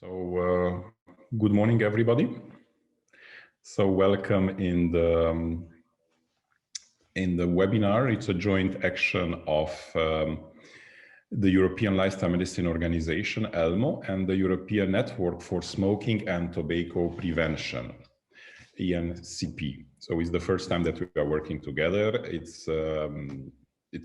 Good morning, everybody. So welcome in the webinar. It's a joint action of the European Lifestyle Medicine Organization, ELMO, and the European Network for Smoking and Tobacco Prevention, ENSP. So it's the first time that we are working together. It's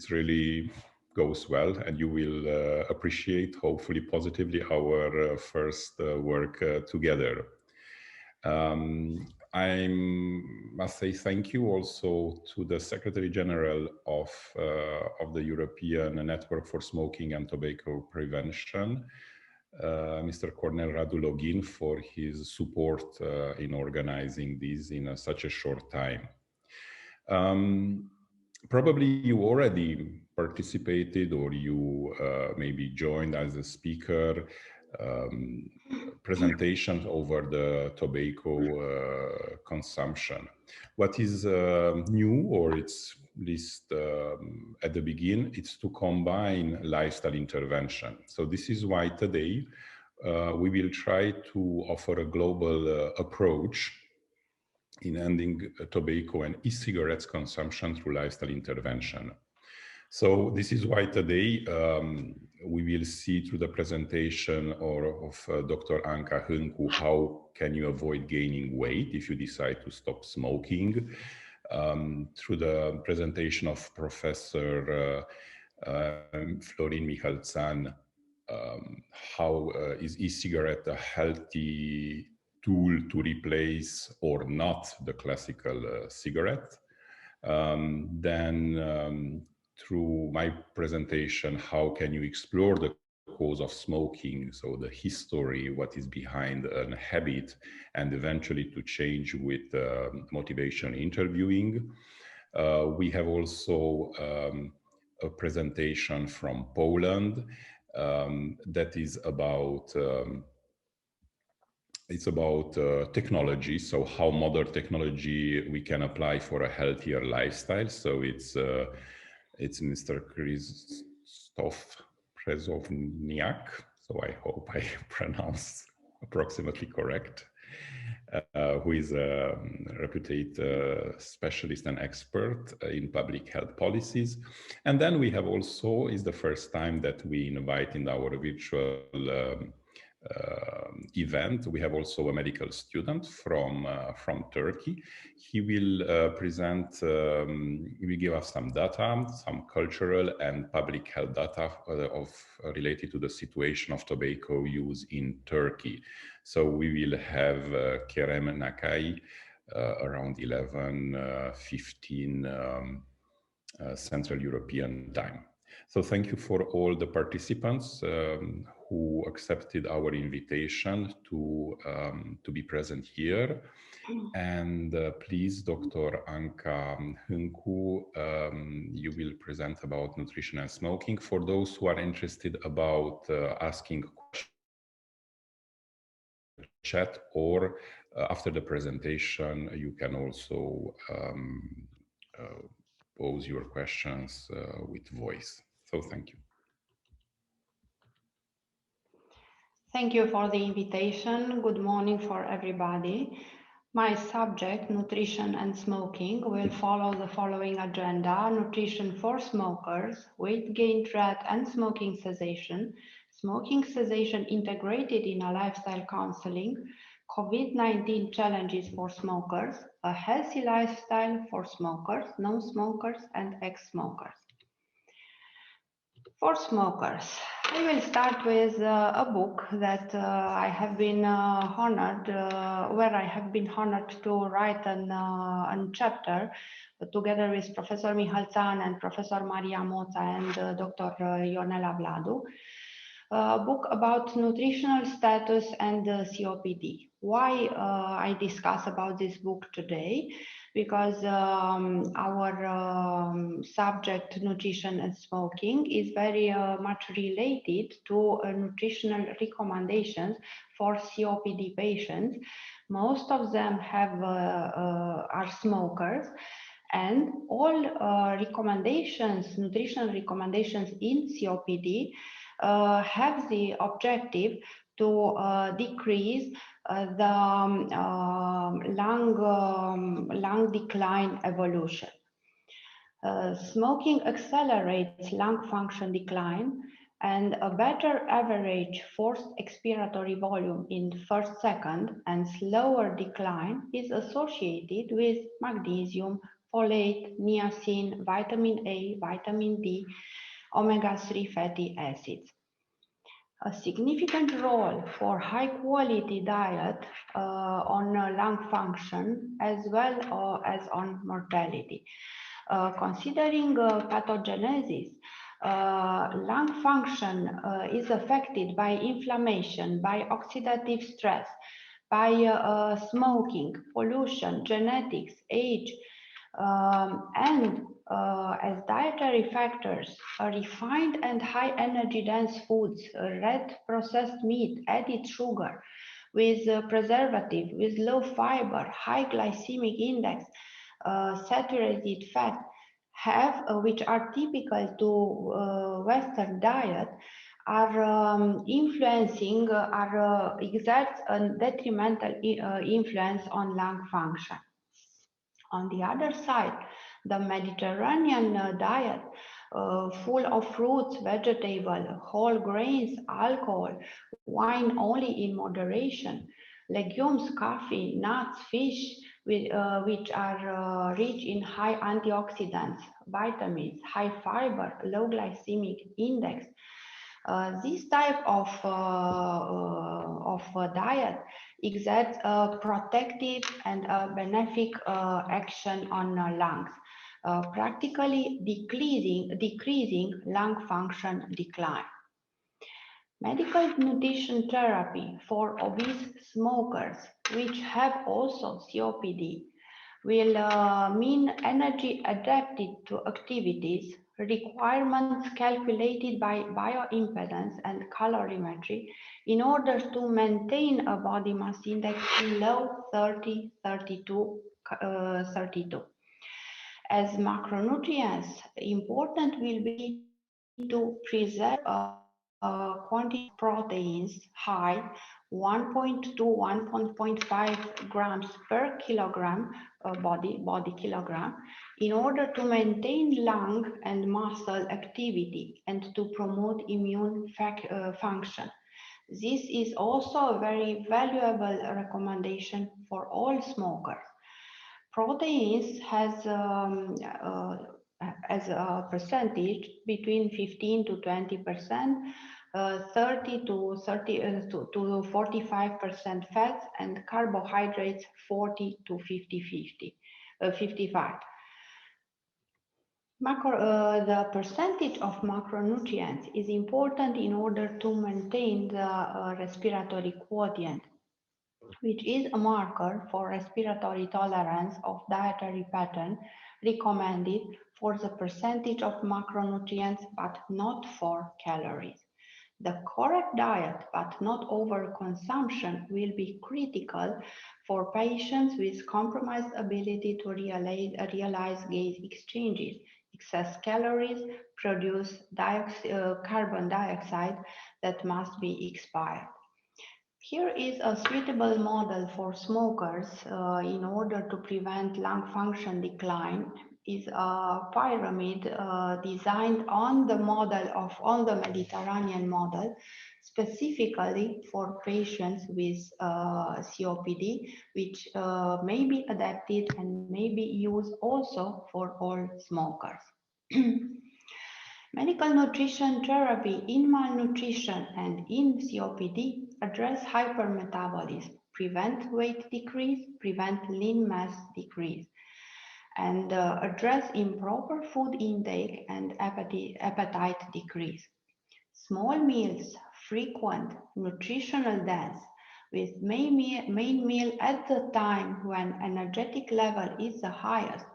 really goes well, and you will appreciate, hopefully positively, our first work together. I must say thank you also to the Secretary General of the European Network for Smoking and Tobacco Prevention, Mr. Cornel Radulogin, for his support in organizing this in such a short time. Probably you already participated or you maybe joined as a speaker presentations over the tobacco consumption. What is new, or it's at least at the beginning, it's to combine lifestyle intervention. So this is why today we will try to offer a global approach in ending tobacco and e-cigarettes consumption through lifestyle intervention. So this is why today we will see through the presentation of Dr. Anca Hâncu, how can you avoid gaining weight if you decide to stop smoking, through the presentation of Professor Florin Mihalțan, how is e-cigarette a healthy tool to replace or not the classical cigarette. Then through my presentation, how can you explore the cause of smoking, so the history, what is behind a habit, and eventually to change with motivation interviewing. We have also a presentation from Poland that is about it's about technology, so how modern technology we can apply for a healthier lifestyle. So it's Mr. Krzysztof Przewozniak, so I hope I pronounced approximately correct, who is a reputed specialist and expert in public health policies. And then we have also, is the first time that we invite in our virtual event, we have also a medical student from Turkey. He will present, he will give us some data, some cultural and public health data related to the situation of tobacco use in Turkey. So we will have Kerem Nakai around 11:15 Central European time. So thank you for all the participants who accepted our invitation to be present here. And please, Dr. Anca Hâncu, you will present about nutrition and smoking. For those who are interested about asking questions, chat, or after the presentation, you can also pose your questions with voice. So thank you. Thank you for the invitation. Good morning for everybody. My subject, nutrition and smoking, will follow the following agenda: nutrition for smokers, weight gain threat and smoking cessation, smoking cessation integrated in a lifestyle counseling, COVID-19 challenges for smokers, a healthy lifestyle for smokers, non-smokers and ex-smokers. For smokers, I will start with a book that I have been honored, where I have been honored to write a chapter together with Professor Mihalțan and Professor Maria Moța and Dr. Ionela Vladu. A book about nutritional status and COPD. Why I discuss about this book today? Because our subject, nutrition and smoking, is very much related to nutritional recommendations for COPD patients. Most of them are smokers, and all recommendations, nutritional recommendations in COPD have the objective to decrease the lung decline evolution. Smoking accelerates lung function decline, and a better average forced expiratory volume in first second and slower decline is associated with magnesium, folate, niacin, vitamin A, vitamin D, omega-3 fatty acids. A significant role for high-quality diet on lung function as well as on mortality. Considering pathogenesis, lung function is affected by inflammation, by oxidative stress, by smoking, pollution, genetics, age, and as dietary factors, refined and high energy dense foods, red processed meat, added sugar, with preservative, with low fiber, high glycemic index, saturated fat, which are typical to Western diet, are exert a detrimental influence on lung function. On the other side, the Mediterranean diet, full of fruits, vegetables, whole grains, alcohol, wine only in moderation, legumes, coffee, nuts, fish, which are rich in high antioxidants, vitamins, high fiber, low glycemic index. This type of diet exerts a protective and a benefic action on lungs, practically decreasing lung function decline. Medical nutrition therapy for obese smokers, which have also COPD, will mean energy adapted to activities, requirements calculated by bioimpedance and calorimetry in order to maintain a body mass index below 30, 32. As macronutrients, important will be to preserve quantity of proteins high 1.2 to 1.5 grams per kilogram body kilogram in order to maintain lung and muscle activity and to promote immune function. This is also a very valuable recommendation for all smokers. Proteins has as a percentage between 15 to 20%, 30 to 45% fats, and carbohydrates 40 to 55. The percentage of macronutrients is important in order to maintain the respiratory quotient, which is a marker for respiratory tolerance of dietary pattern recommended for the percentage of macronutrients, but not for calories. The correct diet, but not overconsumption, will be critical for patients with compromised ability to realize gas exchanges. Excess calories produce carbon dioxide that must be expired. Here is a suitable model for smokers in order to prevent lung function decline. Is a pyramid designed on the Mediterranean model, specifically for patients with COPD, which may be adapted and may be used also for all smokers. Medical nutrition therapy in malnutrition and in COPD address hypermetabolism, prevent weight decrease, prevent lean mass decrease, and address improper food intake and appetite decrease. Small meals, frequent, nutritional dense, with main meal at the time when energetic level is the highest,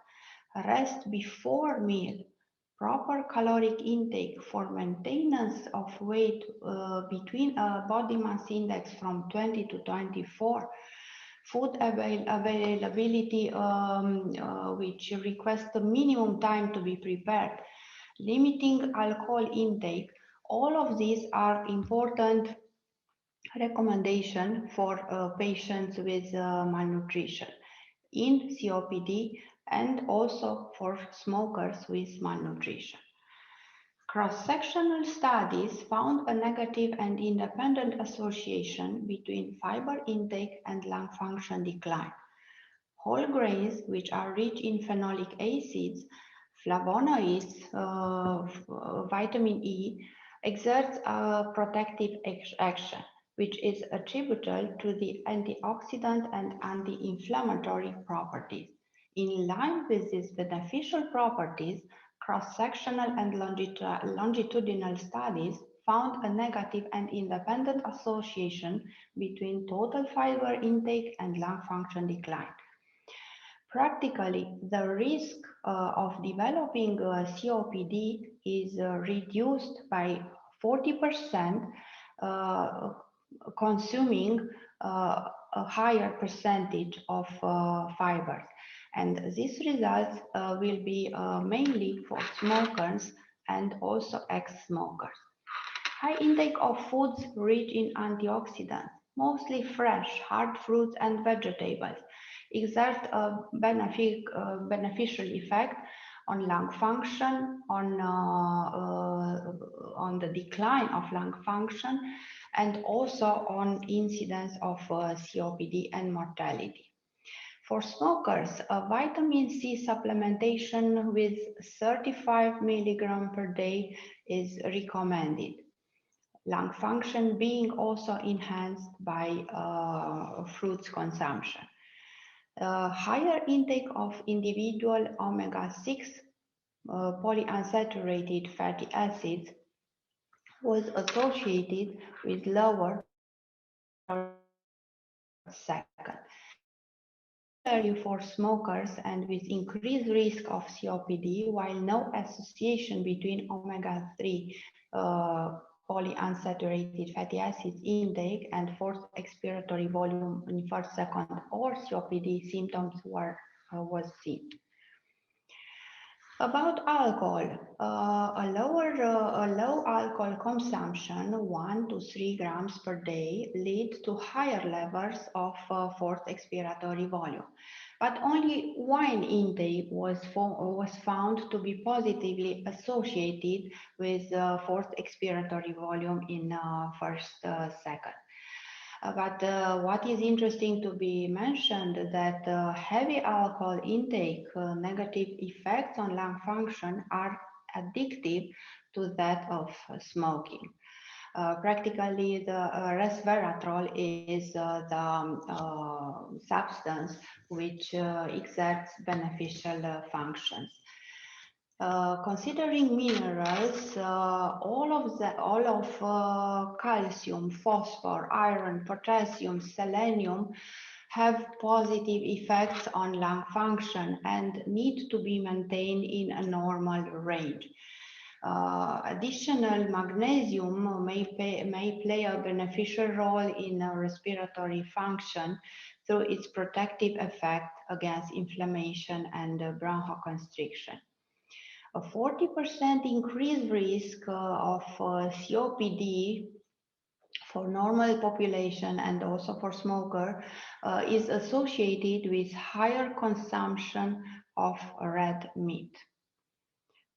rest before meal, proper caloric intake for maintenance of weight between a body mass index from 20 to 24, food availability which requests the minimum time to be prepared, limiting alcohol intake. All of these are important recommendation for patients with malnutrition in COPD and also for smokers with malnutrition. Cross-sectional studies found a negative and independent association between fiber intake and lung function decline. Whole grains, which are rich in phenolic acids, flavonoids, vitamin E, exerts a protective action, which is attributable to the antioxidant and anti-inflammatory properties. In line with these beneficial properties, cross-sectional and longitudinal studies found a negative and independent association between total fiber intake and lung function decline. Practically, the risk of developing COPD is reduced by 40% consuming a higher percentage of fibers. And these results will be mainly for smokers and also ex-smokers. High intake of foods rich in antioxidants, mostly fresh, hard fruits and vegetables, exert a beneficial effect on lung function, on the decline of lung function, and also on incidence of COPD and mortality. For smokers, a vitamin C supplementation with 35 milligrams per day is recommended. Lung function being also enhanced by fruits consumption. Higher intake of individual omega-6 polyunsaturated fatty acids was associated with lower second. Similarly for smokers and with increased risk of COPD, while no association between omega-3 polyunsaturated fatty acids intake and forced expiratory volume in first, second, or COPD symptoms was seen. About alcohol, a low alcohol consumption, 1 to 3 grams per day, lead to higher levels of forced expiratory volume. But only wine intake was found to be positively associated with forced expiratory volume in first, second. But what is interesting to be mentioned that heavy alcohol intake negative effects on lung function are addictive to that of smoking. Practically, the resveratrol is the substance which exerts beneficial functions. Considering minerals, all of calcium, phosphor, iron, potassium, selenium have positive effects on lung function and need to be maintained in a normal range. Additional magnesium may play a beneficial role in respiratory function through its protective effect against inflammation and bronchoconstriction. A 40% increased risk of COPD for normal population and also for smoker is associated with higher consumption of red meat.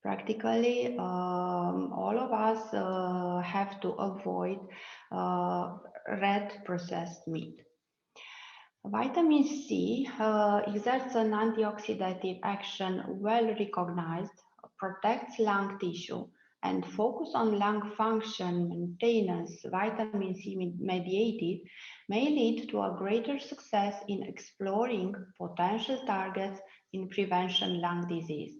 Practically, all of us have to avoid red processed meat. Vitamin C exerts an antioxidative action well recognized, protects lung tissue, and focus on lung function maintenance, vitamin C mediated, may lead to a greater success in exploring potential targets in prevention lung disease.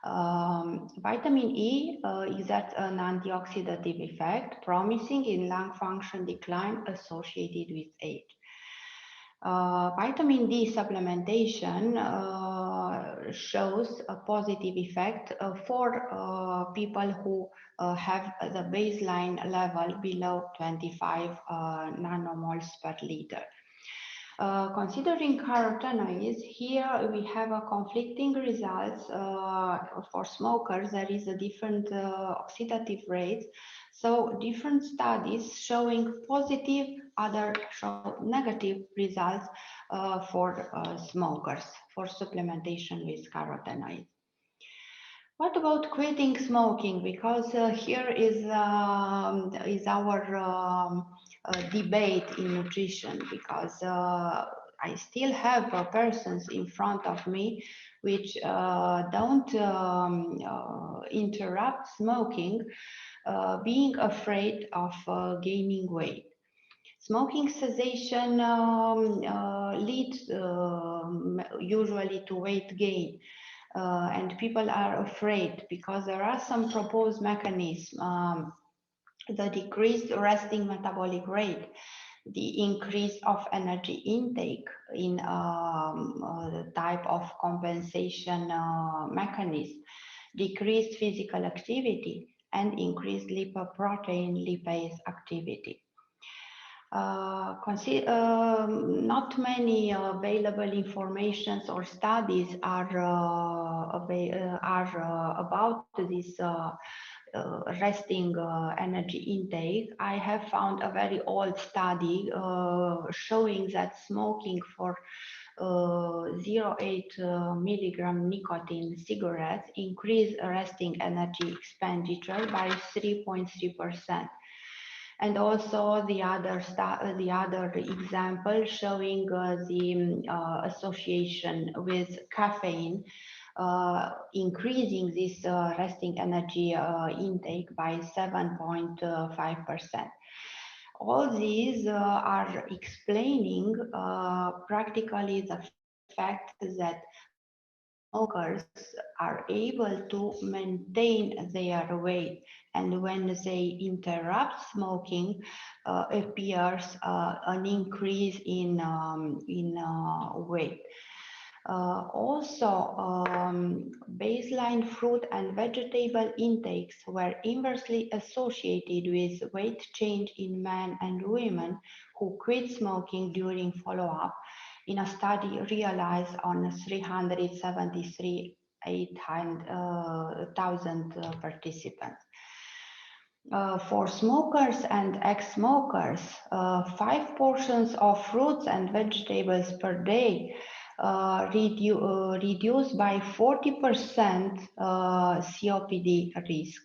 Vitamin E exerts an antioxidative effect, promising in lung function decline associated with age. Vitamin D supplementation shows a positive effect for people who have the baseline level below 25 nanomoles per liter. Considering carotenoids, here we have a conflicting results. For smokers, there is a different oxidative rates. So different studies showing positive others show negative results for smokers for supplementation with carotenoids. What about quitting smoking? Because here is our debate in nutrition, because I still have persons in front of me which don't interrupt smoking, being afraid of gaining weight. Smoking cessation leads usually to weight gain. And people are afraid because there are some proposed mechanisms, the decreased resting metabolic rate, the increase of energy intake in the type of compensation mechanism, decreased physical activity, and increased lipoprotein lipase activity. Not many available informations or studies are about this resting energy intake. I have found a very old study showing that smoking for 0.8 milligram nicotine cigarettes increase resting energy expenditure by 3.3%. And also the other example showing the association with caffeine, increasing this resting energy intake by 7.5%. All these are explaining practically the fact that smokers are able to maintain their weight, and when they interrupt smoking, appears an increase in weight. Also, baseline fruit and vegetable intakes were inversely associated with weight change in men and women who quit smoking during follow-up in a study realized on 373,000 participants. For smokers and ex-smokers, 5 portions of fruits and vegetables per day reduced by 40% COPD risk.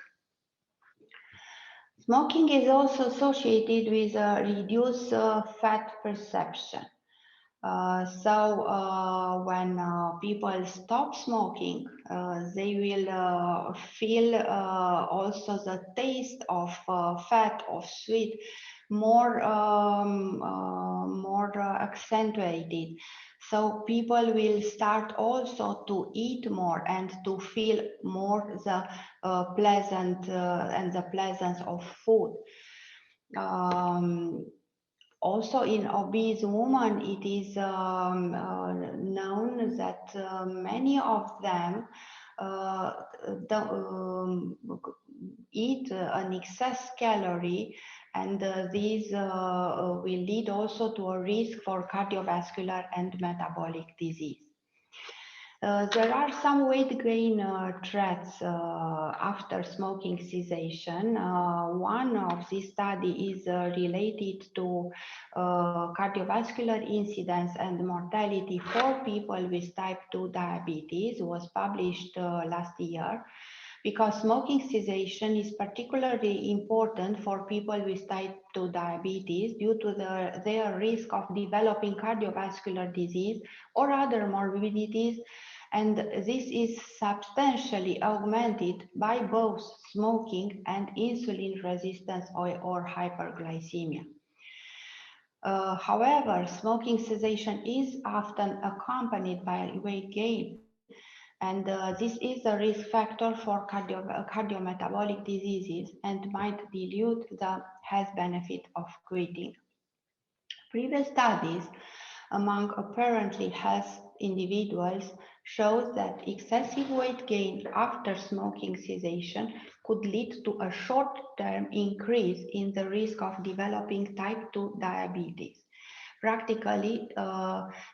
Smoking is also associated with a reduced fat perception. When people stop smoking, they will feel also the taste of fat, of sweet, more accentuated. So people will start also to eat more and to feel more the pleasant and the pleasance of food. Also in obese women, it is known that many of them eat an excess calorie, and these will lead also to a risk for cardiovascular and metabolic disease. There are some weight gain threats after smoking cessation. One of these studies is related to cardiovascular incidence and mortality for people with type 2 diabetes, was published last year, because smoking cessation is particularly important for people with type 2 diabetes due to their risk of developing cardiovascular disease or other morbidities, and this is substantially augmented by both smoking and insulin resistance or hyperglycemia. However, smoking cessation is often accompanied by weight gain, and this is a risk factor for cardiometabolic diseases and might dilute the health benefit of quitting. Previous studies among apparently healthy individuals shows that excessive weight gain after smoking cessation could lead to a short-term increase in the risk of developing type 2 diabetes. Practically,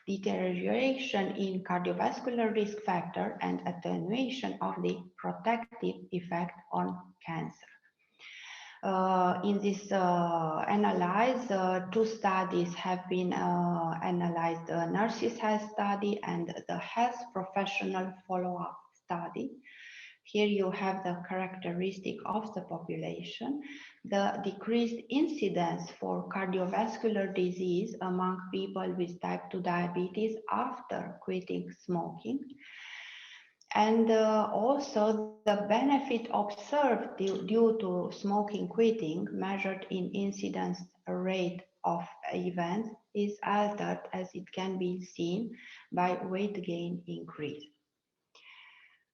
deterioration in cardiovascular risk factor and attenuation of the protective effect on cancer. In this analysis, two studies have been analyzed, the nurses' health study and the health professional follow-up study. Here you have the characteristic of the population, the decreased incidence for cardiovascular disease among people with type 2 diabetes after quitting smoking. And also the benefit observed due to smoking quitting measured in incidence rate of events is altered, as it can be seen by weight gain increase.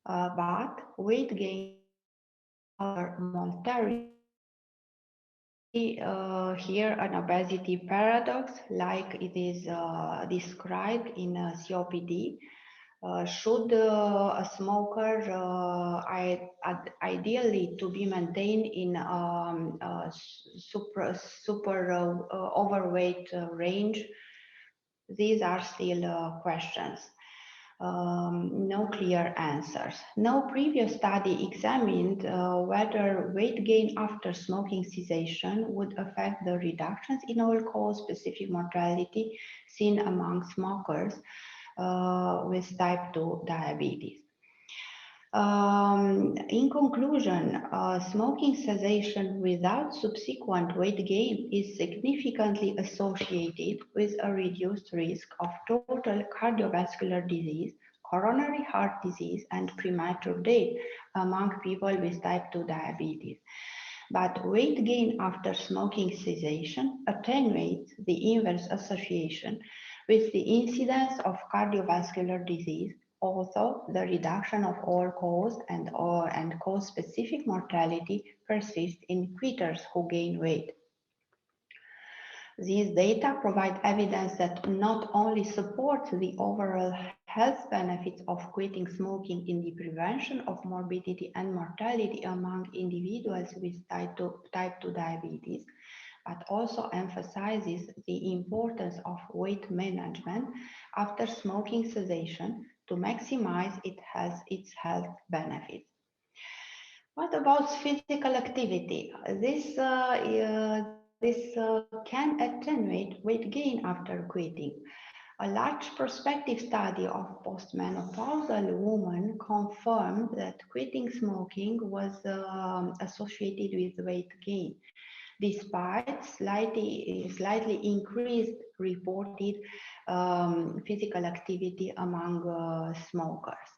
But weight gain or mortality, here an obesity paradox like it is described in COPD. Should a smoker ideally to be maintained in super overweight range? These are still questions. No clear answers. No previous study examined whether weight gain after smoking cessation would affect the reductions in all-cause specific mortality seen among smokers with type 2 diabetes. In conclusion, smoking cessation without subsequent weight gain is significantly associated with a reduced risk of total cardiovascular disease, coronary heart disease, and premature death among people with type 2 diabetes. But weight gain after smoking cessation attenuates the inverse association with the incidence of cardiovascular disease, although the reduction of all-cause and cause-specific mortality persists in quitters who gain weight. These data provide evidence that not only supports the overall health benefits of quitting smoking in the prevention of morbidity and mortality among individuals with type 2 diabetes, but also emphasizes the importance of weight management after smoking cessation to maximize its health benefits. What about physical activity? This can attenuate weight gain after quitting. A large prospective study of postmenopausal women confirmed that quitting smoking was associated with weight gain, despite slightly increased reported physical activity among smokers.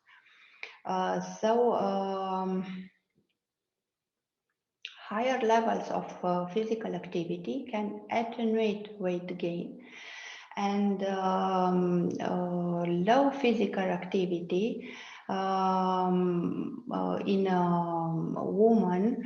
Higher levels of physical activity can attenuate weight gain, and low physical activity in a woman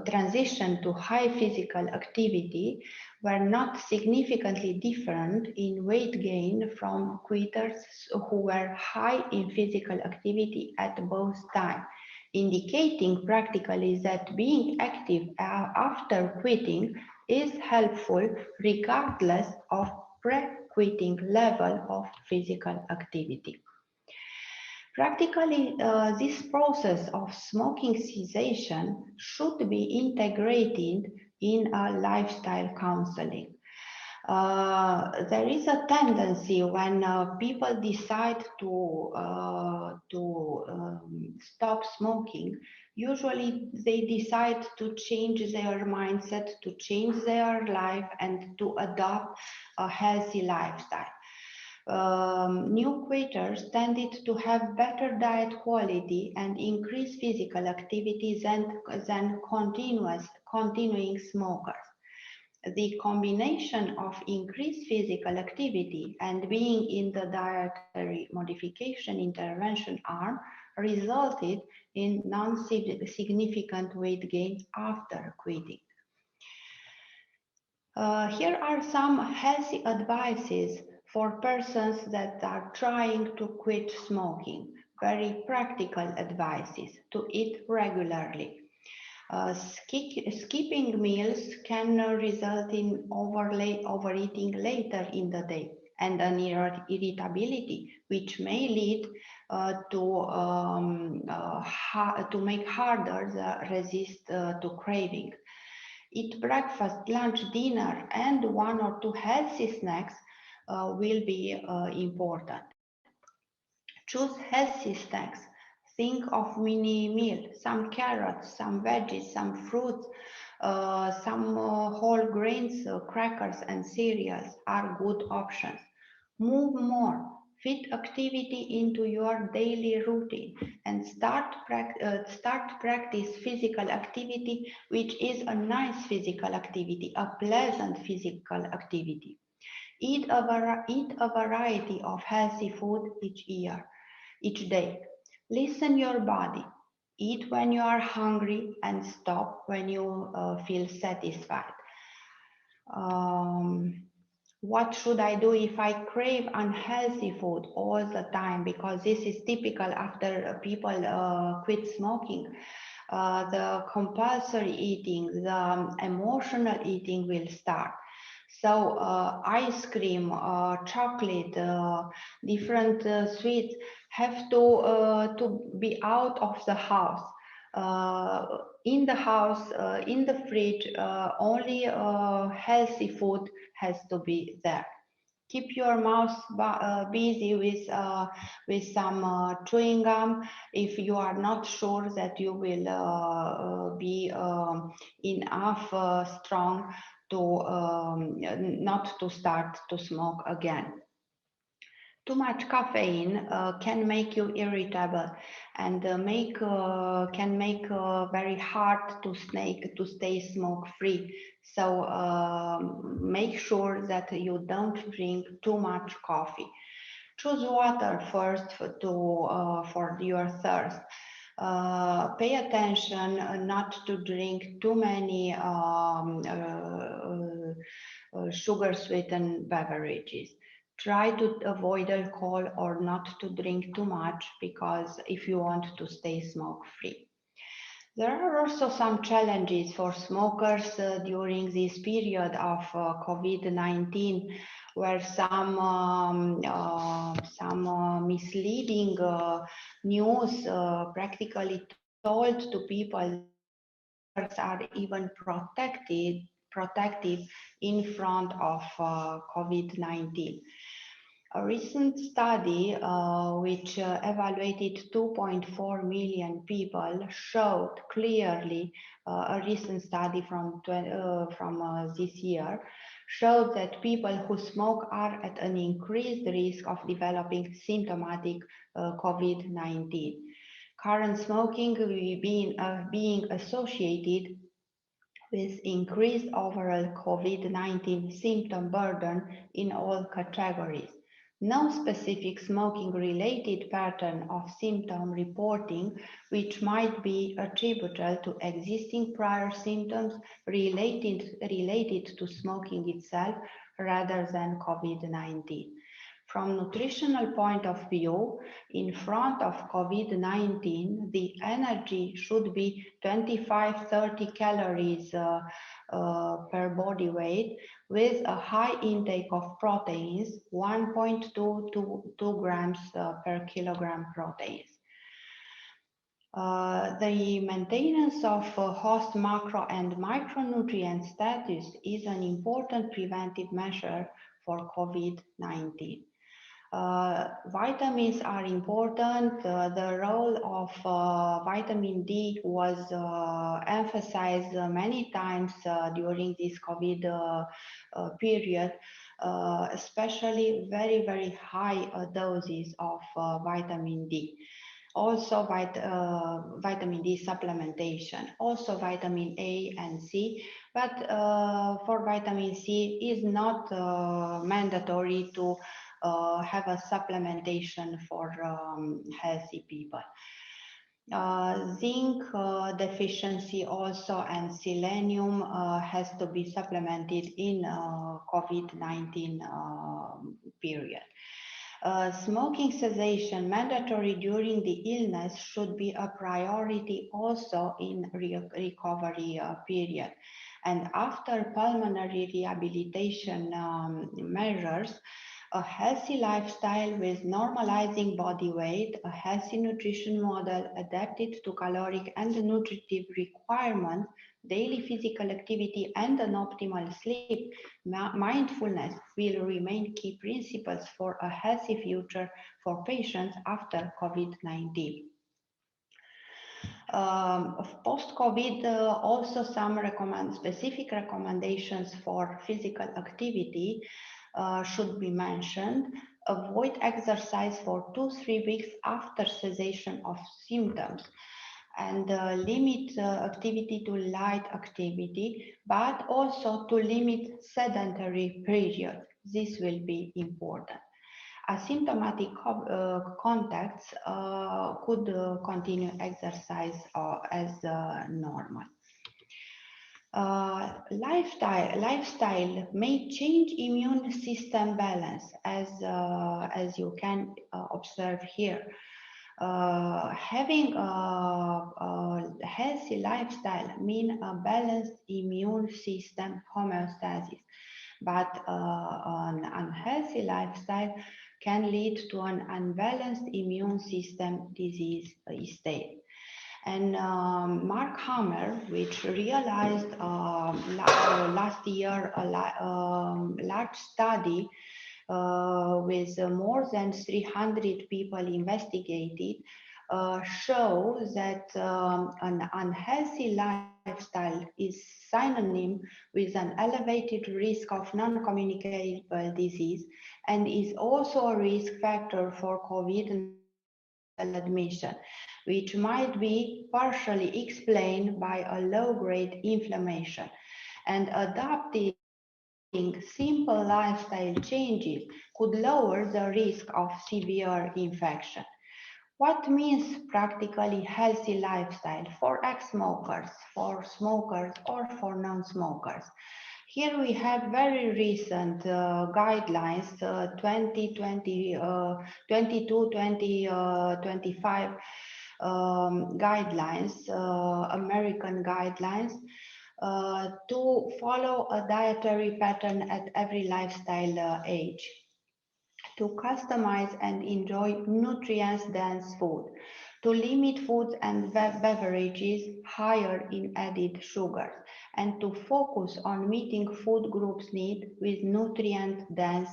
transition to high physical activity were not significantly different in weight gain from quitters who were high in physical activity at both times, indicating practically that being active after quitting is helpful regardless of pre-quitting level of physical activity. Practically, this process of smoking cessation should be integrated in a lifestyle counseling. There is a tendency when people decide to stop smoking, usually they decide to change their mindset, to change their life, and to adopt a healthy lifestyle. New quitters tended to have better diet quality and increased physical activity than continuing smokers. The combination of increased physical activity and being in the dietary modification intervention arm resulted in non-significant weight gain after quitting. Here are some healthy advices for persons that are trying to quit smoking. Very practical advices: to eat regularly. Skipping meals can result in overeating later in the day and an irritability, which may lead to to make harder the resist to craving. Eat breakfast, lunch, dinner, and 1 or 2 healthy snacks will be important. Choose healthy snacks. Think of mini meal, some carrots, some veggies, some fruits, some whole grains, crackers and cereals are good options. Move more. Fit activity into your daily routine and start practice physical activity, which is a nice physical activity, a pleasant physical activity. Eat a variety of healthy food each day. Listen your body. Eat when you are hungry and stop when you feel satisfied. What should I do if I crave unhealthy food all the time? Because this is typical after people quit smoking. The compulsory eating, the emotional eating will start. So ice cream, chocolate, different sweets have to be out of the house. In the house, in the fridge, only healthy food has to be there. Keep your mouth busy with some chewing gum if you are not sure that you will be enough strong to not to start to smoke again. Too much caffeine can make you irritable and can make very hard to stay smoke-free. So make sure that you don't drink too much coffee. Choose water first for your thirst. Pay attention not to drink too many sugar-sweetened beverages. Try to avoid alcohol or not to drink too much, because if you want to stay smoke-free. There are also some challenges for smokers during this period of COVID-19, where some misleading news practically told to people are even protective in front of COVID-19. A recent study which evaluated 2.4 million people showed clearly, a recent study from this year, showed that people who smoke are at an increased risk of developing symptomatic COVID-19. Current smoking being associated with increased overall COVID-19 symptom burden in all categories. No specific smoking-related pattern of symptom reporting, which might be attributable to existing prior symptoms related to smoking itself rather than COVID-19. From nutritional point of view, in front of COVID-19, the energy should be 25-30 calories per body weight, with a high intake of proteins, 1.2 to 2 grams per kilogram proteins. The maintenance of host macro and micronutrient status is an important preventive measure for COVID-19. Vitamins are important. The role of vitamin D was emphasized many times during this COVID period, especially very, very high doses of vitamin D. Also vitamin D supplementation, also vitamin A and C, but for vitamin C is not mandatory to have a supplementation for healthy people. Zinc deficiency also and selenium has to be supplemented in COVID-19 period. Smoking cessation mandatory during the illness should be a priority also in recovery period. And after pulmonary rehabilitation measures, A healthy lifestyle with normalizing body weight, a healthy nutrition model adapted to caloric and nutritive requirements, daily physical activity, and an optimal sleep, mindfulness will remain key principles for a healthy future for patients after COVID-19. Post-COVID, also some specific recommendations for physical activity should be mentioned. Avoid exercise for 2-3 weeks after cessation of symptoms, and limit activity to light activity, but also to limit sedentary period. This will be important. Asymptomatic contacts could continue exercise as normal. Lifestyle may change immune system balance, as you can observe here. Having a healthy lifestyle means a balanced immune system homeostasis, but an unhealthy lifestyle can lead to an unbalanced immune system disease state. And Mark Hammer, which realized last year a large study with more than 300 people investigated, shows that an unhealthy lifestyle is synonym with an elevated risk of non-communicable disease and is also a risk factor for COVID admission, which might be partially explained by a low-grade inflammation. And adopting simple lifestyle changes could lower the risk of severe infection. What means practically healthy lifestyle for ex-smokers, for smokers, or for non-smokers? Here we have very recent guidelines, 2022-2025 guidelines, American guidelines, to follow a dietary pattern at every lifestyle age, to customize and enjoy nutrients-dense food, to limit foods and beverages higher in added sugars, and to focus on meeting food groups' need with nutrient-dense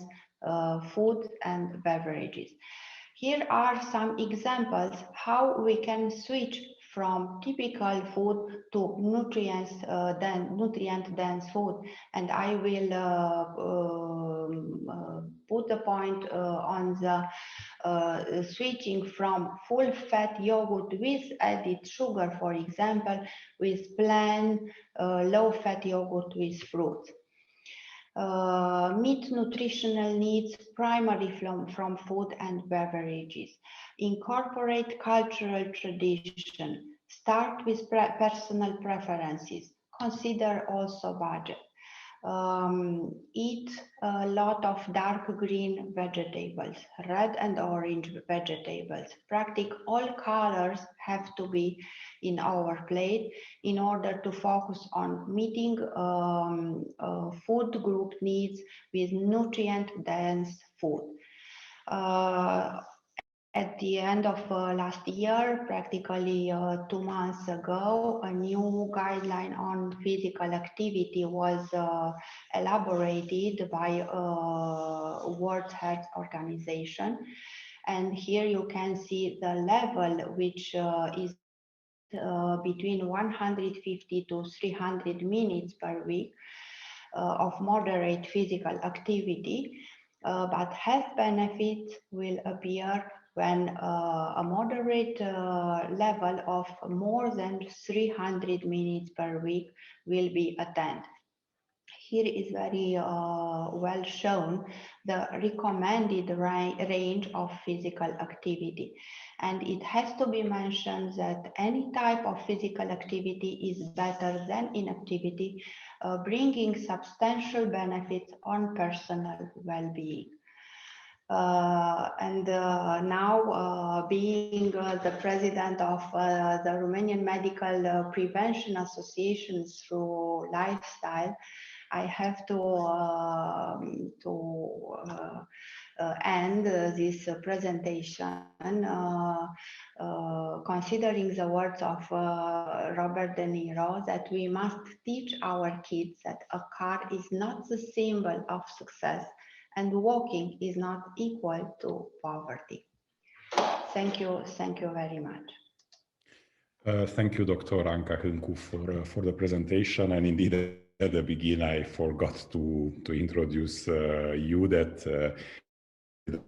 foods and beverages. Here are some examples how we can switch from typical food to nutrient-dense food, and I will put the point on the switching from full-fat yogurt with added sugar, for example, with plain low-fat yogurt with fruit. Meet nutritional needs primarily from food and beverages. Incorporate cultural tradition. Start with personal preferences. Consider also budget. Eat a lot of dark green vegetables, red and orange vegetables. Practically all colors have to be in our plate in order to focus on meeting food group needs with nutrient-dense food. At the end of last year, practically 2 months ago, a new guideline on physical activity was elaborated by World Health Organization. And here you can see the level, which is between 150 to 300 minutes per week of moderate physical activity. But health benefits will appear when a moderate level of more than 300 minutes per week will be attained. Here is very well shown the recommended range of physical activity. And it has to be mentioned that any type of physical activity is better than inactivity, bringing substantial benefits on personal well-being. Now, being the president of the Romanian Medical Prevention Association through lifestyle, I have to end this presentation considering the words of Robert De Niro, that we must teach our kids that a car is not the symbol of success and walking is not equal to poverty. Thank you very much. Thank you, Dr. Anca Hâncu, for the presentation. And indeed, at the beginning, I forgot to introduce you, that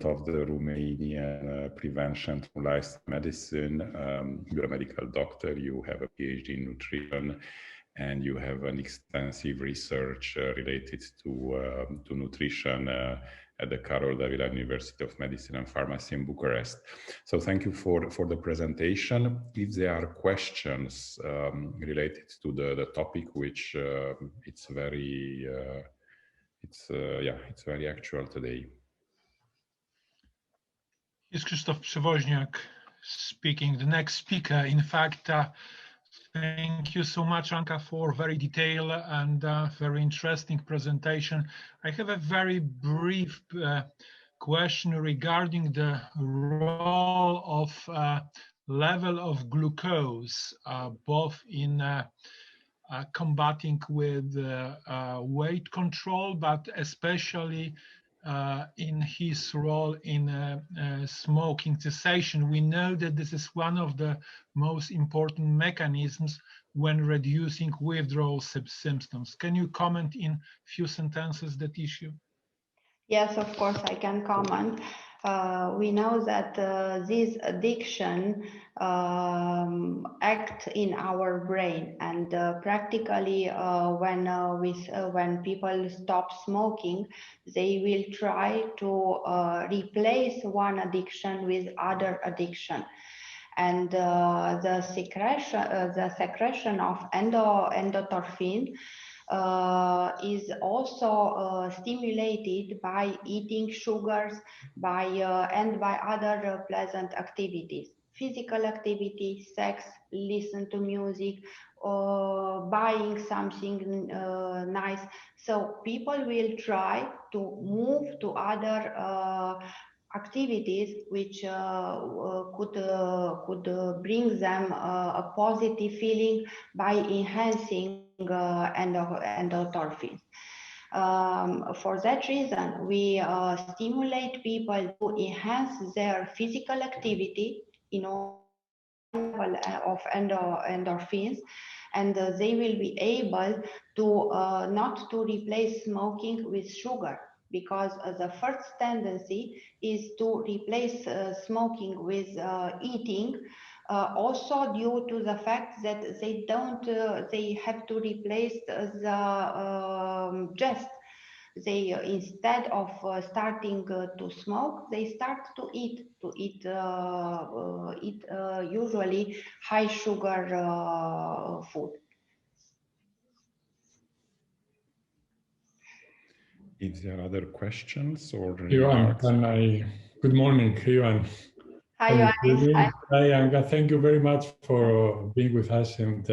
of the Romanian Prevention through Lifestyle Medicine. You're a medical doctor, you have a PhD in nutrition, and you have an extensive research related to nutrition at the Carol Davila University of Medicine and Pharmacy in Bucharest. So thank you for the presentation. If there are questions related to the topic, which it's very actual today. Is Krzysztof Przewoźniak speaking, the next speaker. In fact, thank you so much, Anka, for very detailed and very interesting presentation. I have a very brief question regarding the role of level of glucose, both in combating with weight control, but especially in his role in smoking cessation. We know that this is one of the most important mechanisms when reducing withdrawal symptoms. Can you comment in few sentences that issue? Yes, of course, I can comment. We know that this addiction act in our brain, and practically when people stop smoking, they will try to replace one addiction with other addiction. And the secretion of endorphin is also stimulated by eating sugars, and by other pleasant activities, physical activity, sex, listen to music, buying something nice. So people will try to move to other activities which could bring them a positive feeling by enhancing endorphins. For that reason, we stimulate people to enhance their physical activity in order of endorphins, and they will be able to not to replace smoking with sugar, because the first tendency is to replace smoking with eating, also due to the fact that they have to replace the jest. They, instead of starting to smoke, they start to eat usually high sugar food. If there are other questions or remarks? Good morning, Ioan. Hi, Ioan. Hi, Anka. Thank you very much for being with us, and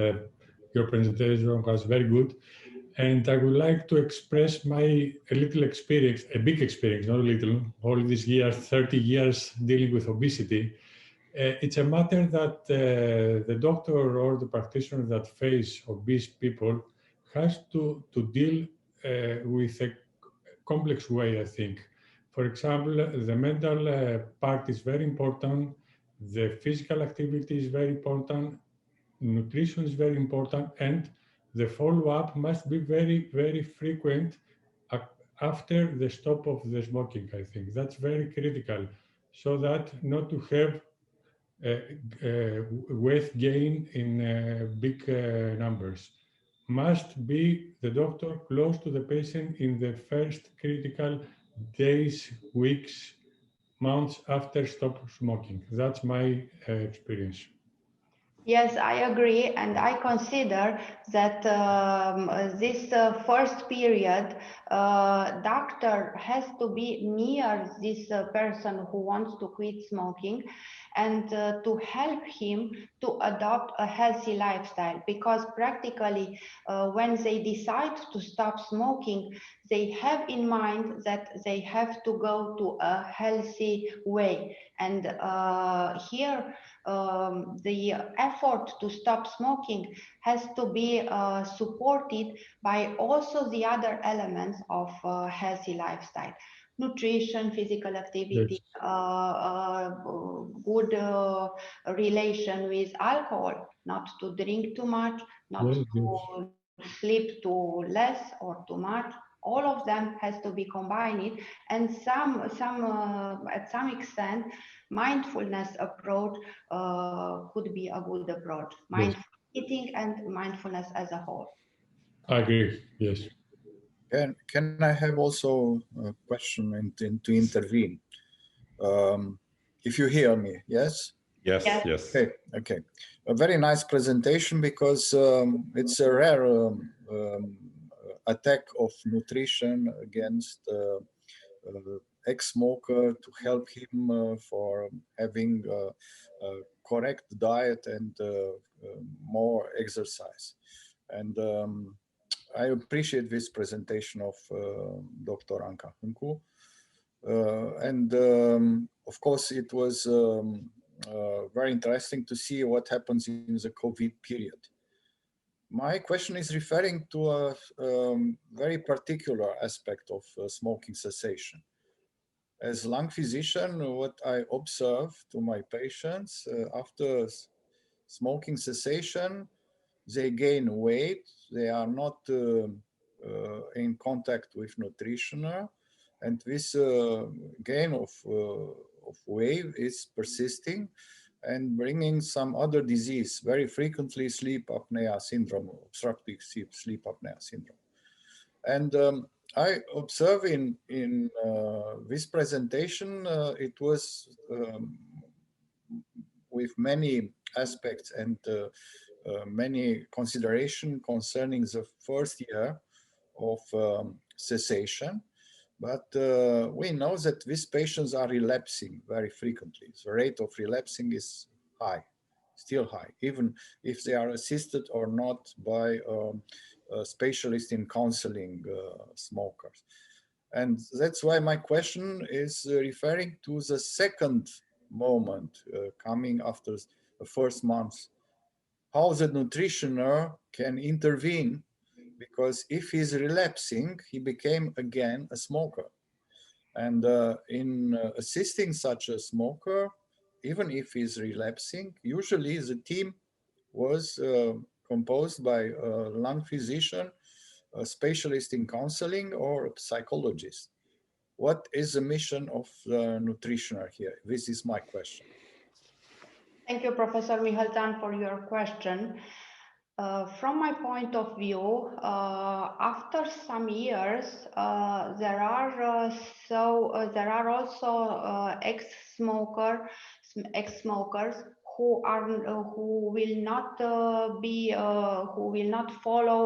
your presentation was very good. And I would like to express a little experience, a big experience, not a little, all these years, 30 years dealing with obesity. It's a matter that the doctor or the practitioner that face obese people has to deal with a complex way, I think. For example, the mental part is very important, the physical activity is very important, nutrition is very important, and the follow-up must be very, very frequent after the stop of the smoking, I think. That's very critical, so that not to have weight gain in big numbers. Must be the doctor close to the patient in the first critical days, weeks, months after stop smoking. That's my experience. Yes, I agree, and I consider that this first period, doctor has to be near this person who wants to quit smoking, and to help him to adopt a healthy lifestyle, because practically when they decide to stop smoking, they have in mind that they have to go to a healthy way. And here the effort to stop smoking has to be supported by also the other elements of healthy lifestyle: nutrition, physical activity, Yes. good relation with alcohol, not to drink too much, not Yes, to sleep too less or too much. All of them has to be combined, and at some extent, mindfulness approach could be a good approach. Mindful eating and mindfulness as a whole. I agree. Yes. Can I have also a question and to intervene? If you hear me, yes? Yes, Yes. yes. Okay. A very nice presentation, because it's a rare attack of nutrition against ex-smoker, to help him for having a correct diet and more exercise. And I appreciate this presentation of Dr. Anca Hâncu. And of course, it was very interesting to see what happens in the COVID period. My question is referring to a very particular aspect of smoking cessation. As lung physician, what I observe to my patients after smoking cessation, they gain weight, they are not in contact with nutritioner, and this gain of weight is persisting and bringing some other disease, very frequently sleep apnea syndrome, obstructive sleep apnea syndrome. And I observe in this presentation, it was with many aspects and many consideration concerning the first year of cessation. But we know that these patients are relapsing very frequently. The rate of relapsing is high, still high, even if they are assisted or not by a specialist in counseling smokers. And that's why my question is referring to the second moment coming after the first month. How the nutritioner can intervene, because if he's relapsing, he became again a smoker. And in assisting such a smoker, even if he's relapsing, usually the team was composed by a lung physician, a specialist in counseling, or a psychologist. What is the mission of the nutritioner here? This is my question. Thank you, Professor Mihaltan, for your question. From my point of view, after some years, there are also ex-smokers who will not follow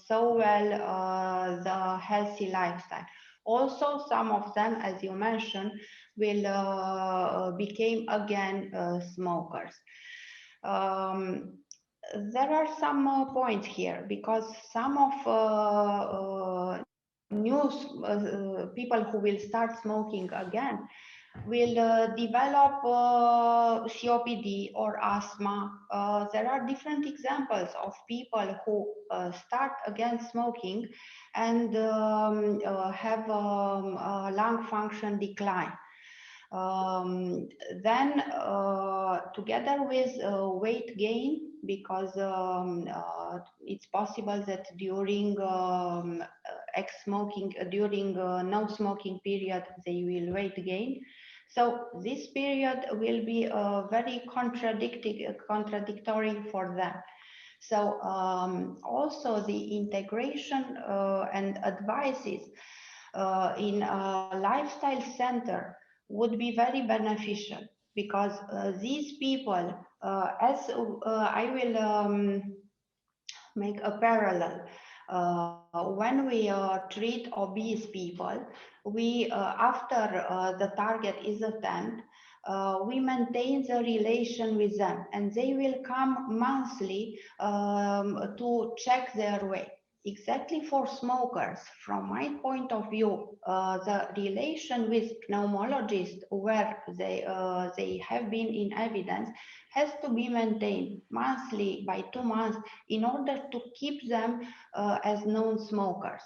so well the healthy lifestyle. Also, some of them, as you mentioned, will become again smokers. There are some points here, because some of people who will start smoking again will develop COPD or asthma. There are different examples of people who start again smoking and have lung function decline. Then together with weight gain, because it's possible that during during no smoking period, they will weight gain. So this period will be very contradictory for them. So also the integration and advices in a lifestyle center would be very beneficial, because these people, as I will make a parallel, when we treat obese people, we after the target is attained, we maintain the relation with them, and they will come monthly to check their weight. Exactly for smokers, from my point of view, the relation with pneumologists where they have been in evidence has to be maintained monthly by 2 months in order to keep them as known smokers.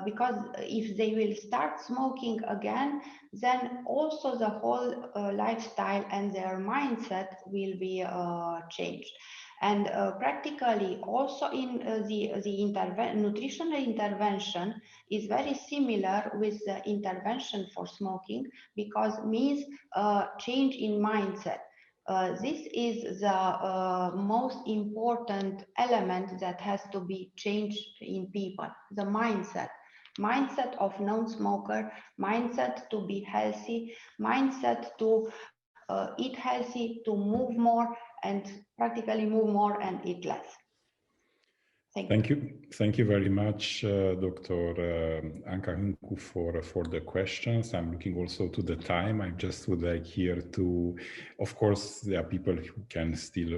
Because if they will start smoking again, then also the whole lifestyle and their mindset will be changed. And practically also in the nutritional intervention is very similar with the intervention for smoking, because means change in mindset. This is the most important element that has to be changed in people, the mindset. Mindset of non-smoker, mindset to be healthy, mindset to eat healthy, to move more, and practically move more and eat less. Thank you. Thank you very much, Dr. Anka Hynku, for the questions. I'm looking also to the time. I just would like here to, of course, there are people who can still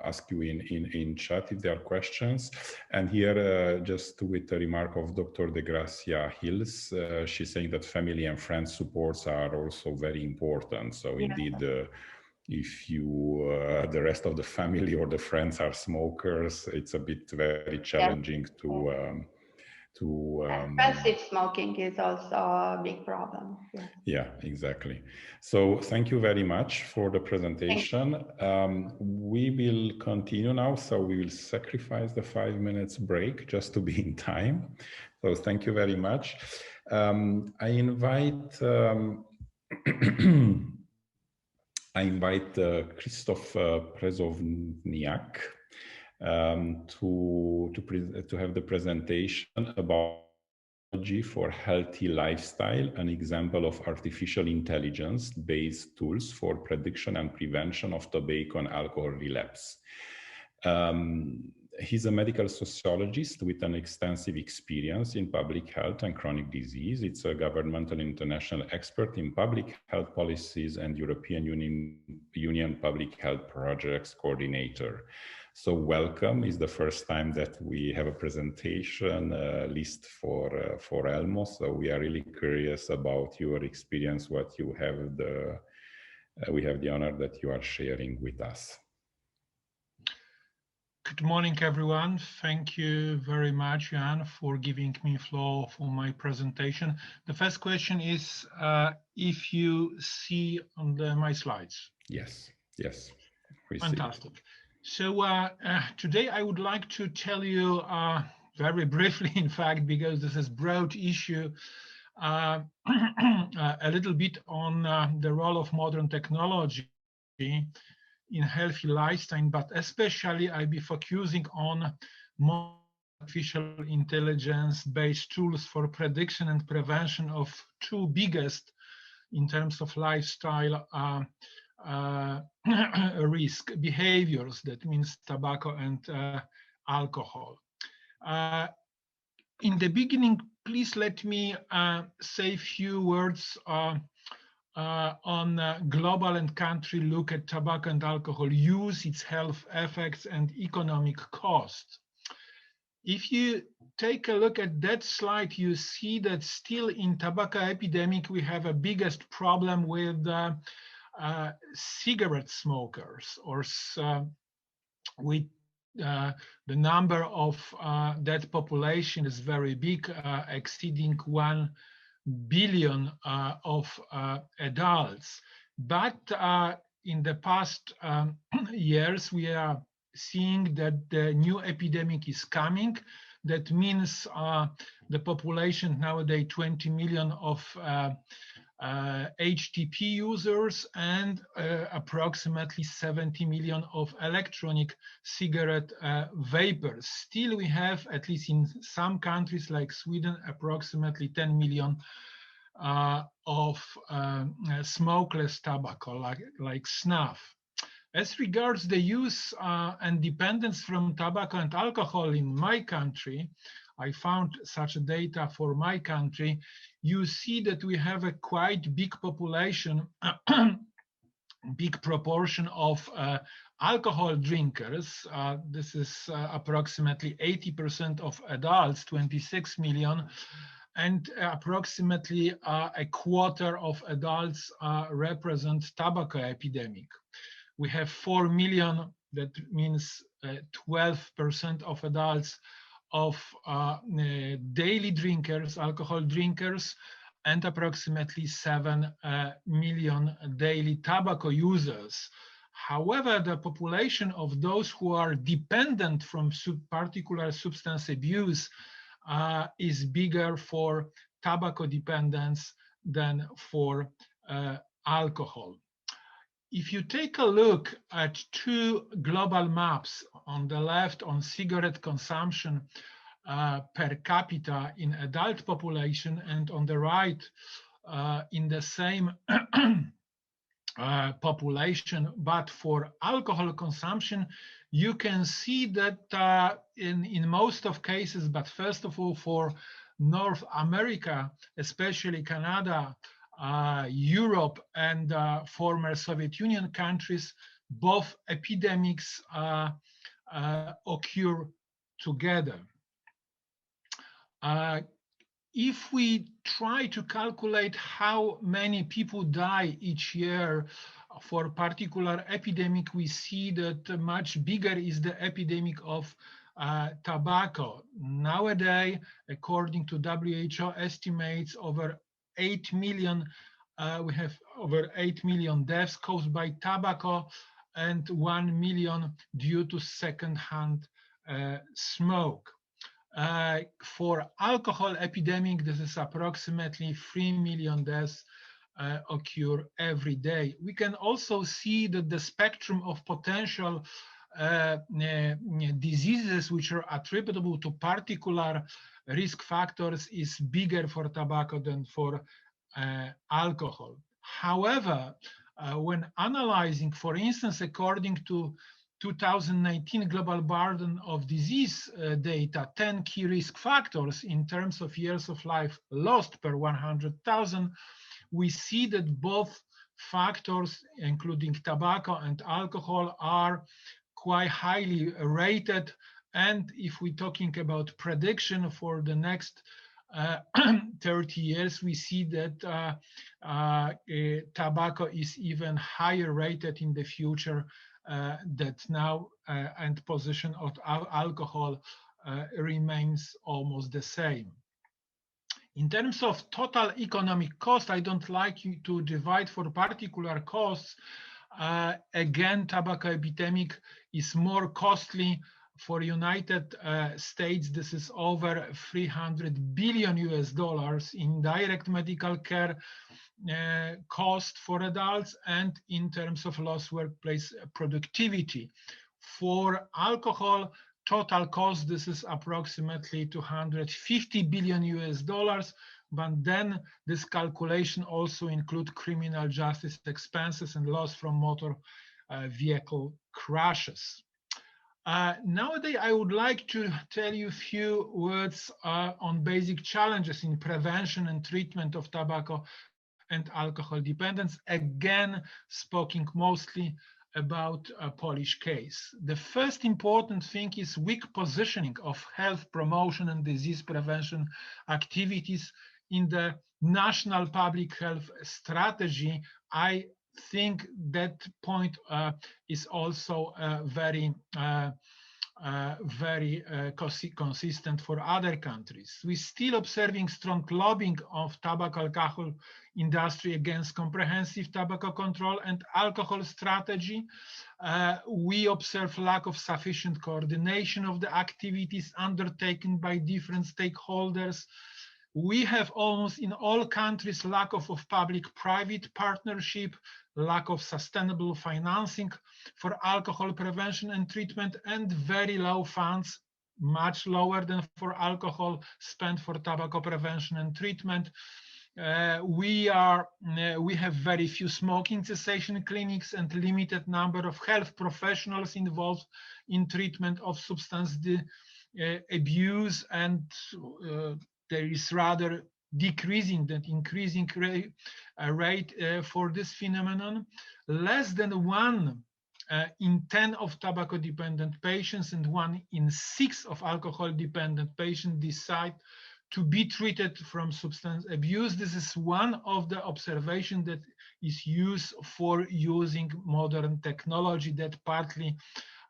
ask you in chat if there are questions. And here, just with the remark of Dr. De Gracia Hills, she's saying that family and friends supports are also very important. So indeed, if you, the rest of the family or the friends are smokers, it's a bit very challenging passive smoking is also a big problem. Yeah, exactly. So thank you very much for the presentation. We will continue now. So we will sacrifice the 5 minutes break just to be in time. So thank you very much. I invite Christoph Prezovniak to have the presentation about for healthy lifestyle, an example of artificial intelligence-based tools for prediction and prevention of tobacco and alcohol relapse. He's a medical sociologist with an extensive experience in public health and chronic disease. It's a governmental international expert in public health policies and European Union public health projects coordinator. So welcome. It's the first time that we have a presentation list for ELMO. So we are really curious about your experience, what you have we have the honor that you are sharing with us. Good morning, everyone. Thank you very much, Jan, for giving me floor for my presentation. The first question is if you see on my slides. Yes, yes. Fantastic. So today I would like to tell you very briefly, in fact, because this is a broad issue, a little bit on the role of modern technology in healthy lifestyle, but especially I'll be focusing on more artificial intelligence-based tools for prediction and prevention of two biggest in terms of lifestyle risk behaviors, that means tobacco and alcohol. In the beginning, please let me say a few words on global and country look at tobacco and alcohol use, its health effects and economic costs. If you take a look at that slide, you see that still in tobacco epidemic, we have a biggest problem with cigarette smokers, or with the number of that population is very big, exceeding 1 billion of adults. But in the past years, we are seeing that the new epidemic is coming. That means the population nowadays 20 million of HTP users and approximately 70 million of electronic cigarette vapors. Still, we have, at least in some countries like Sweden, approximately 10 million of smokeless tobacco, like snuff. As regards the use and dependence from tobacco and alcohol in my country, I found such data for my country, you see that we have a quite big population, big proportion of alcohol drinkers. This is approximately 80% of adults, 26 million, and approximately a quarter of adults represent tobacco epidemic. We have 4 million, that means 12% of adults of daily drinkers, alcohol drinkers, and approximately 7 million daily tobacco users. However, the population of those who are dependent from particular substance abuse is bigger for tobacco dependence than for alcohol. If you take a look at two global maps, on the left on cigarette consumption per capita in adult population, and on the right in the same population but for alcohol consumption, you can see that in most of cases, but first of all for North America, especially Canada, Europe, and former Soviet Union countries, both epidemics occur together. If we try to calculate how many people die each year for a particular epidemic, we see that much bigger is the epidemic of tobacco. Nowadays, according to WHO estimates, over 8 million, we have over 8 million deaths caused by tobacco and 1 million due to secondhand smoke. For alcohol epidemic, this is approximately 3 million deaths occur every day. We can also see that the spectrum of potential diseases which are attributable to particular risk factors is bigger for tobacco than for alcohol. However, when analyzing, for instance, according to 2019 Global Burden of Disease data, 10 key risk factors in terms of years of life lost per 100,000, we see that both factors, including tobacco and alcohol, are quite highly rated. And if we're talking about prediction for the next 30 years, we see that tobacco is even higher rated in the future that now, and position of alcohol remains almost the same. In terms of total economic cost, I don't like you to divide for particular costs. Again, tobacco epidemic is more costly. For United States, this is over $300 billion in direct medical care cost for adults and in terms of lost workplace productivity. For alcohol, total cost, this is approximately $250 billion, but then this calculation also includes criminal justice expenses and loss from motor vehicle crashes. Nowadays, I would like to tell you a few words on basic challenges in prevention and treatment of tobacco and alcohol dependence, again, speaking mostly about a Polish case. The first important thing is weak positioning of health promotion and disease prevention activities in the national public health strategy. I think that point is also very consistent for other countries. We're still observing strong lobbying of tobacco alcohol industry against comprehensive tobacco control and alcohol strategy. We observe lack of sufficient coordination of the activities undertaken by different stakeholders. We have almost in all countries lack of public-private partnership, lack of sustainable financing for alcohol prevention and treatment, and very low funds, much lower than for alcohol, spent for tobacco prevention and treatment. We have very few smoking cessation clinics and limited number of health professionals involved in treatment of substance abuse, and there is rather decreasing than increasing rate for this phenomenon. Less than 1 in 10 of tobacco-dependent patients and 1 in 6 of alcohol-dependent patients decide to be treated from substance abuse. This is one of the observations that is used for using modern technology that partly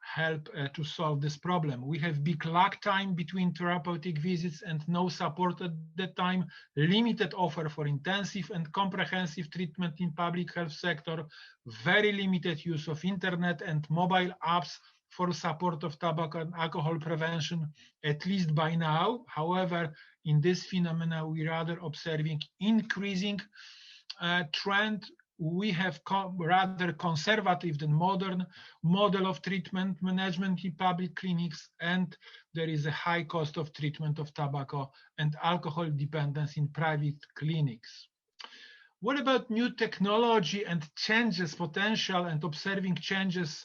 help to solve this problem. We have big lag time between therapeutic visits and no support at that time, limited offer for intensive and comprehensive treatment in public health sector, very limited use of internet and mobile apps for support of tobacco and alcohol prevention, at least by now. However, in this phenomena, we rather observing increasing trend. We have rather conservative than modern model of treatment management in public clinics, and there is a high cost of treatment of tobacco and alcohol dependence in private clinics. What about new technology and changes, potential and observing changes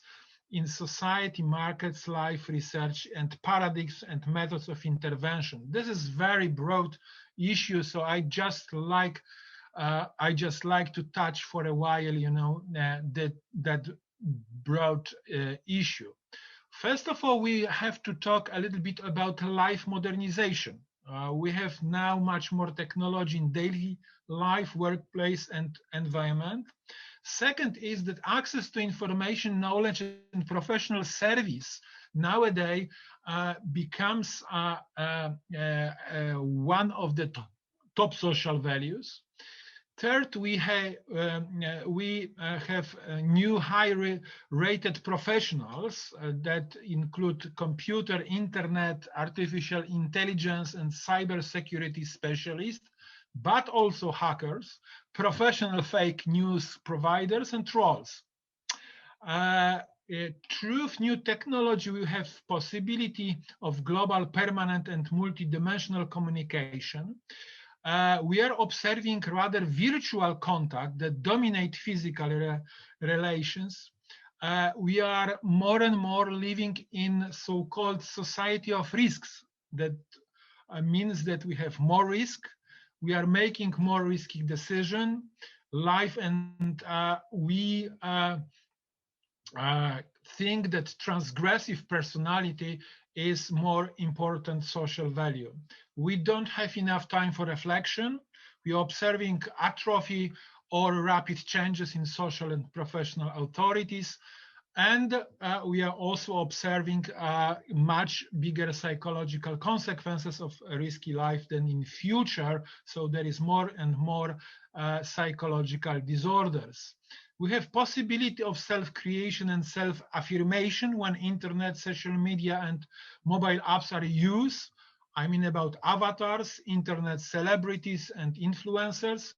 in society, markets, life, research, and paradigms and methods of intervention? This is very broad issue, so I just like to touch for a while, that broad issue. First of all, we have to talk a little bit about life modernization. We have now much more technology in daily life, workplace, and environment. Second is that access to information, knowledge, and professional service nowadays becomes one of the top social values. Third, we have new high-rated professionals that include computer, internet, artificial intelligence, and cybersecurity specialists, but also hackers, professional fake news providers, and trolls. Through new technology, we have possibility of global, permanent, and multidimensional communication. We are observing rather virtual contact that dominate physical relations. We are more and more living in so-called society of risks. That means that we have more risk. We are making more risky decision, life, and we think that transgressive personality is more important social value. We don't have enough time for reflection. We are observing atrophy or rapid changes in social and professional authorities. And we are also observing much bigger psychological consequences of a risky life than in future. So there is more and more psychological disorders. We have possibility of self-creation and self-affirmation when internet, social media, and mobile apps are used. I mean about avatars, internet celebrities, and influencers.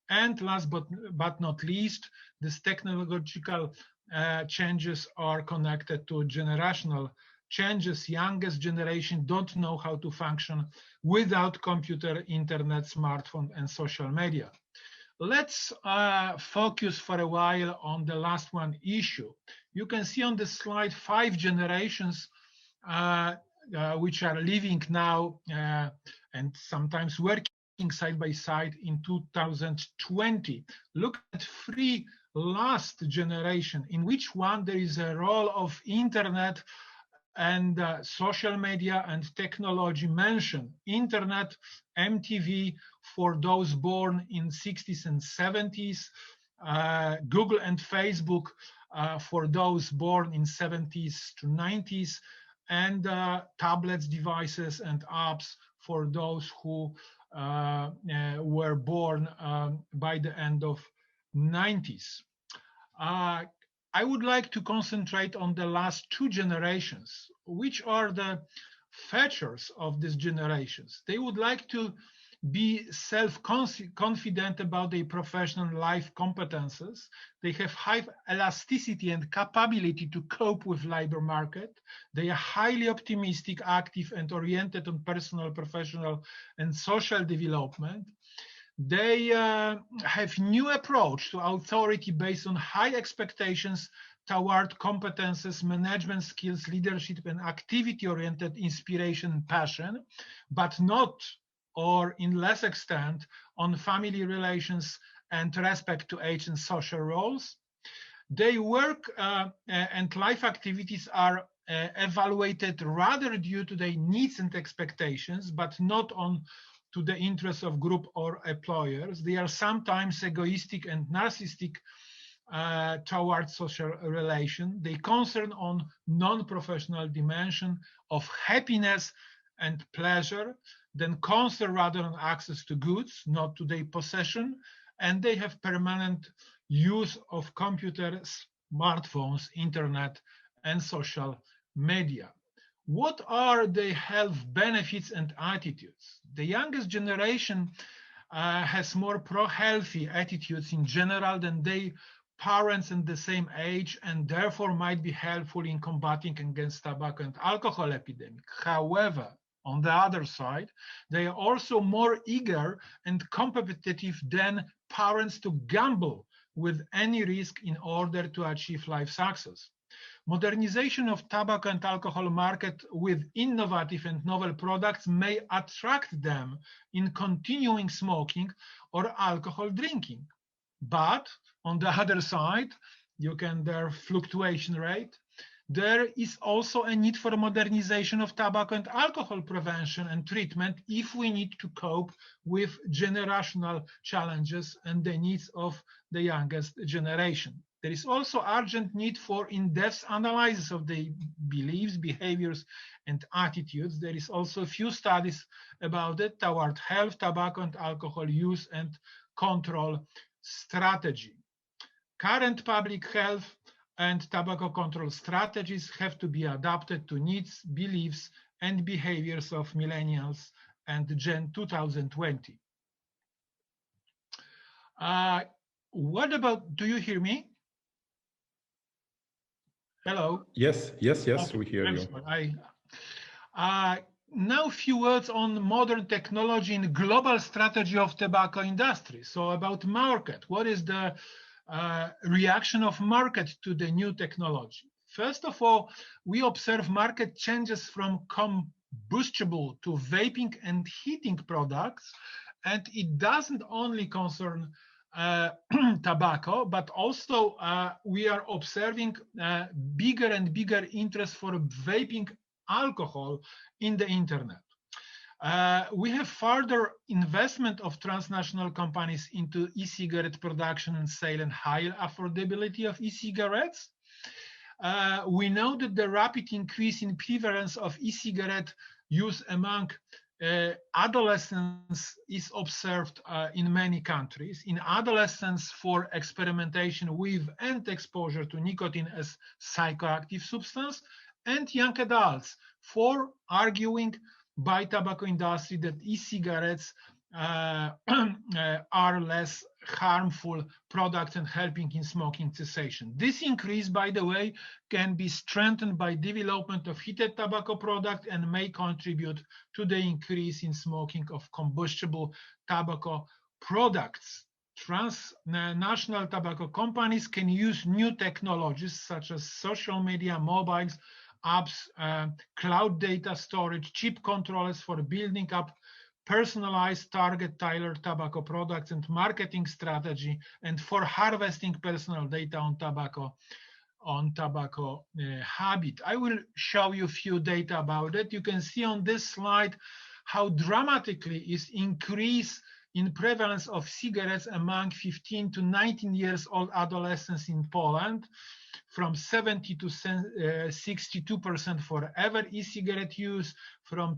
And last but not least, these technological changes are connected to generational changes. Youngest generation don't know how to function without computer, internet, smartphone, and social media. Let's focus for a while on the last one issue. You can see on the slide 5 generations which are living now and sometimes working side by side in 2020. Look at 3 last generation, in which one there is a role of internet and social media and technology mentioned. Internet, MTV for those born in 60s and 70s, Google and Facebook for those born in 70s to 90s, and tablets, devices, and apps for those who were born by the end of 90s. I would like to concentrate on the last 2 generations. Which are the features of these generations? They would like to be self-confident about their professional life competences. They have high elasticity and capability to cope with labor market. They are highly optimistic, active, and oriented on personal, professional, and social development. They have new approach to authority based on high expectations toward competences, management skills, leadership, and activity-oriented inspiration and passion, but not, or in less extent, on family relations and respect to age and social roles. Their work and life activities are evaluated rather due to their needs and expectations, but not on to the interests of group or employers. They are sometimes egoistic and narcissistic towards social relation. They concern on non-professional dimension of happiness and pleasure, then concern rather on access to goods, not to their possession, and they have permanent use of computers, smartphones, internet, and social media. What are the health benefits and attitudes? The youngest generation has more pro-healthy attitudes in general than their parents in the same age, and therefore might be helpful in combating against tobacco and alcohol epidemic. However, on the other side, they are also more eager and competitive than parents to gamble with any risk in order to achieve life success. Modernization of tobacco and alcohol market with innovative and novel products may attract them in continuing smoking or alcohol drinking. But on the other side, you can their fluctuation rate. There is also a need for modernization of tobacco and alcohol prevention and treatment if we need to cope with generational challenges and the needs of the youngest generation. There is also urgent need for in-depth analysis of the beliefs, behaviors, and attitudes. There is also a few studies about it toward health, tobacco and alcohol use and control strategy. Current public health and tobacco control strategies have to be adapted to needs, beliefs, and behaviors of millennials and Gen 2020. What about, do you hear me? Hello? Yes, okay. We hear you. Now a few words on modern technology and global strategy of tobacco industry. So about market, what is the reaction of market to the new technology? First of all, we observe market changes from combustible to vaping and heating products, and it doesn't only concern tobacco, but also we are observing bigger and bigger interest for vaping alcohol in the internet. We have further investment of transnational companies into e-cigarette production and sale and higher affordability of e-cigarettes. We know that the rapid increase in prevalence of e-cigarette use among adolescents is observed in many countries. In adolescents, for experimentation with and exposure to nicotine as psychoactive substance, and young adults for arguing by tobacco industry that e-cigarettes are less harmful products and helping in smoking cessation. This increase, by the way, can be strengthened by development of heated tobacco product and may contribute to the increase in smoking of combustible tobacco products. Transnational tobacco companies can use new technologies such as social media, mobiles, apps, cloud data storage, chip controllers for building up personalized target-tailored tobacco products and marketing strategy, and for harvesting personal data on tobacco habit. I will show you a few data about it. You can see on this slide how dramatically is increase in prevalence of cigarettes among 15 to 19 years old adolescents in Poland, from 70 to 62% for ever e-cigarette use, from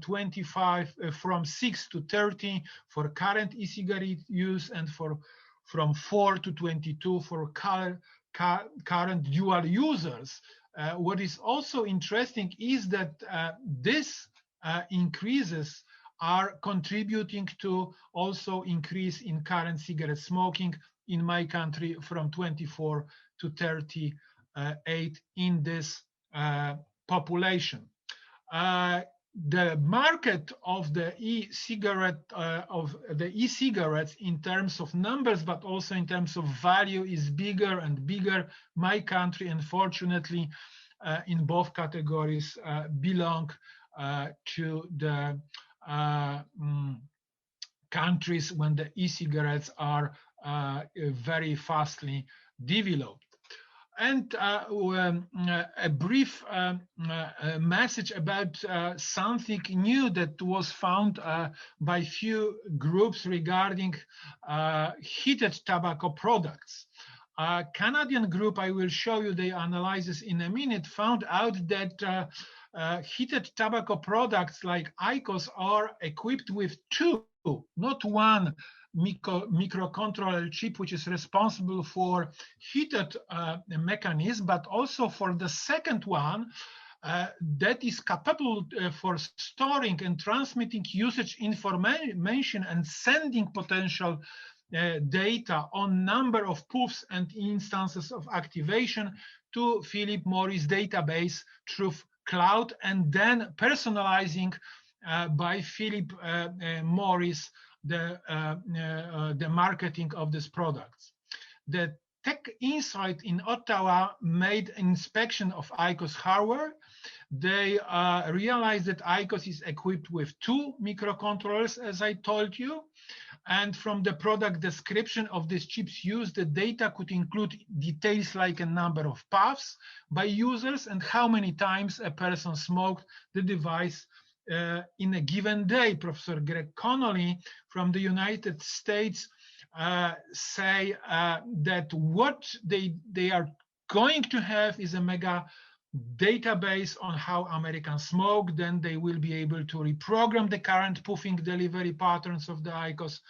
6 to 30 for current e-cigarette use, and from 4 to 22 for current dual users. What is also interesting is that this increases are contributing to also increase in current cigarette smoking in my country from 24 to 38 in this population. the market of the e-cigarette e-cigarettes in terms of numbers, but also in terms of value, is bigger and bigger. My country, unfortunately, in both categories, belong to the countries when the e-cigarettes are very fastly developed. And a brief message about something new that was found by few groups regarding heated tobacco products. A Canadian group, I will show you the analysis in a minute, found out that heated tobacco products like IQOS are equipped with two, not one, microcontroller chip, which is responsible for heated mechanism, but also for the second one that is capable for storing and transmitting usage information and sending potential data on number of puffs and instances of activation to Philip Morris database through cloud, and then personalizing by Philip Morris the marketing of these products. The Tech Insight in Ottawa made an inspection of IQOS hardware. They realized that IQOS is equipped with two microcontrollers, as I told you. And from the product description of these chips used, the data could include details like a number of puffs by users and how many times a person smoked the device in a given day. Professor Greg Connolly from the United States say that what they are going to have is a mega database on how Americans smoke. Then they will be able to reprogram the current puffing delivery patterns of the IQOS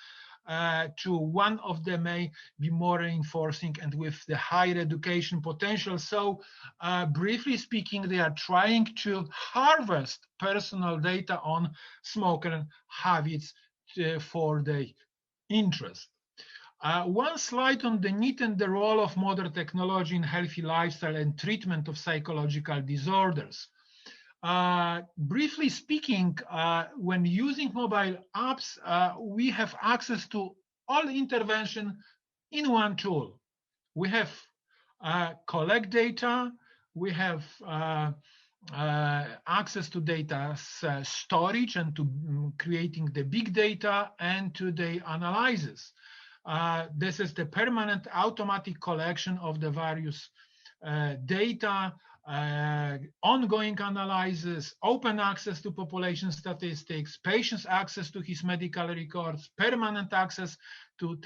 to one of them may be more reinforcing and with the higher education potential. So briefly speaking, they are trying to harvest personal data on smoker habits for their interest. One slide on the need and the role of modern technology in healthy lifestyle and treatment of psychological disorders. Briefly speaking, when using mobile apps, we have access to all intervention in one tool. We have collect data, we have access to data storage and to creating the big data and to the analysis. This is the permanent automatic collection of the various data, ongoing analysis, open access to population statistics, patient's access to his medical records, permanent access to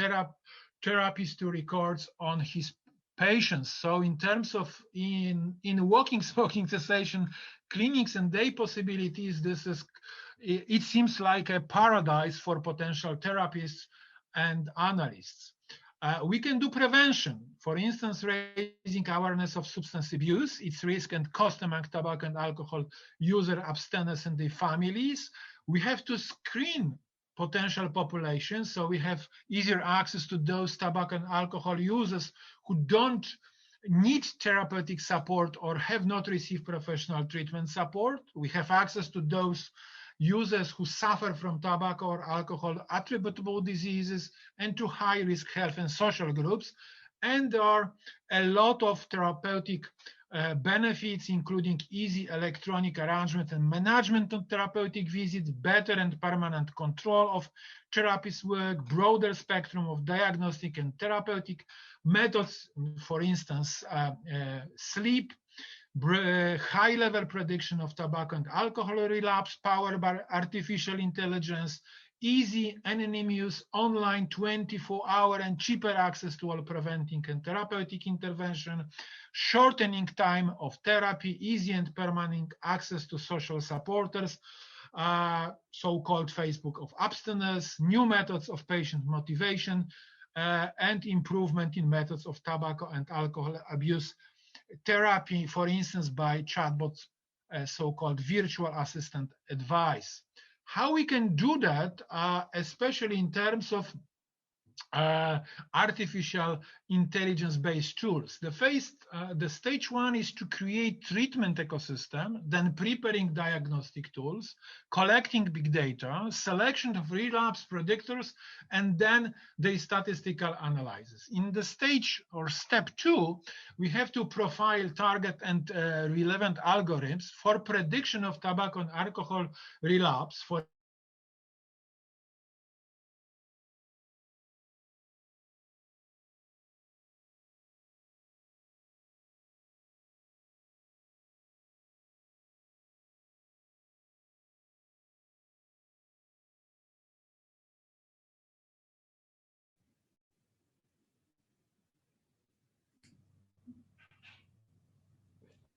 therapist to records on his patients. So in terms of in walking smoking cessation clinics and their possibilities, it seems like a paradise for potential therapists and analysts. We can do prevention, for instance, raising awareness of substance abuse, its risk and cost among tobacco and alcohol user abstinence and their families. We have to screen potential populations, so we have easier access to those tobacco and alcohol users who don't need therapeutic support or have not received professional treatment support. We have access to those users who suffer from tobacco or alcohol attributable diseases and to high-risk health and social groups. And there are a lot of therapeutic benefits, including easy electronic arrangement and management of therapeutic visits, better and permanent control of therapist work, broader spectrum of diagnostic and therapeutic methods, for instance, sleep, high-level prediction of tobacco and alcohol relapse powered by artificial intelligence, easy anonymous online 24-hour and cheaper access to all preventing and therapeutic intervention, shortening time of therapy, easy and permanent access to social supporters, so-called Facebook of abstinence, new methods of patient motivation, and improvement in methods of tobacco and alcohol abuse therapy, for instance, by chatbots, so-called virtual assistant advice. How we can do that, especially in terms of artificial intelligence-based tools. The stage one is to create treatment ecosystem, then preparing diagnostic tools, collecting big data, selection of relapse predictors, and then the statistical analysis. In the stage or step two, we have to profile, target, and relevant algorithms for prediction of tobacco and alcohol relapse for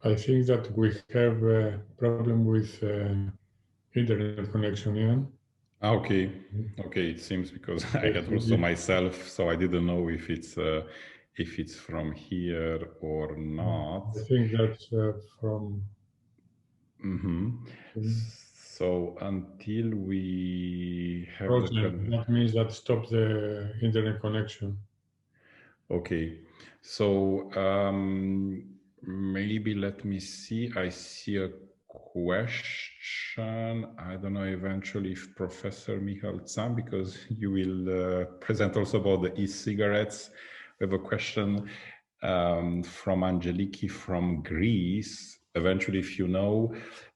I think that we have a problem with internet connection, Ian. Okay, okay. It seems because I had also myself, so I didn't know if it's from here or not. I think that's from. So until we have that means that stop the internet connection. Okay, so maybe let me see. I see a question. I don't know eventually if Professor Michal Zam, because you will present also about the e-cigarettes. We have a question from Angeliki from Greece. Eventually, if you know,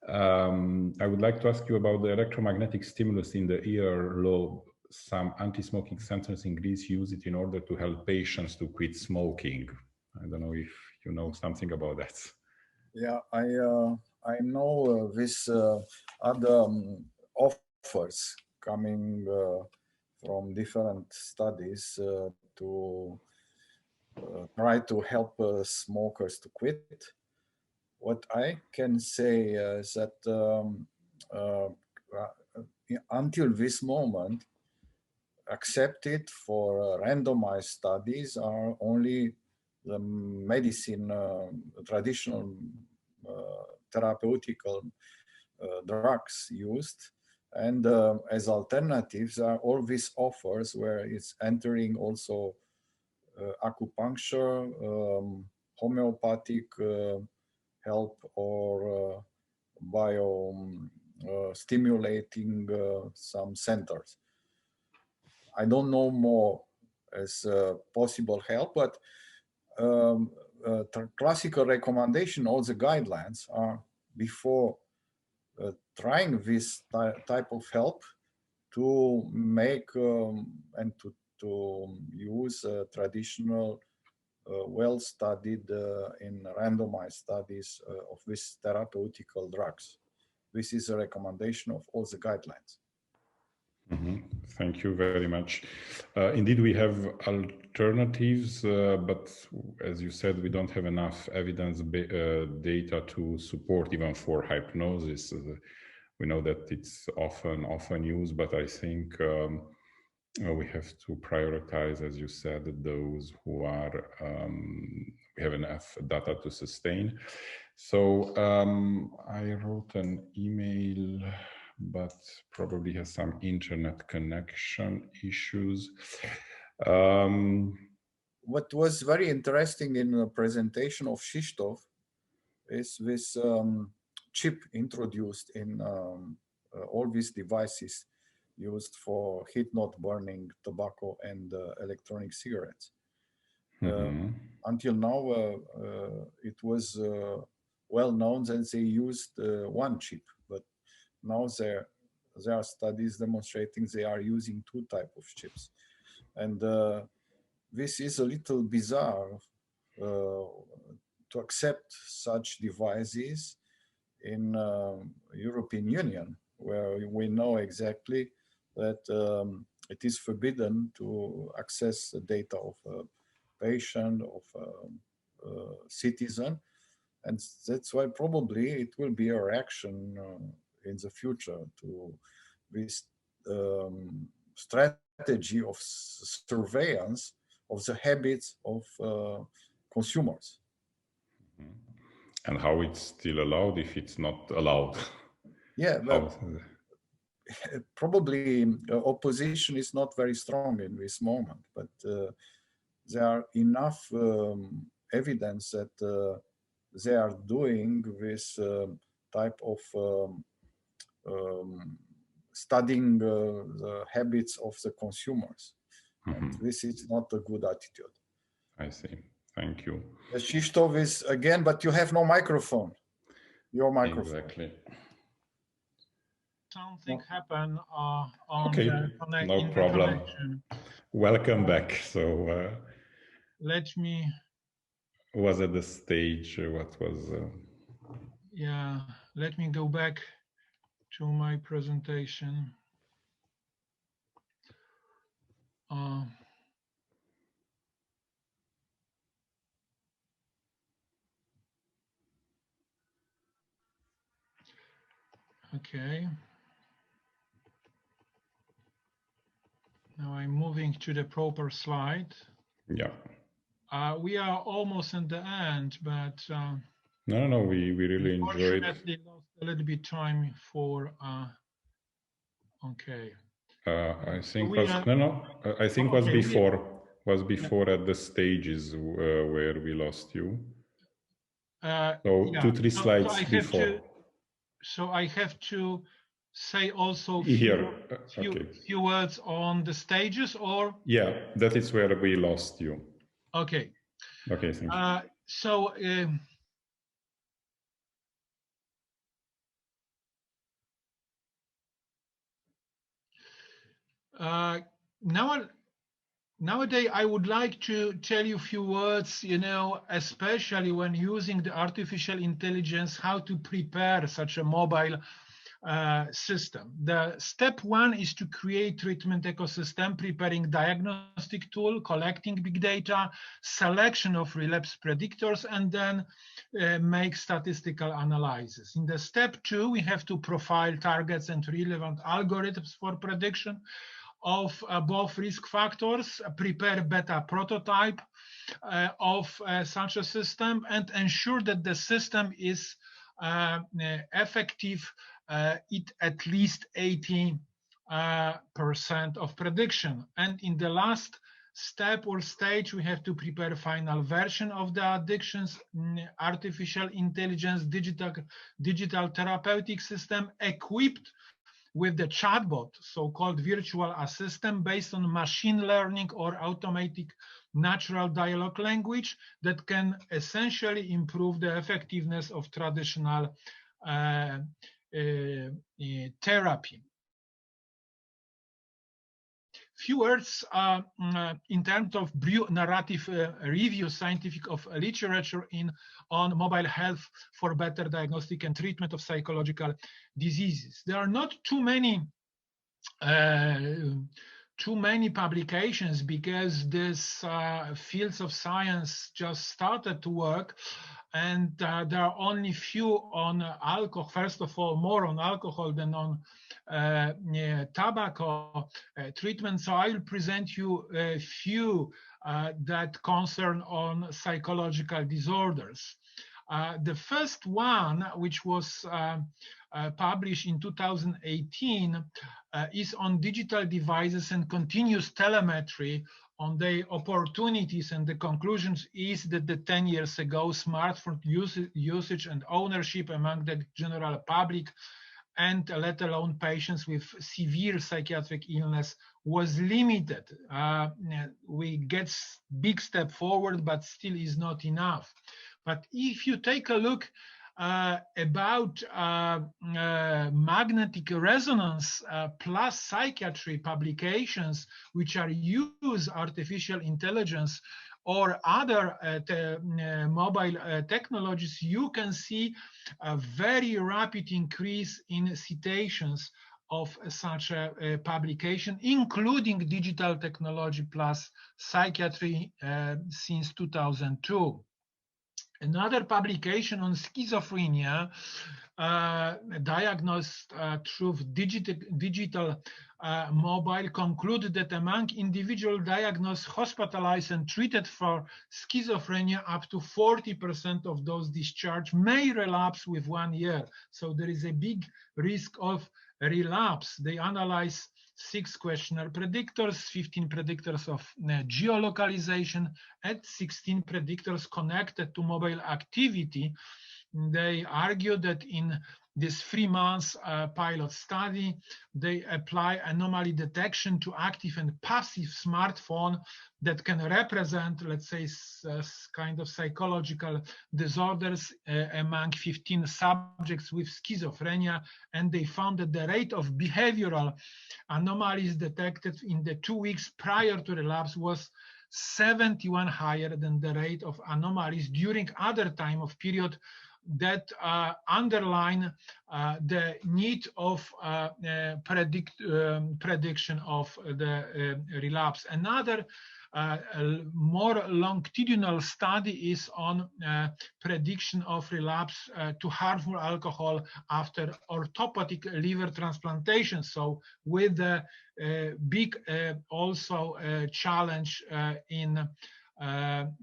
I would like to ask you about the electromagnetic stimulus in the earlobe. Some anti-smoking centers in Greece use it in order to help patients to quit smoking. I don't know if you know something about that. Yeah, I know this other offers coming from different studies to try to help smokers to quit. What I can say is that until this moment, accepted for randomized studies are only the medicine, traditional therapeutical drugs used. And as alternatives are all these offers where it's entering also acupuncture, homeopathic help, or stimulating some centers. I don't know more as possible help, but classical recommendation, all the guidelines are before trying this type of help to make and to use traditional, well-studied in randomized studies of these therapeutical drugs. This is a recommendation of all the guidelines. Thank you very much. Indeed, we have alternatives, but as you said, we don't have enough evidence data to support even for hypnosis. We know that it's often used, but I think we have to prioritize, as you said, those who are we have enough data to sustain. So I wrote an email, but probably has some internet connection issues. What was very interesting in the presentation of Shistov is this chip introduced in all these devices used for heat-not-burning tobacco and electronic cigarettes. Until now, it was well known that they used one chip, but now there are studies demonstrating they are using two types of chips. And this is a little bizarre to accept such devices in European Union, where we know exactly that it is forbidden to access the data of a patient, of a citizen. And that's why probably it will be a reaction in the future to this strategy of surveillance of the habits of consumers. And how it's still allowed if it's not allowed? Yeah, well, probably opposition is not very strong in this moment, but there are enough evidence that they are doing this type of studying the habits of the consumers. And this is not a good attitude. I see. Thank you. Krzysztof is again, but you have no microphone. Your microphone. Exactly. Something happened on okay, the no problem. Welcome back. So let me. Was at the stage? What was? Yeah, let me go back to my presentation. Okay. Now I'm moving to the proper slide. Yeah. We are almost at the end, but no, we really enjoyed. Unfortunately, lost a little bit time for. Okay. I think so was I think was before at the stages where we lost you. So yeah. 2-3 slides so before. So I have to say also few words on the stages, or? Yeah, that is where we lost you. Okay. Okay, thank you. So nowadays I would like to tell you a few words, especially when using the artificial intelligence, how to prepare such a mobile system. The step one is to create treatment ecosystem, preparing diagnostic tool, collecting big data, selection of relapse predictors, and then make statistical analysis. In the step two, we have to profile targets and relevant algorithms for prediction of both risk factors, prepare beta prototype of such a system, and ensure that the system is effective at least 80% of prediction. And in the last step or stage, we have to prepare final version of the addictions artificial intelligence digital therapeutic system equipped with the chatbot, so-called virtual assistant based on machine learning or automatic natural dialogue language that can essentially improve the effectiveness of traditional therapy. Few words in terms of narrative review scientific of literature on mobile health for better diagnostic and treatment of psychological diseases. There are not too many publications because this fields of science just started to work, and there are only few on alcohol. First of all, more on alcohol than on tobacco treatment. So I will present you a few that concern on psychological disorders. The first one, which was published in 2018, is on digital devices and continuous telemetry on their opportunities, and the conclusions is that the 10 years ago smartphone usage and ownership among the general public, and let alone patients with severe psychiatric illness, was limited. We get big step forward, but still is not enough. But if you take a look about magnetic resonance plus psychiatry publications which are use artificial intelligence or other mobile technologies, you can see a very rapid increase in citations of such a publication, including digital technology plus psychiatry since 2002. Another publication on schizophrenia diagnosed through digital mobile concluded that among individuals diagnosed, hospitalized, and treated for schizophrenia, up to 40% of those discharged may relapse with 1 year. So there is a big risk of relapse. They analyze 6 questionnaire predictors, 15 predictors of geolocalization, and 16 predictors connected to mobile activity. They argue that in this 3 months pilot study, they apply anomaly detection to active and passive smartphone that can represent, let's say, kind of psychological disorders among 15 subjects with schizophrenia, and they found that the rate of behavioral anomalies detected in the 2 weeks prior to relapse was 71 higher than the rate of anomalies during other time of period that underline the need of prediction of the relapse. Another more longitudinal study is on prediction of relapse to harmful alcohol after orthopedic liver transplantation. So with the big also challenge in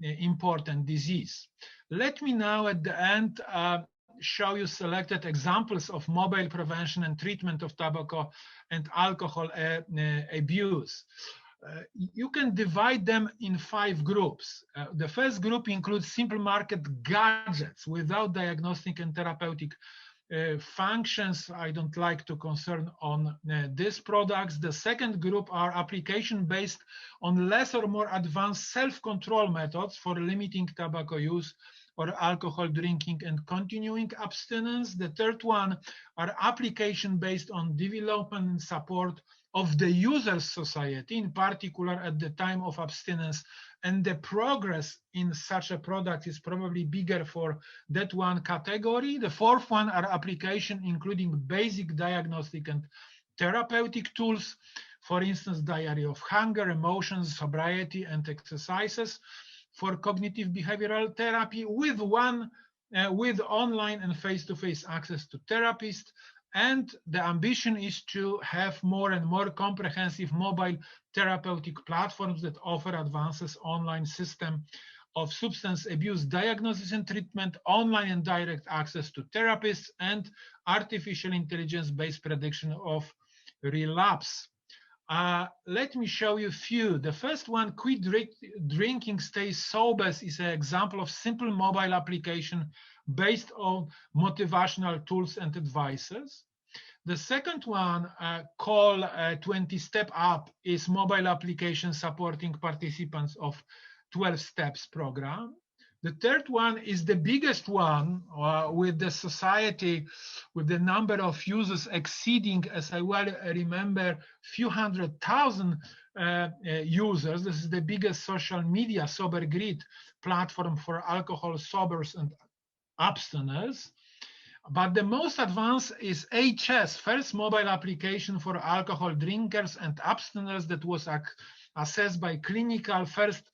important disease. Let me now at the end show you selected examples of mobile prevention and treatment of tobacco and alcohol abuse. You can divide them in 5 groups. The first group includes simple market gadgets without diagnostic and therapeutic functions. I don't like to concern on these products. The second group are application based on less or more advanced self-control methods for limiting tobacco use or alcohol drinking and continuing abstinence. The third one are application based on development and support of the user's society, in particular at the time of abstinence, and the progress in such a product is probably bigger for that one category. The fourth one are application including basic diagnostic and therapeutic tools, for instance, diary of hunger, emotions, sobriety, and exercises for cognitive behavioral therapy with online and face-to-face access to therapists. And the ambition is to have more and more comprehensive mobile therapeutic platforms that offer advances online system of substance abuse diagnosis and treatment, online and direct access to therapists, and artificial intelligence-based prediction of relapse. Let me show you a few. The first one, quit drinking, stay sober, is an example of simple mobile application based on motivational tools and advices. The second one, called 20 Step Up, is mobile application supporting participants of 12 Steps program. The third one is the biggest one with the society, with the number of users exceeding, as I well remember, few 100,000 users. This is the biggest social media sober grid platform for alcohol sobers and abstiners. But the most advanced is HS, first mobile application for alcohol drinkers and abstiners that was assessed by clinical first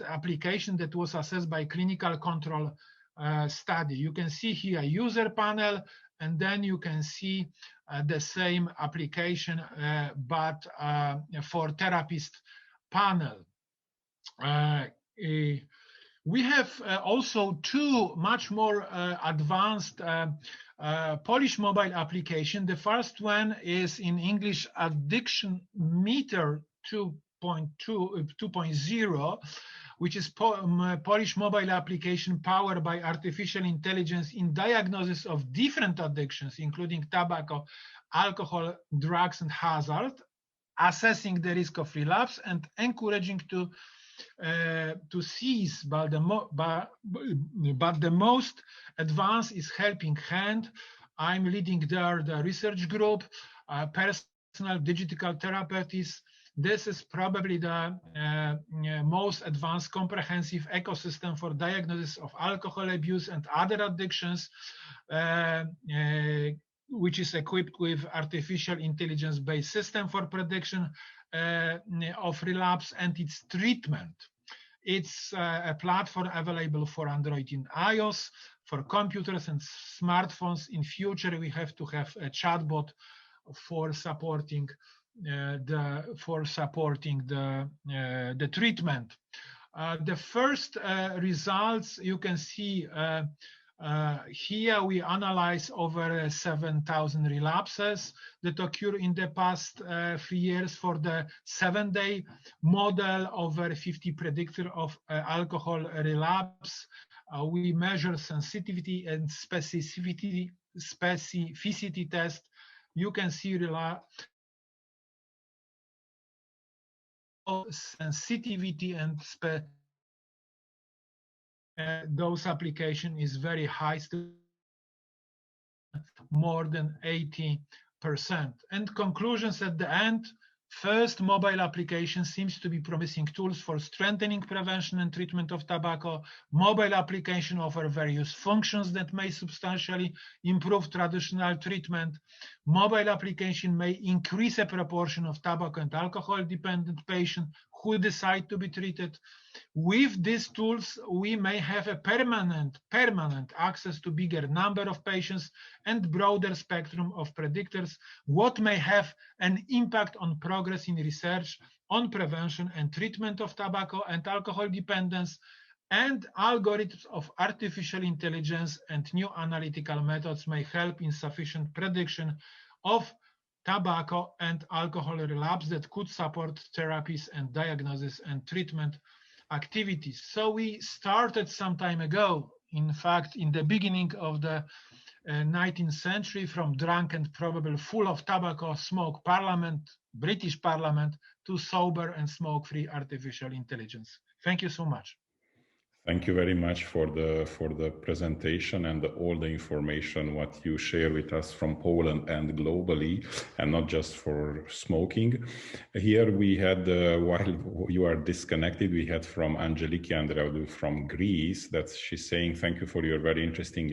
application that was assessed by clinical control study. You can see here user panel, and then you can see the same application but for therapist panel. We have also 2 much more advanced Polish mobile application. The first one is in English Addiction Meter 2.0, which is Polish mobile application powered by artificial intelligence in diagnosis of different addictions, including tobacco, alcohol, drugs, and hazard, assessing the risk of relapse and encouraging to cease. But the most advanced is Helping Hand. I'm leading there the research group, personal digital therapists. This is probably the most advanced comprehensive ecosystem for diagnosis of alcohol abuse and other addictions, which is equipped with artificial intelligence-based system for prediction of relapse and its treatment. It's a platform available for Android and iOS, for computers and smartphones. In future, we have to have a chatbot for supporting the treatment. The first results you can see here. We analyze over 7,000 relapses that occur in the past 3 years. For the 7-day model, over 50 predictor of alcohol relapse. We measure sensitivity and specificity test. You can see sensitivity and dose application is very high, still more than 80%. And conclusions at the end. First, mobile application seems to be promising tools for strengthening prevention and treatment of tobacco. Mobile application offer various functions that may substantially improve traditional treatment. Mobile application may increase a proportion of tobacco and alcohol dependent patients who decide to be treated. With these tools, we may have a permanent access to bigger number of patients and broader spectrum of predictors, what may have an impact on progress in research on prevention and treatment of tobacco and alcohol dependence, and algorithms of artificial intelligence and new analytical methods may help in sufficient prediction of tobacco and alcohol relapse that could support therapies and diagnosis and treatment activities. So we started some time ago, in fact, in the beginning of the 19th century, from drunk and probable full of tobacco smoke parliament, British Parliament, to sober and smoke-free artificial intelligence. Thank you so much. Thank you very much for the presentation and all the information what you share with us from Poland and globally, and not just for smoking. Here we had, while you are disconnected, we had from Angeliki Andreou from Greece, that she's saying, thank you for your very interesting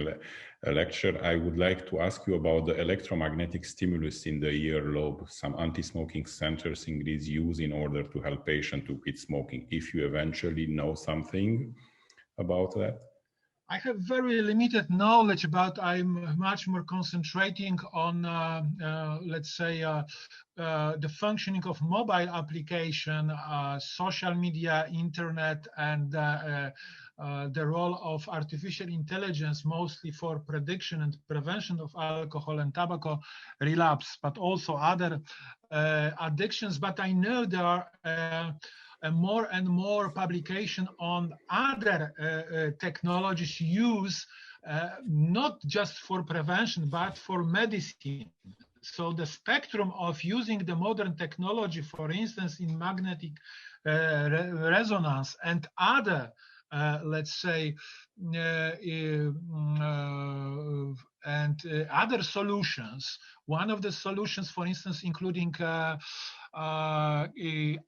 lecture. I would like to ask you about the electromagnetic stimulus in the earlobe some anti-smoking centers in Greece use in order to help patients to quit smoking. If you eventually know something about that? I have very limited knowledge, but I'm much more concentrating on, let's say, the functioning of mobile application, social media, internet, and the role of artificial intelligence, mostly for prediction and prevention of alcohol and tobacco relapse, but also other addictions. But I know there are more and more publication on other technologies used not just for prevention but for medicine. So the spectrum of using the modern technology, for instance, in magnetic resonance and other, let's say, and other solutions. One of the solutions, for instance, including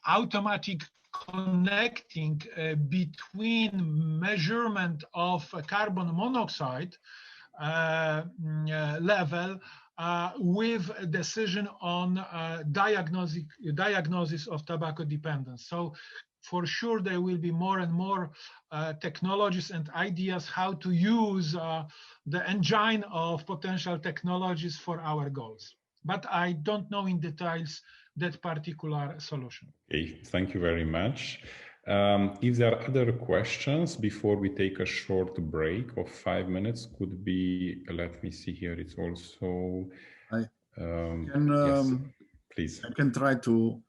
automatic connecting between measurement of carbon monoxide level with decision on diagnosis of tobacco dependence. So for sure there will be more and more technologies and ideas how to use the engine of potential technologies for our goals. But I don't know in details that particular solution. Okay, thank you very much. If there are other questions before we take a short break of 5 minutes, could be, let me see here, it's also... yes, please. I can try to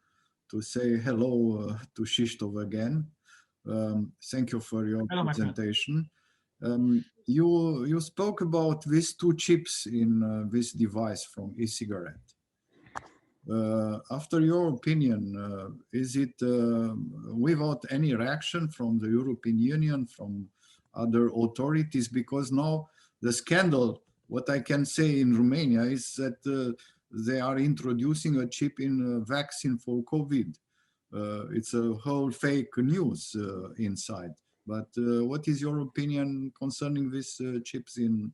say hello to Krzysztof again. Thank you for your presentation. You spoke about these two chips in this device from e-cigarette. After your opinion, is it without any reaction from the European Union, from other authorities? Because now the scandal, what I can say in Romania is that they are introducing a chip in a vaccine for COVID. It's a whole fake news inside. But what is your opinion concerning these chips in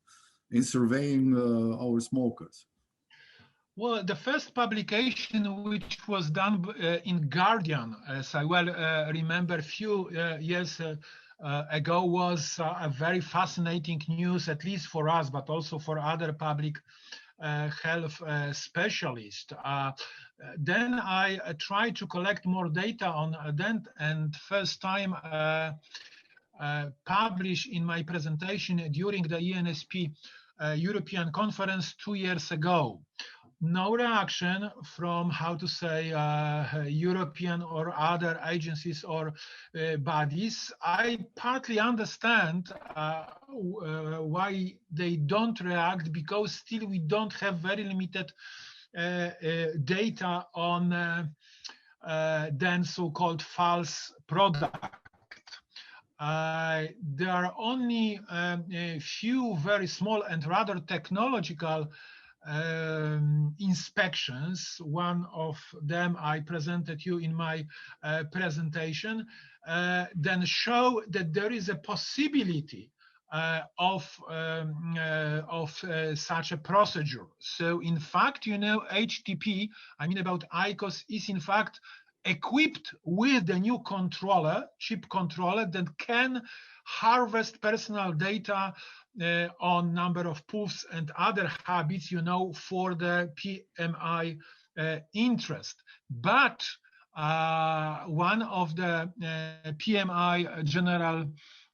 surveying our smokers? Well, the first publication, which was done in Guardian, as I well remember, a few years ago was a very fascinating news, at least for us, but also for other public health specialists. Then I tried to collect more data on that, and first time published in my presentation during the ENSP European conference 2 years ago. No reaction from, how to say, European or other agencies or bodies. I partly understand why they don't react, because still we don't have very limited data on then so-called false product. There are only a few very small and rather technological inspections. One of them I presented you in my presentation, then show that there is a possibility of such a procedure. So in fact, you know, HTP, I mean about IQOS, is in fact equipped with the new controller, chip controller, that can harvest personal data on number of puffs and other habits, you know, for the PMI interest. But one of the PMI general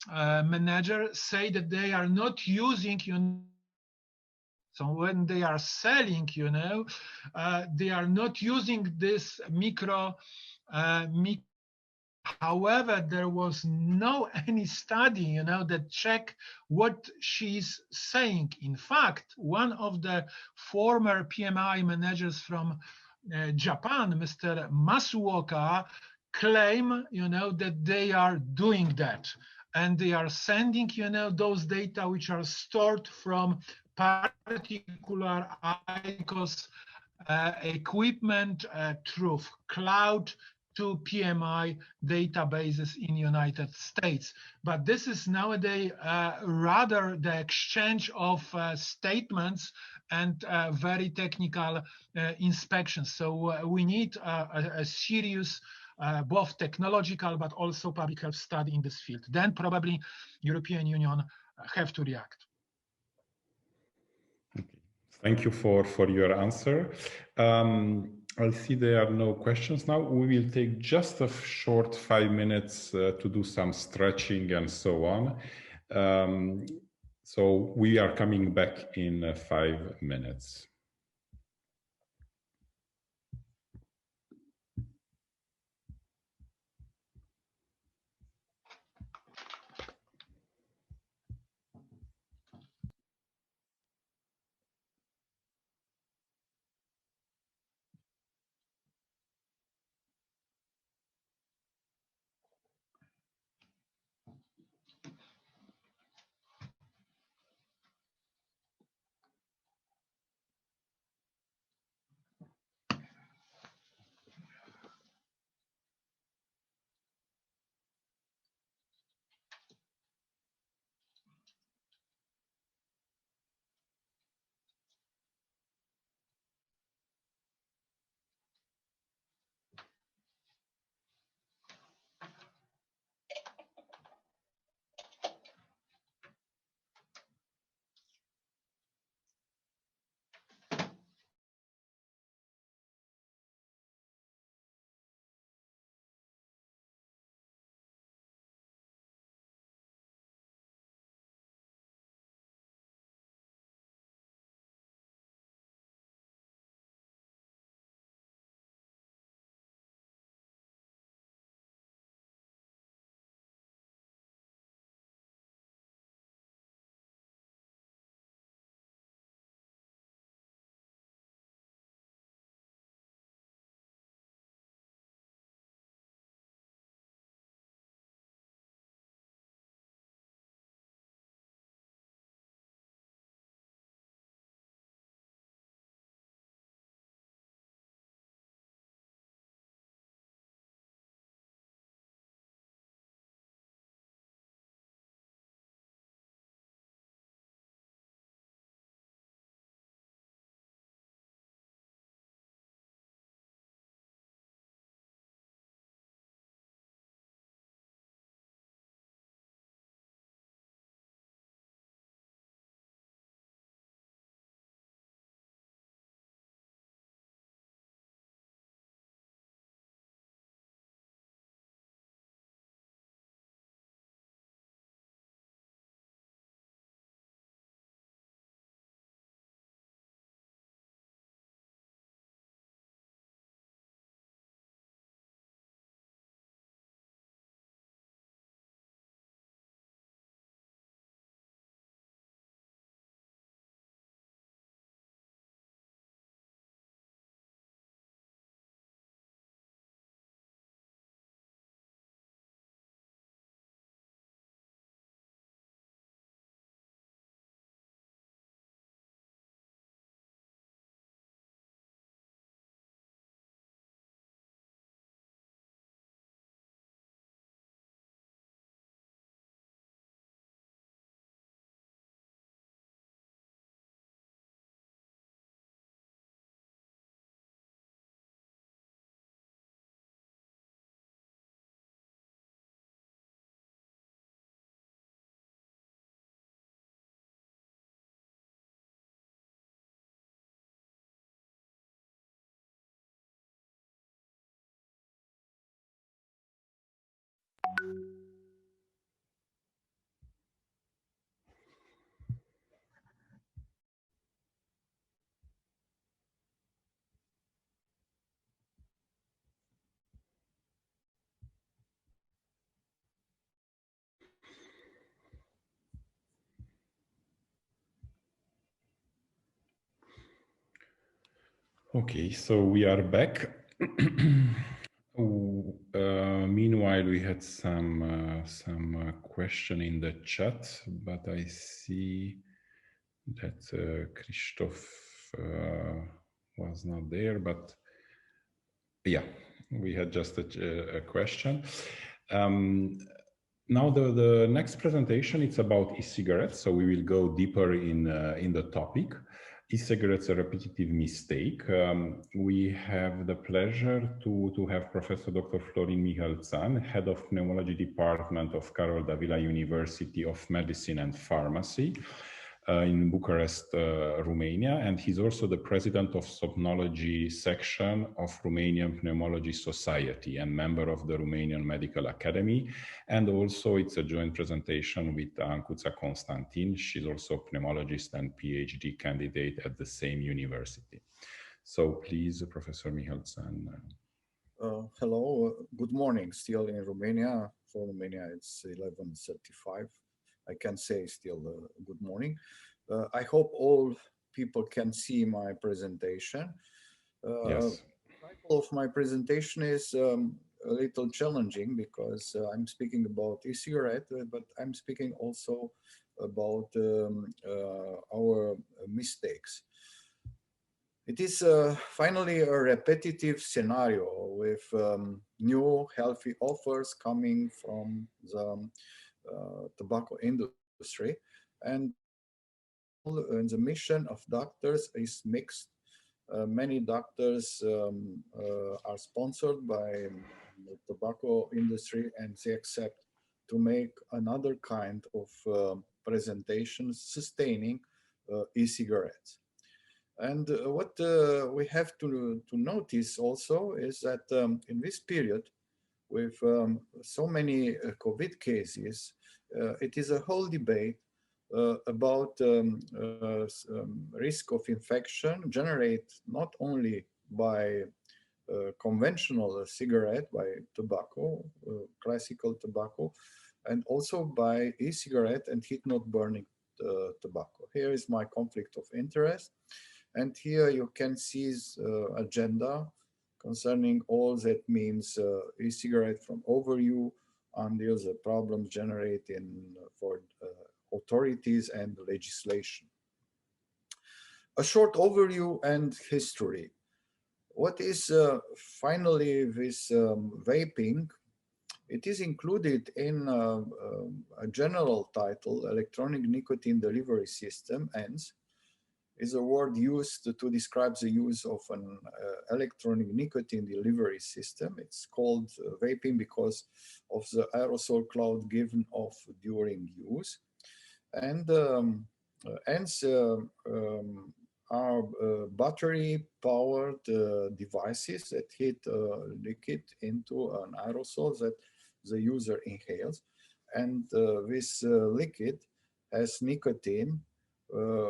managers say that they are not using, you know, so when they are selling, you know, they are not using this micro. However, there was no any study, you know, that check what she's saying. In fact, one of the former PMI managers from Japan, Mr. Masuoka, claim, you know, that they are doing that, and they are sending, you know, those data which are stored from particular IQOS equipment through cloud to PMI databases in United States. But this is nowadays rather the exchange of statements and very technical inspections. So we need a serious both technological but also public health study in this field. Then probably European Union have to react. Okay. Thank you for your answer. I see there are no questions now. We will take just a short 5 minutes to do some stretching and so on. So we are coming back in 5 minutes. Okay, so we are back. Meanwhile, we had some question in the chat, but I see that Christoph was not there. But yeah, we had just a question. Now the next presentation, it's about e-cigarettes. So we will go deeper in the topic. E-cigarettes, a repetitive mistake. We have the pleasure to have Professor Dr. Florin Mihalțan, Head of Pneumology Department of Carol Davila University of Medicine and Pharmacy in Bucharest, Romania. And he's also the President of Somnology Section of Romanian Pneumology Society and member of the Romanian Medical Academy. And also it's a joint presentation with Ancuța Constantin. She's also a pneumologist and PhD candidate at the same university. So please, Professor Mihalțan. Hello, good morning. Still in Romania. For Romania, it's 11:35. I can say still good morning. I hope all people can see my presentation. Yes. The title of my presentation is a little challenging because I'm speaking about e-cigarette, but I'm speaking also about our mistakes. It is finally a repetitive scenario with new healthy offers coming from the tobacco industry, and the mission of doctors is mixed. Many doctors are sponsored by the tobacco industry, and they accept to make another kind of presentation sustaining e-cigarettes. And what we have to notice also is that in this period, with so many COVID cases, it is a whole debate about risk of infection generated not only by conventional cigarette, by tobacco, classical tobacco, and also by e-cigarette and heat-not-burning tobacco. Here is my conflict of interest. And here you can see agenda concerning all that means e-cigarette from overview until the problems generated for authorities and legislation. A short overview and history. What is finally this vaping? It is included in a general title, Electronic Nicotine Delivery System, ENSP, is a word used to describe the use of an electronic nicotine delivery system. It's called vaping because of the aerosol cloud given off during use. And ENSP are battery-powered devices that heat liquid into an aerosol that the user inhales. And this liquid has nicotine,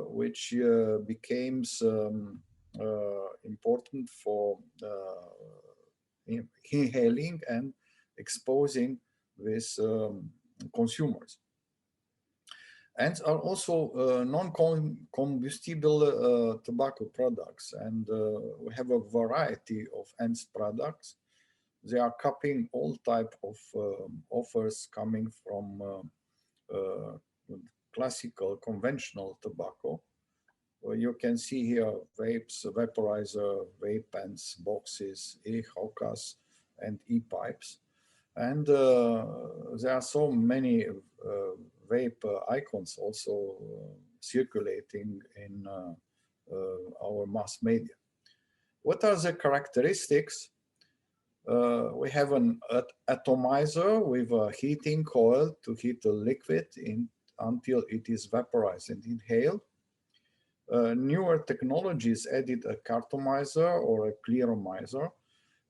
which became important for inhaling and exposing these consumers. And are also non-combustible tobacco products. And we have a variety of ENSP products. They are copying all type of offers coming from classical conventional tobacco. You can see here vapes, vaporizer, vape pens, boxes, e-hookahs, and e-pipes. And there are so many vape icons also circulating in our mass media. What are the characteristics? We have an atomizer with a heating coil to heat the liquid until it is vaporized and inhaled. Newer technologies added a cartomizer or a clearomizer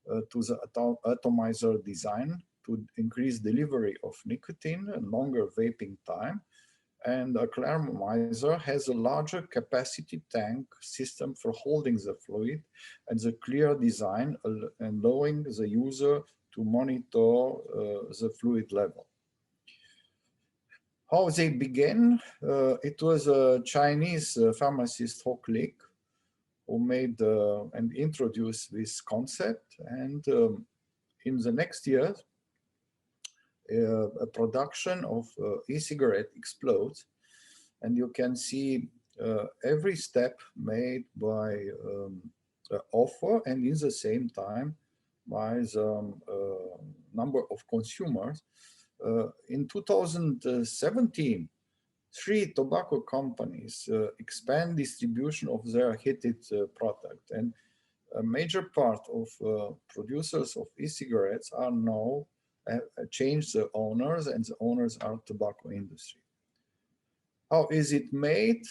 to the atomizer design. to increase delivery of nicotine and longer vaping time. And a Claremizer has a larger capacity tank system for holding the fluid and the clear design, allowing the user to monitor the fluid level. How they began? It was a Chinese pharmacist, Ho Lik, who made and introduced this concept. And in the next year, a production of e-cigarette explodes. And you can see every step made by offer and in the same time by the number of consumers. In 2017, 3 tobacco companies expand distribution of their heated product, and a major part of producers of e-cigarettes are now changed the owners, and the owners are tobacco industry. How is it made?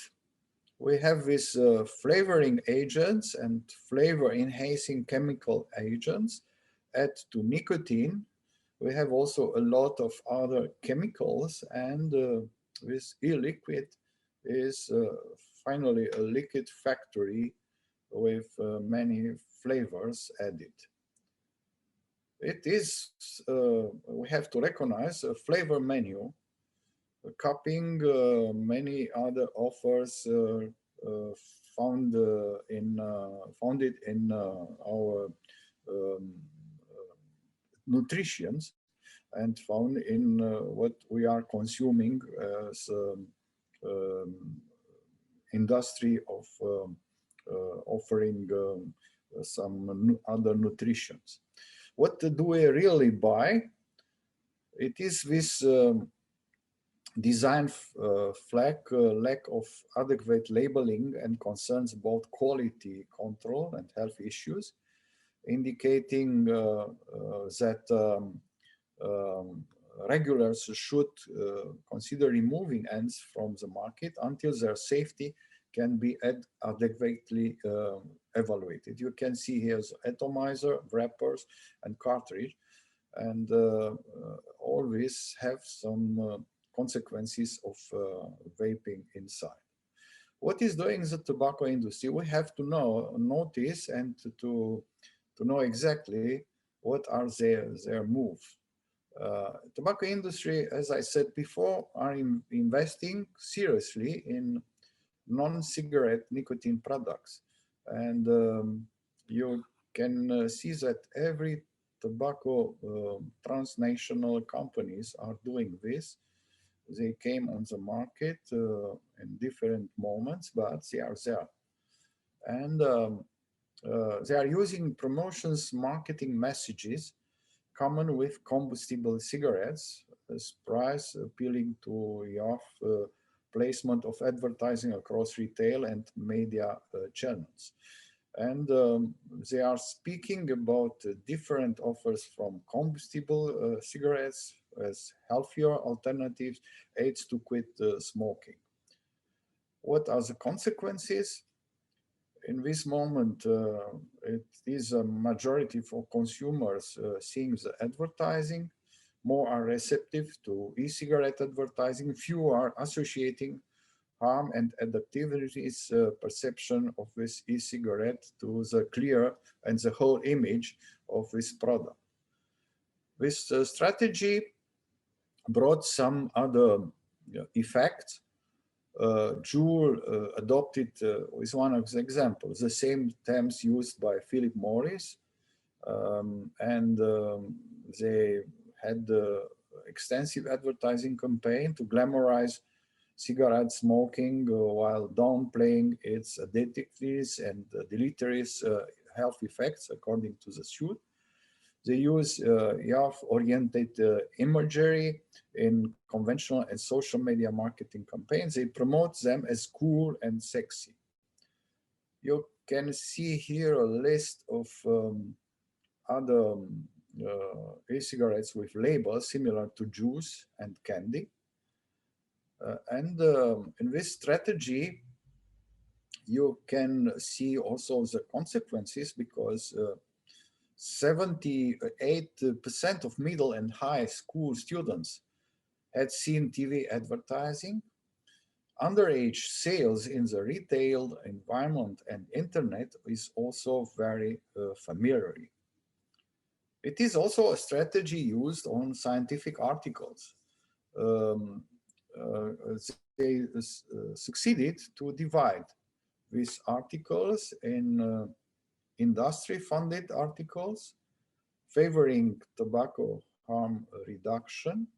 We have these flavoring agents and flavor enhancing chemical agents add to nicotine. We have also a lot of other chemicals, and this e-liquid is finally a liquid factory with many flavors added. It is, we have to recognize, a flavor menu, copying many other offers founded in our nutritions and found in what we are consuming as industry of offering some other nutritions. What do we really buy? It is this design lack of adequate labeling and concerns about quality control and health issues, indicating that regulators should consider removing ENS from the market until their safety can be adequately evaluated. You can see here the atomizer, wrappers, and cartridge, and all this have some consequences of vaping inside. What is doing the tobacco industry? We have to notice and to know exactly what are their moves. Tobacco industry, as I said before, are investing seriously in non-cigarette nicotine products. And you can see that every tobacco transnational companies are doing this. They came on the market in different moments, but they are there. And they are using promotions, marketing messages common with combustible cigarettes as price appealing to youth, placement of advertising across retail and media channels. And they are speaking about different offers from combustible cigarettes as healthier alternatives, aids to quit smoking. What are the consequences? In this moment, it is a majority for consumers seeing the advertising. More are receptive to e-cigarette advertising. Few are associating harm and addictivity's perception of this e-cigarette to the clear and the whole image of this product. This strategy brought some other effects. Juul adopted, is one of the examples, the same terms used by Philip Morris, and they had extensive advertising campaign to glamorize cigarette smoking while downplaying its addictiveness and deleterious health effects, according to the suit. They use youth-oriented imagery in conventional and social media marketing campaigns. They promote them as cool and sexy. You can see here a list of other e-cigarettes with labels similar to juice and candy. And in this strategy, you can see also the consequences, because 78% of middle and high school students had seen TV advertising. Underage sales in the retail environment and internet is also very familiar. It is also a strategy used on scientific articles. They succeeded to divide these articles in industry-funded articles favoring tobacco harm reduction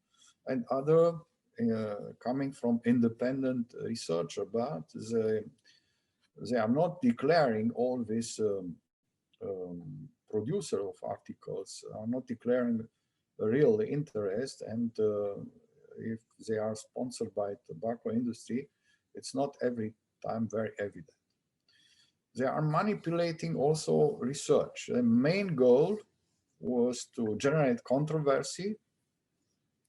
and other coming from independent researcher, but they are not declaring all these producer of articles are not declaring a real interest, and if they are sponsored by tobacco industry, it's not every time very evident. They are manipulating also research. The main goal was to generate controversy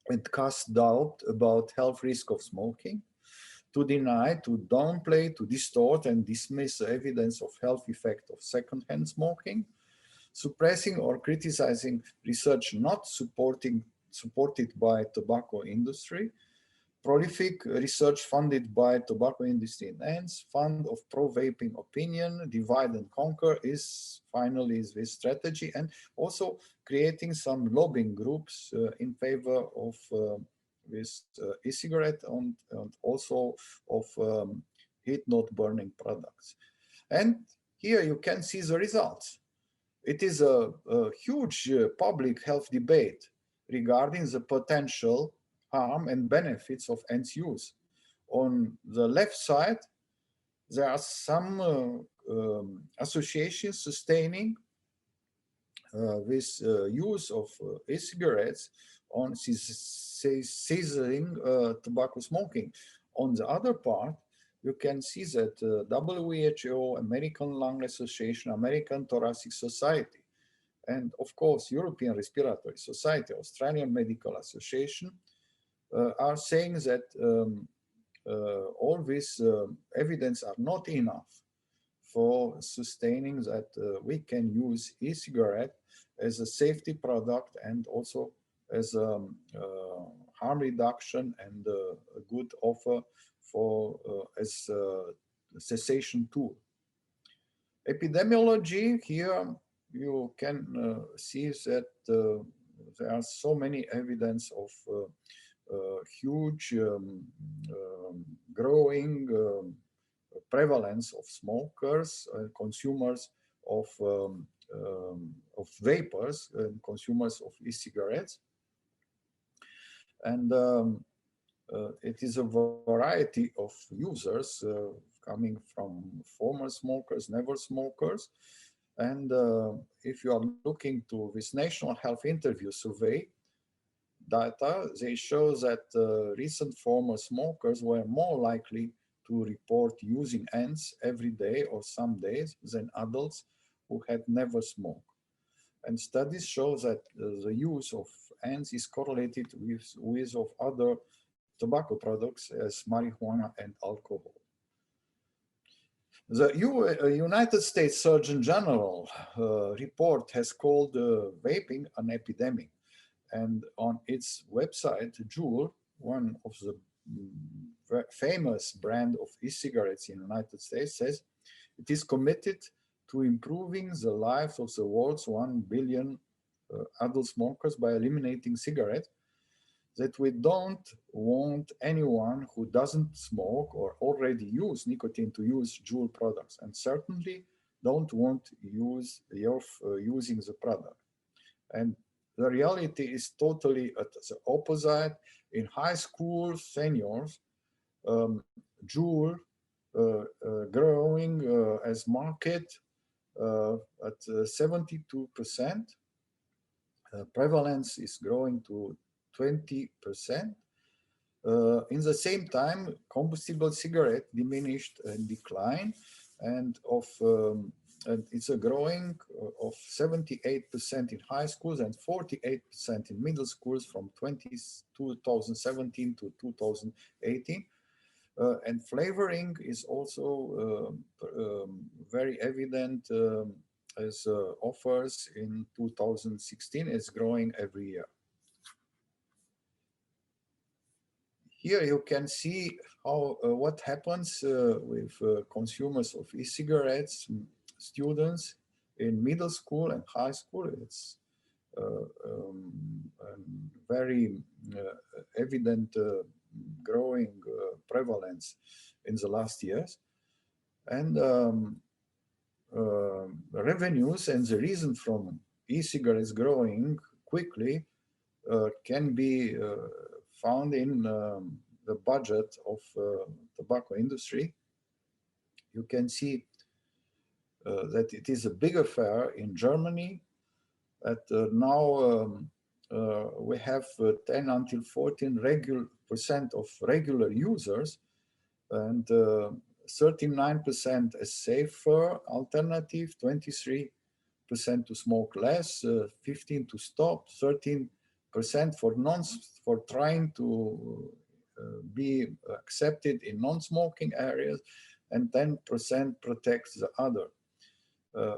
and cast doubt about health risk of smoking, to deny, to downplay, to distort and dismiss the evidence of health effect of secondhand smoking, suppressing or criticizing research not supported by tobacco industry, prolific research funded by tobacco industry and ends, fund of pro-vaping opinion, divide and conquer is finally this strategy, and also creating some lobbying groups in favor of this e-cigarette and also of heat-not-burning products. And here you can see the results. It is a huge public health debate regarding the potential harm and benefits of ENS use. On the left side, there are some associations sustaining this use of e-cigarettes on ceasing tobacco smoking. On the other part, you can see that WHO, American Lung Association, American Thoracic Society, and of course, European Respiratory Society, Australian Medical Association, are saying that all this evidence are not enough for sustaining that we can use e-cigarette as a safety product and also as a harm reduction and a good offer for as a cessation tool. Epidemiology, here you can see that there are so many evidence of huge growing prevalence of smokers and consumers of vapors and consumers of e-cigarettes. And it is a variety of users coming from former smokers, never smokers. And if you are looking to this National Health Interview Survey data, they show that recent former smokers were more likely to report using ENS every day or some days than adults who had never smoked. And studies show that the use of ENS is correlated with of other tobacco products as marijuana and alcohol. The United States Surgeon General report has called vaping an epidemic. And on its website, Juul, one of the famous brand of e-cigarettes in the United States, says it is committed to improving the lives of the world's 1 billion adult smokers by eliminating cigarettes, that we don't want anyone who doesn't smoke or already use nicotine to use Juul products, and certainly don't want use using the product. And the reality is totally at the opposite. In high school seniors, Juul growing as market at 72%. Prevalence is growing to 20%. In the same time, combustible cigarette diminished and declined, and it's a growing of 78% in high schools and 48% in middle schools from 2017 to 2018. And flavoring is also very evident as offers in 2016 is growing every year. Here you can see how what happens with consumers of e-cigarettes, students in middle school and high school. It's very evident growing prevalence in the last years. And revenues and the reason from e-cigarettes growing quickly can be found in the budget of tobacco industry. You can see that it is a big affair in Germany. That now we have 10 until 14% of regular users, and 39% as safer alternative, 23% to smoke less, 15% to stop, 13% for trying to be accepted in non-smoking areas, and 10% protects the other.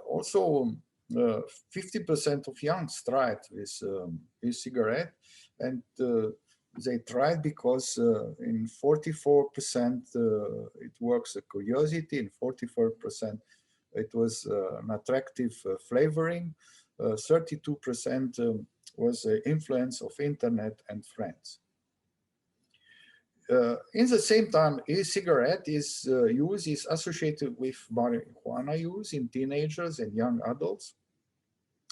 Also, 50% of youngs tried with e-cigarette, and they tried because in 44% it works a curiosity, in 44% it was an attractive flavoring, 32% was the influence of internet and friends. In the same time, e-cigarette use is associated with marijuana use in teenagers and young adults.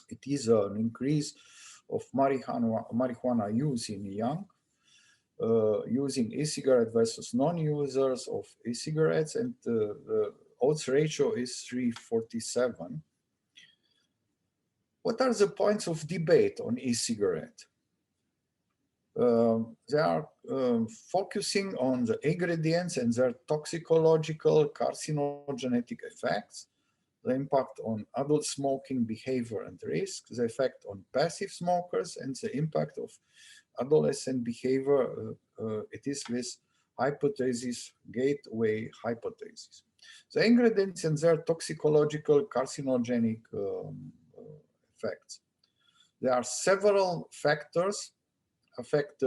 It is an increase of marijuana use in young, using e-cigarette versus non-users of e-cigarettes, and the odds ratio is 347. What are the points of debate on e-cigarette? They are focusing on the ingredients and their toxicological carcinogenic effects, the impact on adult smoking behavior and risk, the effect on passive smokers, and the impact of adolescent behavior. It is this hypothesis, gateway hypothesis. The ingredients and their toxicological carcinogenic effects. There are several factors affect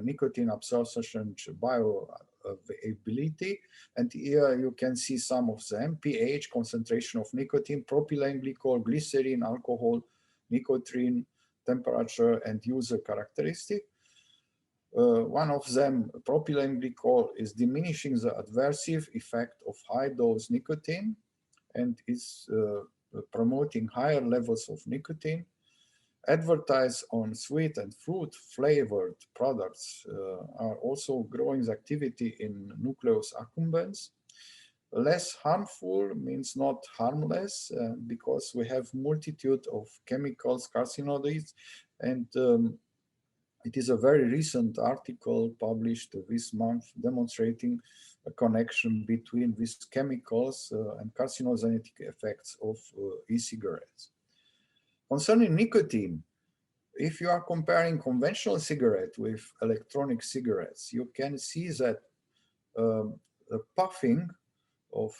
nicotine absorption, bioavailability, and here you can see some of them: pH, concentration of nicotine, propylene glycol, glycerin, alcohol, nicotine, temperature, and user characteristic. One of them, propylene glycol, is diminishing the adversive effect of high-dose nicotine and is promoting higher levels of nicotine. Advertised on sweet and fruit flavored products are also growing activity in nucleus accumbens. Less harmful means not harmless, because we have multitude of chemicals, carcinogens, and it is a very recent article published this month demonstrating a connection between these chemicals and carcinogenic effects of e-cigarettes. Concerning nicotine, if you are comparing conventional cigarette with electronic cigarettes, you can see that the puffing of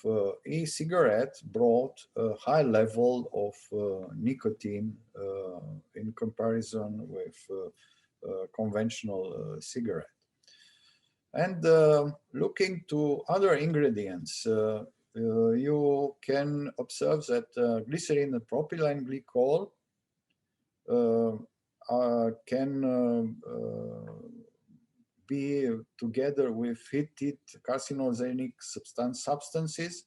e-cigarette brought a high level of nicotine in comparison with conventional cigarette. And looking to other ingredients, you can observe that glycerin and propylene glycol can be together with heated carcinogenic substances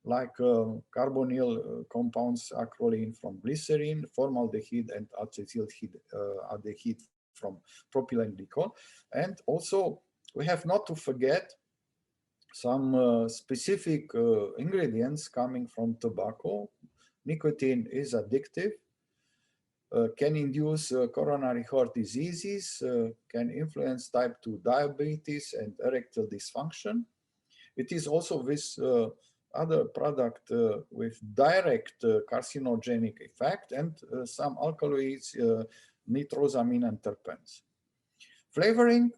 like carbonyl compounds, acrolein from glycerin, formaldehyde and acetaldehyde from propylene glycol. And also we have not to forget some specific ingredients coming from tobacco. Nicotine is addictive, can induce coronary heart diseases, can influence type 2 diabetes and erectile dysfunction. It is also this other product with direct carcinogenic effect, and some alkaloids, nitrosamine and terpenes. Flavoring,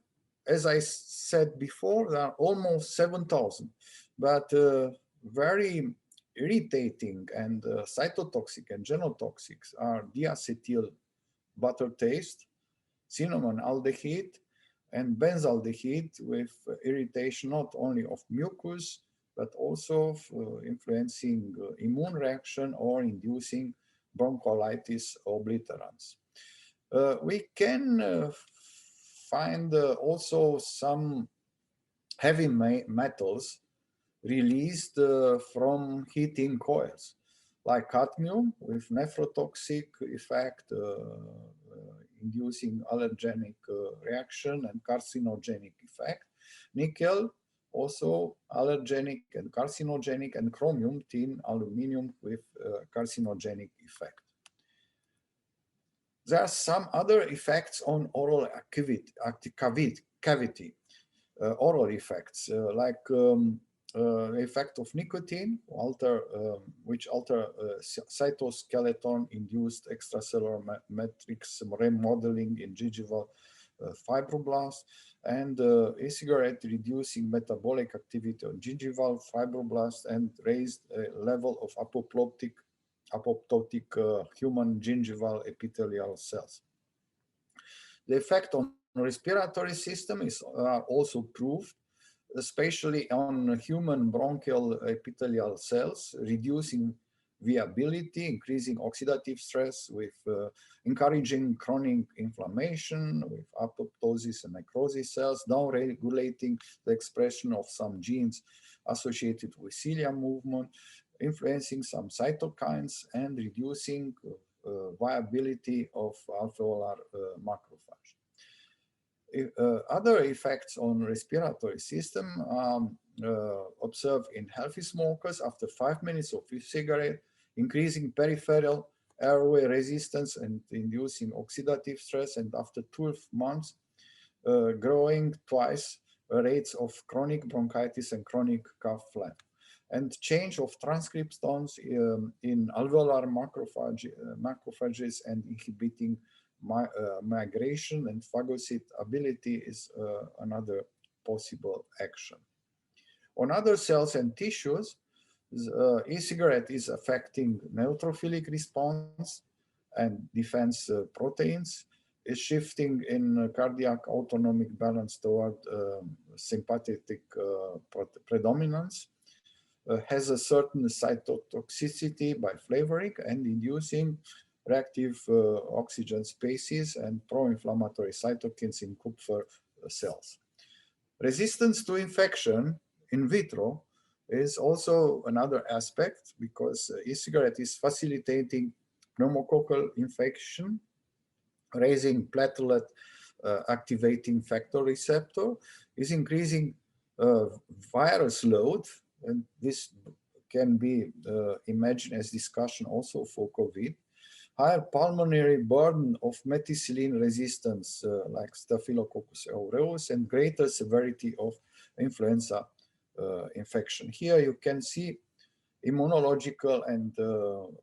as I said before, there are almost 7,000, but very irritating and cytotoxic and genotoxic are diacetyl butter taste, cinnamon aldehyde, and benzaldehyde with irritation not only of mucus, but also influencing immune reaction or inducing bronchiolitis obliterans. We can find also some heavy metals released from heating coils, like cadmium with nephrotoxic effect, inducing allergenic reaction and carcinogenic effect. Nickel, also allergenic and carcinogenic, and chromium, tin, aluminium with carcinogenic effect. There are some other effects on oral cavity, oral effects, like effect of nicotine, which alter cytoskeleton-induced extracellular matrix remodeling in gingival fibroblasts, and e-cigarette reducing metabolic activity on gingival fibroblasts and raised level of apoptotic human gingival epithelial cells. The effect on respiratory system is also proved, especially on human bronchial epithelial cells, reducing viability, increasing oxidative stress, with encouraging chronic inflammation, with apoptosis and necrosis cells, down-regulating the expression of some genes associated with cilia movement, influencing some cytokines, and reducing viability of alveolar macrophage. Other effects on respiratory system observed in healthy smokers after 5 minutes of e-cigarette, increasing peripheral airway resistance and inducing oxidative stress, and after 12 months, growing twice rates of chronic bronchitis and chronic cough phlegm, and change of transcriptomes in alveolar macrophages and inhibiting migration and phagocyte ability is another possible action. On other cells and tissues, e-cigarette is affecting neutrophilic response and defense proteins, is shifting in cardiac autonomic balance toward sympathetic predominance, has a certain cytotoxicity by flavoring and inducing reactive oxygen species and pro-inflammatory cytokines in Kupffer cells. Resistance to infection in vitro is also another aspect, because e-cigarette is facilitating pneumococcal infection, raising platelet activating factor receptor, is increasing virus load, and this can be imagined as discussion also for COVID. Higher pulmonary burden of methicillin resistance, like Staphylococcus aureus, and greater severity of influenza infection. Here you can see immunological and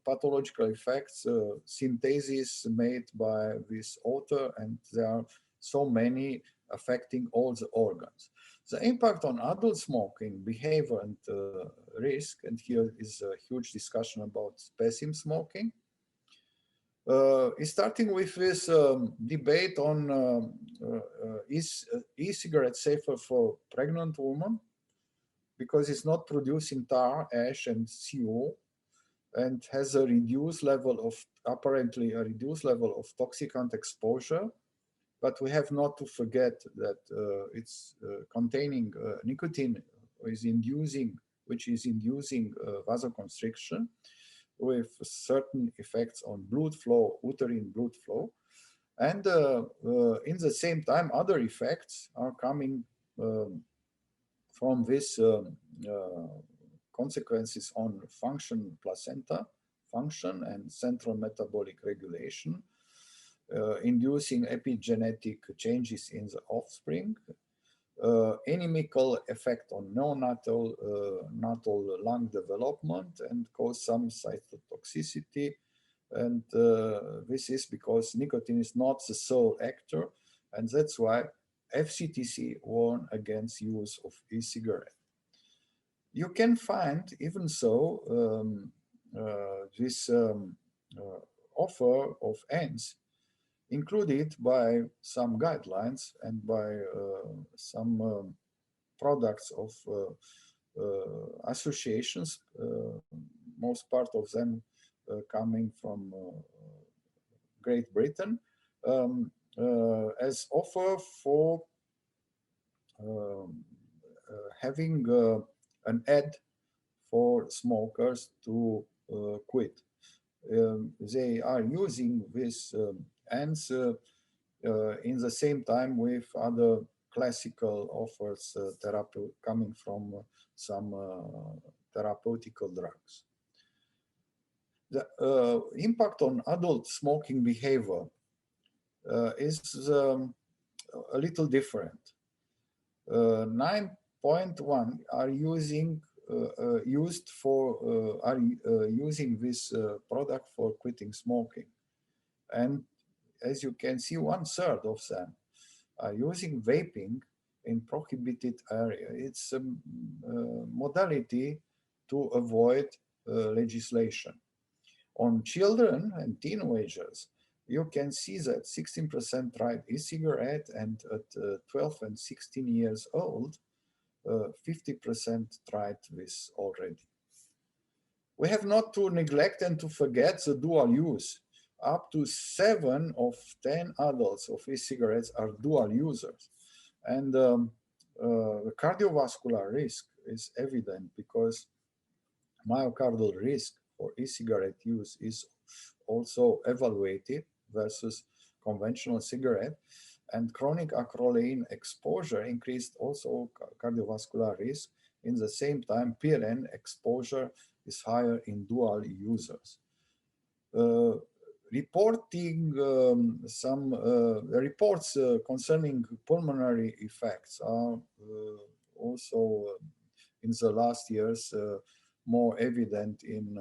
pathological effects, synthesis made by this author, and there are so many affecting all the organs. The impact on adult smoking behavior and risk, and here is a huge discussion about passive smoking, is starting with this debate on is e-cigarette safer for pregnant women, because it's not producing tar, ash, and CO, and has a reduced level of, apparently a reduced level of toxicant exposure. But we have not to forget that it's containing nicotine, which is inducing vasoconstriction, with certain effects on blood flow, uterine blood flow. And in the same time, other effects are coming from this consequences on function, placenta function, and central metabolic regulation, inducing epigenetic changes in the offspring, inimical effect on neonatal natal lung development, and cause some cytotoxicity. And this is because nicotine is not the sole actor, and that's why FCTC warn against use of e-cigarette. You can find, even so, this offer of ends included by some guidelines and by some products of associations, most part of them coming from Great Britain, as offer for having an ad for smokers to quit. They are using this ads in the same time with other classical offers coming from some therapeutical drugs. The impact on adult smoking behavior is a little different. 9.1 are using using this product for quitting smoking, and as you can see, 1/3 of them are using vaping in prohibited area. It's a modality to avoid legislation. On children and teenagers, you can see that 16% tried e-cigarette, and at 12 and 16 years old, 50% tried this already. We have not to neglect and to forget the dual use. Up to 7 of 10 adults of e-cigarettes are dual users. And the cardiovascular risk is evident because myocardial risk for e-cigarette use is also evaluated versus conventional cigarette, and chronic acrolein exposure increased also cardiovascular risk. In the same time, PLN exposure is higher in dual users. Reporting some reports concerning pulmonary effects are also in the last years more evident in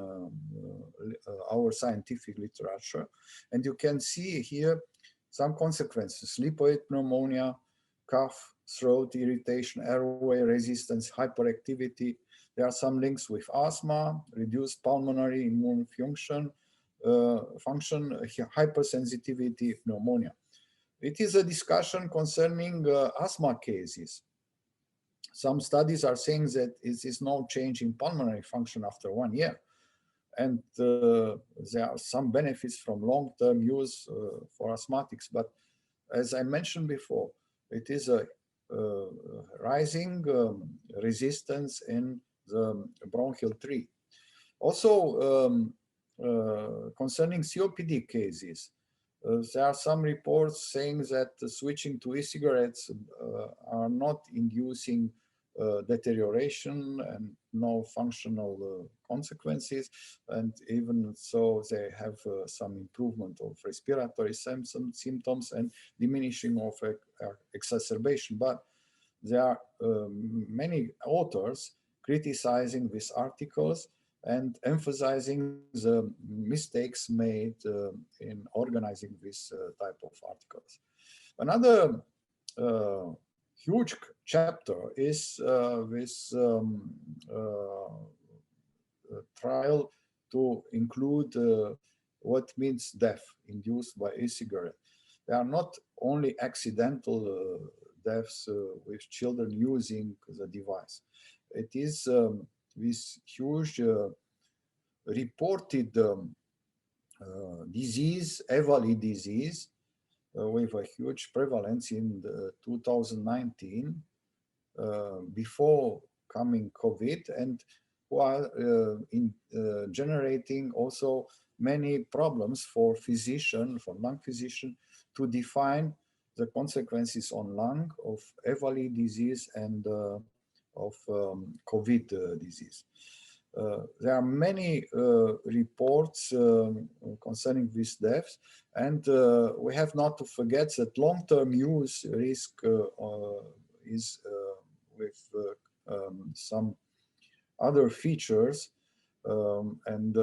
our scientific literature. And you can see here some consequences: sleep-aid pneumonia, cough, throat irritation, airway resistance, hyperactivity. There are some links with asthma, reduced pulmonary immune function, hypersensitivity, pneumonia. It is a discussion concerning asthma cases. Some studies are saying that it is no change in pulmonary function after 1 year. And there are some benefits from long-term use for asthmatics. But as I mentioned before, it is a rising resistance in the bronchial tree. Also, concerning COPD cases, there are some reports saying that switching to e-cigarettes are not inducing deterioration and no functional consequences, and even so they have some improvement of respiratory symptoms and diminishing of exacerbation. But there are many authors criticizing these articles and emphasizing the mistakes made in organizing this type of articles. Another huge chapter is this trial to include what means death induced by e-cigarette. There are not only accidental deaths with children using the device. It is this huge reported disease, EVALI disease, with a huge prevalence in 2019, before coming COVID, and while generating also many problems for lung physician, to define the consequences on lung of EVALI disease and of COVID disease. There are many reports concerning these deaths, and we have not to forget that long-term use risk is with some other features and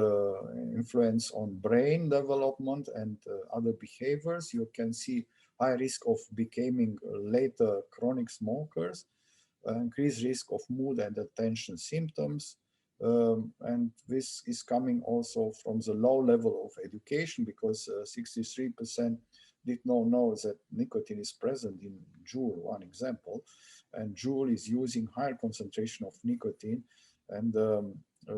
influence on brain development and other behaviors. You can see high risk of becoming later chronic smokers, increased risk of mood and attention symptoms. And this is coming also from the low level of education, because 63% did not know that nicotine is present in Juul, one example, and Juul is using higher concentration of nicotine, and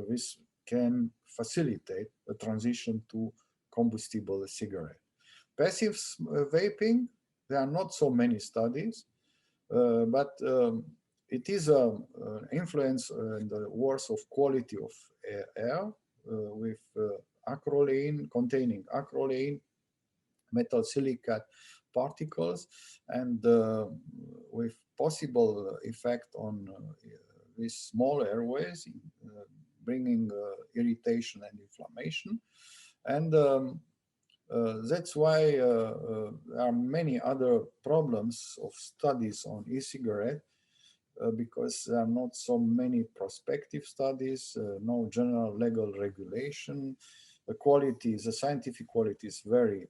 this can facilitate a transition to combustible cigarette. Passive vaping, there are not so many studies, but it is an influence in the worse of quality of air with acrolein, containing acrolein, metal silicate particles, and with possible effect on these small airways, bringing irritation and inflammation. And that's why there are many other problems of studies on e-cigarette, because there are not so many prospective studies, no general legal regulation. The quality, the scientific quality is very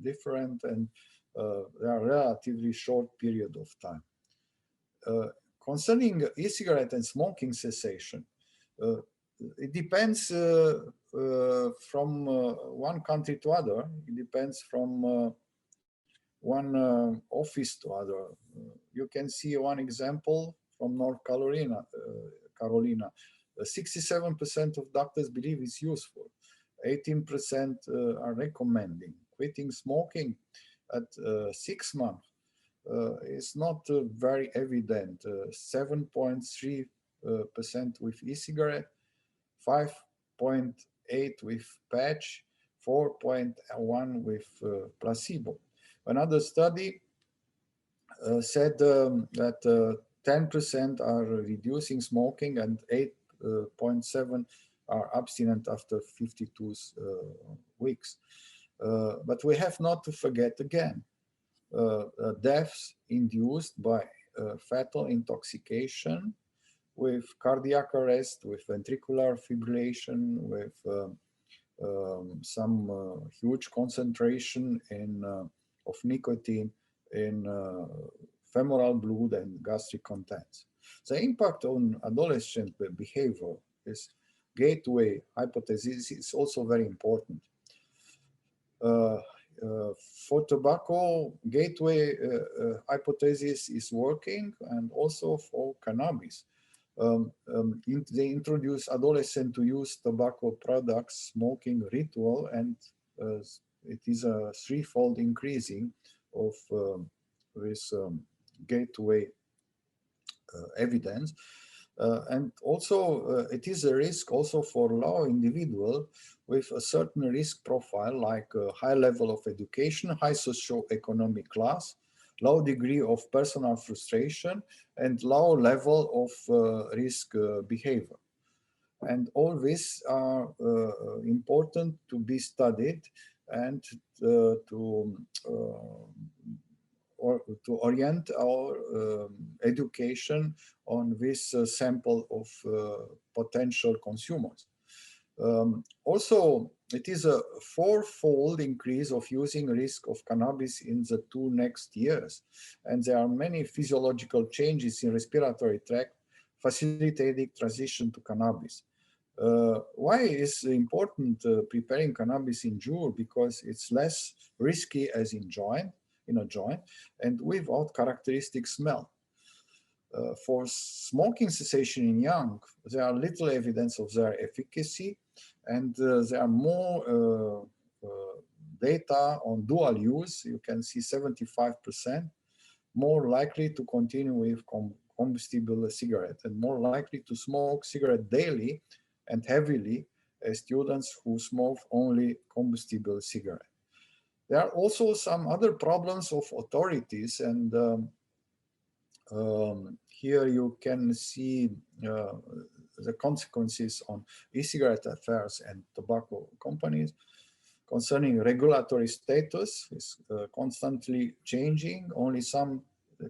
different, and there are relatively short period of time. Concerning e-cigarette and smoking cessation, it depends from one country to other. It depends from one office to other. You can see one example from North Carolina. 67% of doctors believe it's useful. 18% are recommending. Quitting smoking at 6 months is not very evident. 7.3% with e-cigarette, 5.8 with patch, 4.1 with placebo. Another study said that 10% are reducing smoking and 8.7 are abstinent after 52 weeks. But we have not to forget again deaths induced by fatal intoxication, with cardiac arrest, with ventricular fibrillation, with some huge concentration of nicotine in femoral blood and gastric contents. The impact on adolescent behavior, this gateway hypothesis, is also very important. For tobacco, gateway hypothesis is working, and also for cannabis. They introduce adolescents to use tobacco products, smoking ritual, and it is a threefold increasing of this gateway evidence. And also it is a risk also for low individual with a certain risk profile, like a high level of education, high socioeconomic class, low degree of personal frustration, and low level of risk behavior. And all these are important to be studied and to orient our education on this sample of potential consumers. Also, it is a fourfold increase of using risk of cannabis in the 2 next years. And there are many physiological changes in respiratory tract facilitating transition to cannabis. Why is important preparing cannabis in Juul? Because it's less risky as in a joint, and without characteristic smell. For smoking cessation in young, there are little evidence of their efficacy, and there are more data on dual use. You can see 75% more likely to continue with combustible cigarette, and more likely to smoke cigarette daily and heavily as students who smoke only combustible cigarette. There are also some other problems of authorities, and here you can see the consequences on e-cigarette affairs and tobacco companies. Concerning regulatory status, is constantly changing. Only some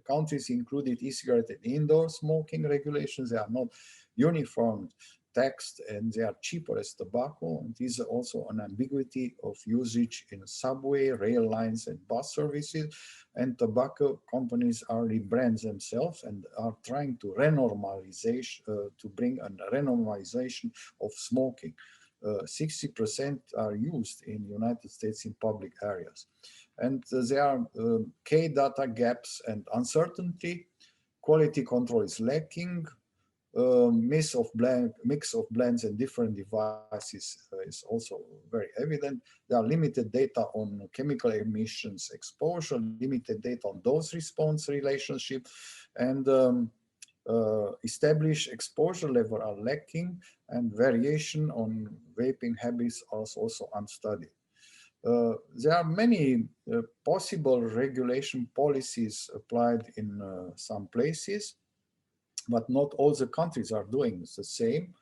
countries included e-cigarette and indoor smoking regulations. They are not uniform taxed and they are cheaper as tobacco. And there is also an ambiguity of usage in subway, rail lines, and bus services. And tobacco companies are rebrand themselves and are trying to to bring a renormalization of smoking. 60% are used in the United States in public areas. And there are key data gaps and uncertainty. Quality control is lacking. Mix of blends and different devices is also very evident. There are limited data on chemical emissions exposure, limited data on dose response relationship, and established exposure level are lacking, and variation on vaping habits are also unstudied. There are many possible regulation policies applied in some places, but not all the countries are doing the same.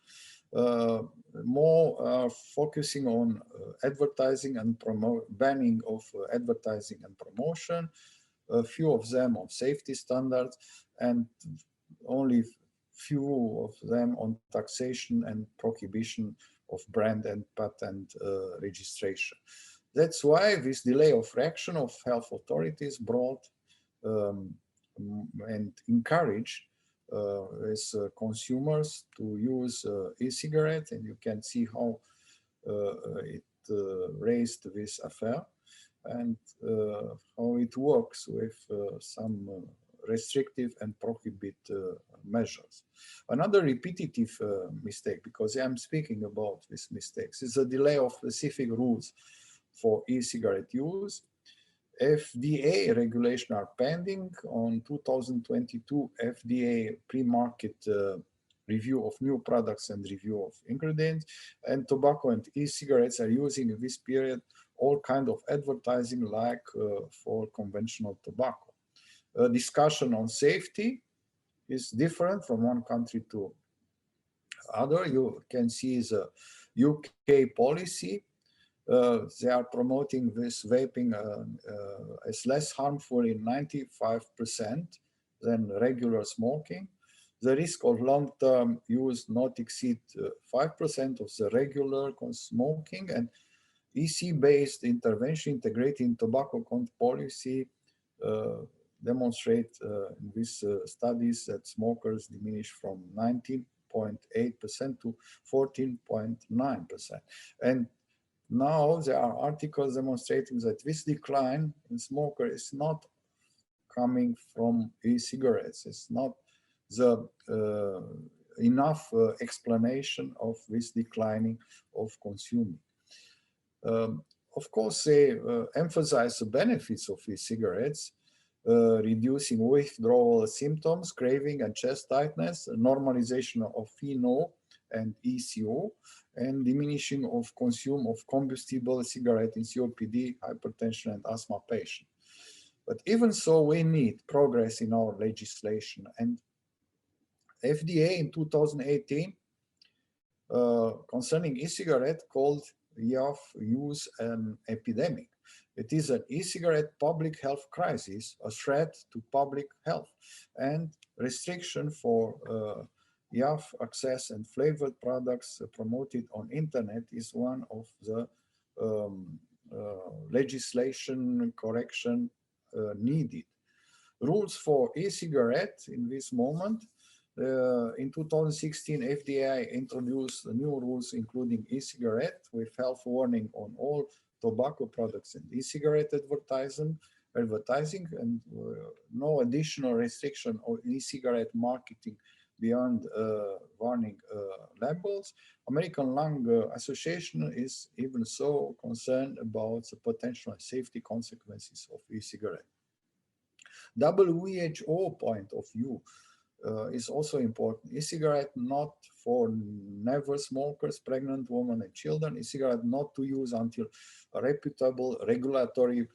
More focusing on advertising and banning of advertising and promotion, a few of them on safety standards, and only few of them on taxation and prohibition of brand and patent registration. That's why this delay of reaction of health authorities brought and encouraged as consumers to use e-cigarette, and you can see how it raised this affair and how it works with some restrictive and prohibit measures. Another repetitive mistake, because I'm speaking about these mistakes, is the delay of specific rules for e-cigarette use. FDA regulation are pending. On 2022 FDA pre-market review of new products and review of ingredients, and tobacco and e-cigarettes are using in this period all kind of advertising like for conventional tobacco. Discussion on safety is different from one country to other. You can see the UK policy. They are promoting this vaping as less harmful in 95% than regular smoking. The risk of long-term use not exceed 5% of the regular smoking, and EC-based intervention integrated in tobacco control policy demonstrate in these studies that smokers diminish from 19.8% to 14.9%. And now there are articles demonstrating that this decline in smoker is not coming from e-cigarettes. It's not the enough explanation of this declining of consuming. Of course, they emphasize the benefits of e-cigarettes, reducing withdrawal symptoms, craving and chest tightness, normalization of FeNO and ECO, and diminishing of consume of combustible cigarette in COPD, hypertension, and asthma patients. But even so, we need progress in our legislation. And FDA in 2018, concerning e-cigarette, called use an epidemic. It is an e-cigarette public health crisis, a threat to public health, and restriction for access and flavored products promoted on internet is one of the legislation correction needed. Rules for e-cigarette in this moment. In 2016, FDA introduced new rules including e-cigarette with health warning on all tobacco products and e-cigarette advertising, and no additional restriction on e-cigarette marketing beyond warning labels. American Lung Association is even so concerned about the potential safety consequences of e-cigarette. WHO point of view is also important. E-cigarette not for never smokers, pregnant women and children. E-cigarette not to use until a reputable regulatory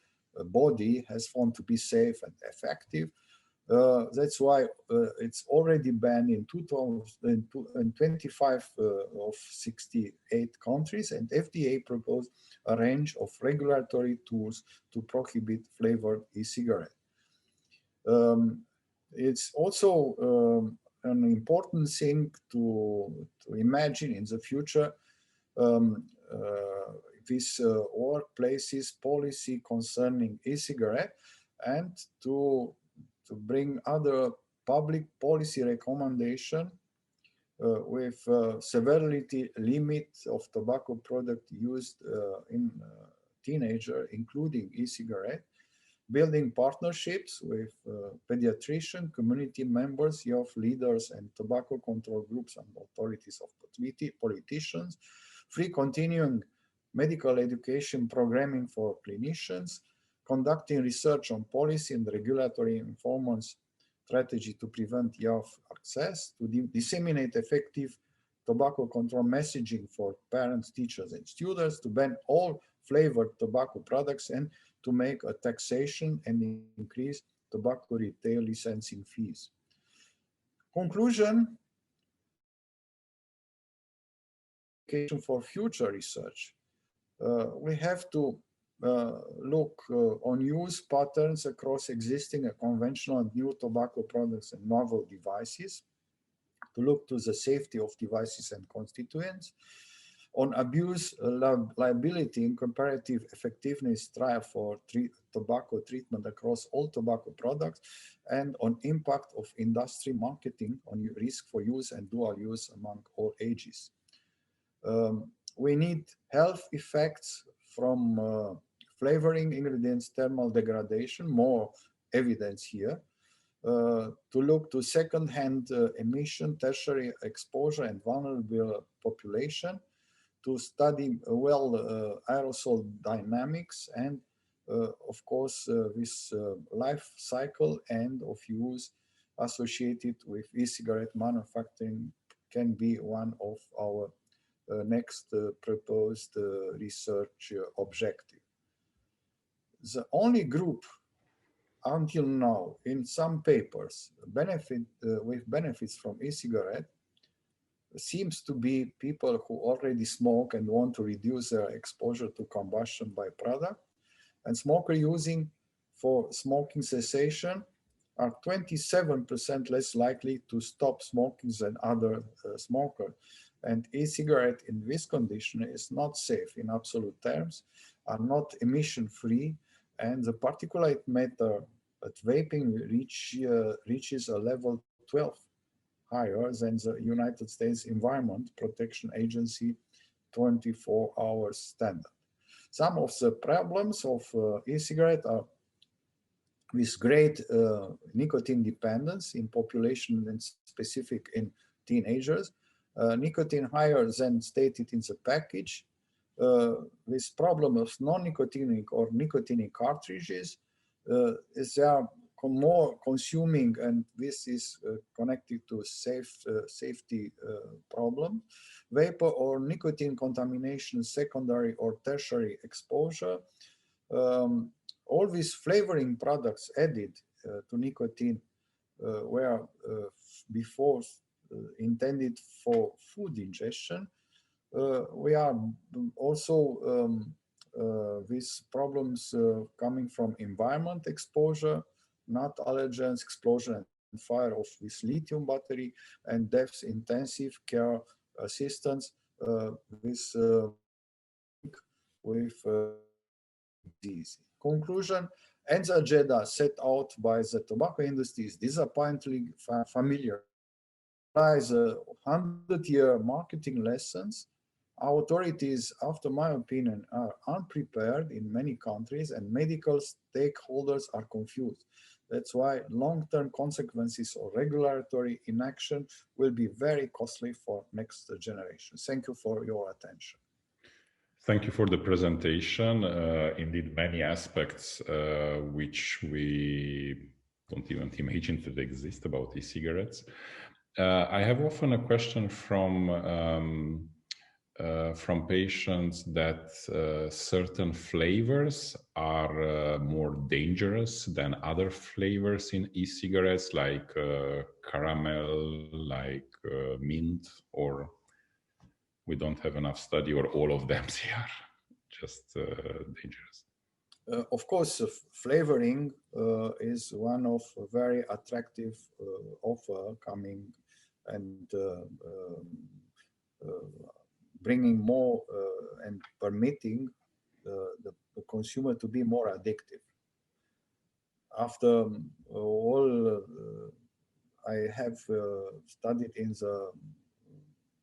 body has found to be safe and effective. That's why it's already banned in 25 of 68 countries, and FDA proposed a range of regulatory tools to prohibit flavored e-cigarette. It's also an important thing to imagine in the future, this workplaces policy concerning e-cigarette, and to bring other public policy recommendation with severity limit of tobacco product used in teenager, including e-cigarette, building partnerships with pediatrician, community members, youth leaders, and tobacco control groups and authorities of politicians, free continuing medical education programming for clinicians, conducting research on policy and regulatory informants strategy to prevent youth access, to disseminate effective tobacco control messaging for parents, teachers, and students, to ban all flavored tobacco products, and to make a taxation and increase tobacco retail licensing fees. Conclusion, for future research. We have to look on use patterns across existing and conventional and new tobacco products and novel devices, to look to the safety of devices and constituents, on abuse liability and comparative effectiveness trial for tobacco treatment across all tobacco products, and on impact of industry marketing on risk for use and dual use among all ages. We need health effects from flavoring ingredients, thermal degradation, more evidence here, to look to second-hand emission, tertiary exposure, and vulnerable population, to study well aerosol dynamics, and of course this life cycle and of use associated with e-cigarette manufacturing can be one of our next proposed research objective. The only group until now in some papers with benefits from e-cigarette seems to be people who already smoke and want to reduce their exposure to combustion by product, and smoker using for smoking cessation are 27% less likely to stop smoking than other smokers. And e-cigarette in this condition is not safe in absolute terms, are not emission-free, and the particulate matter at vaping reaches a level 12 higher than the United States Environment Protection Agency 24-hour standard. Some of the problems of e-cigarette are with great nicotine dependence in population and specific in teenagers, nicotine higher than stated in the package, this problem of non-nicotinic or nicotinic cartridges, is they are more consuming, and this is connected to safety problem, vapor or nicotine contamination, secondary or tertiary exposure. All these flavoring products added to nicotine were before intended for food ingestion. We are also these problems coming from environment exposure, nut allergens, explosion and fire of this lithium battery, and deaths intensive care assistance with disease. Conclusion, and the agenda set out by the tobacco industry is disappointingly familiar. Applies 100-year marketing lessons. Our authorities, after my opinion, are unprepared in many countries, and medical stakeholders are confused. That's why long-term consequences of regulatory inaction will be very costly for next generation. Thank you for your attention. Thank you for the presentation. Indeed, many aspects which we don't even imagine that exist about e-cigarettes. I have often a question from patients that certain flavors are more dangerous than other flavors in e-cigarettes, like caramel, like mint, or we don't have enough study, or all of them are just dangerous. Of course, flavoring is one of a very attractive offer coming and bringing more and permitting the consumer to be more addictive. After all I have studied in the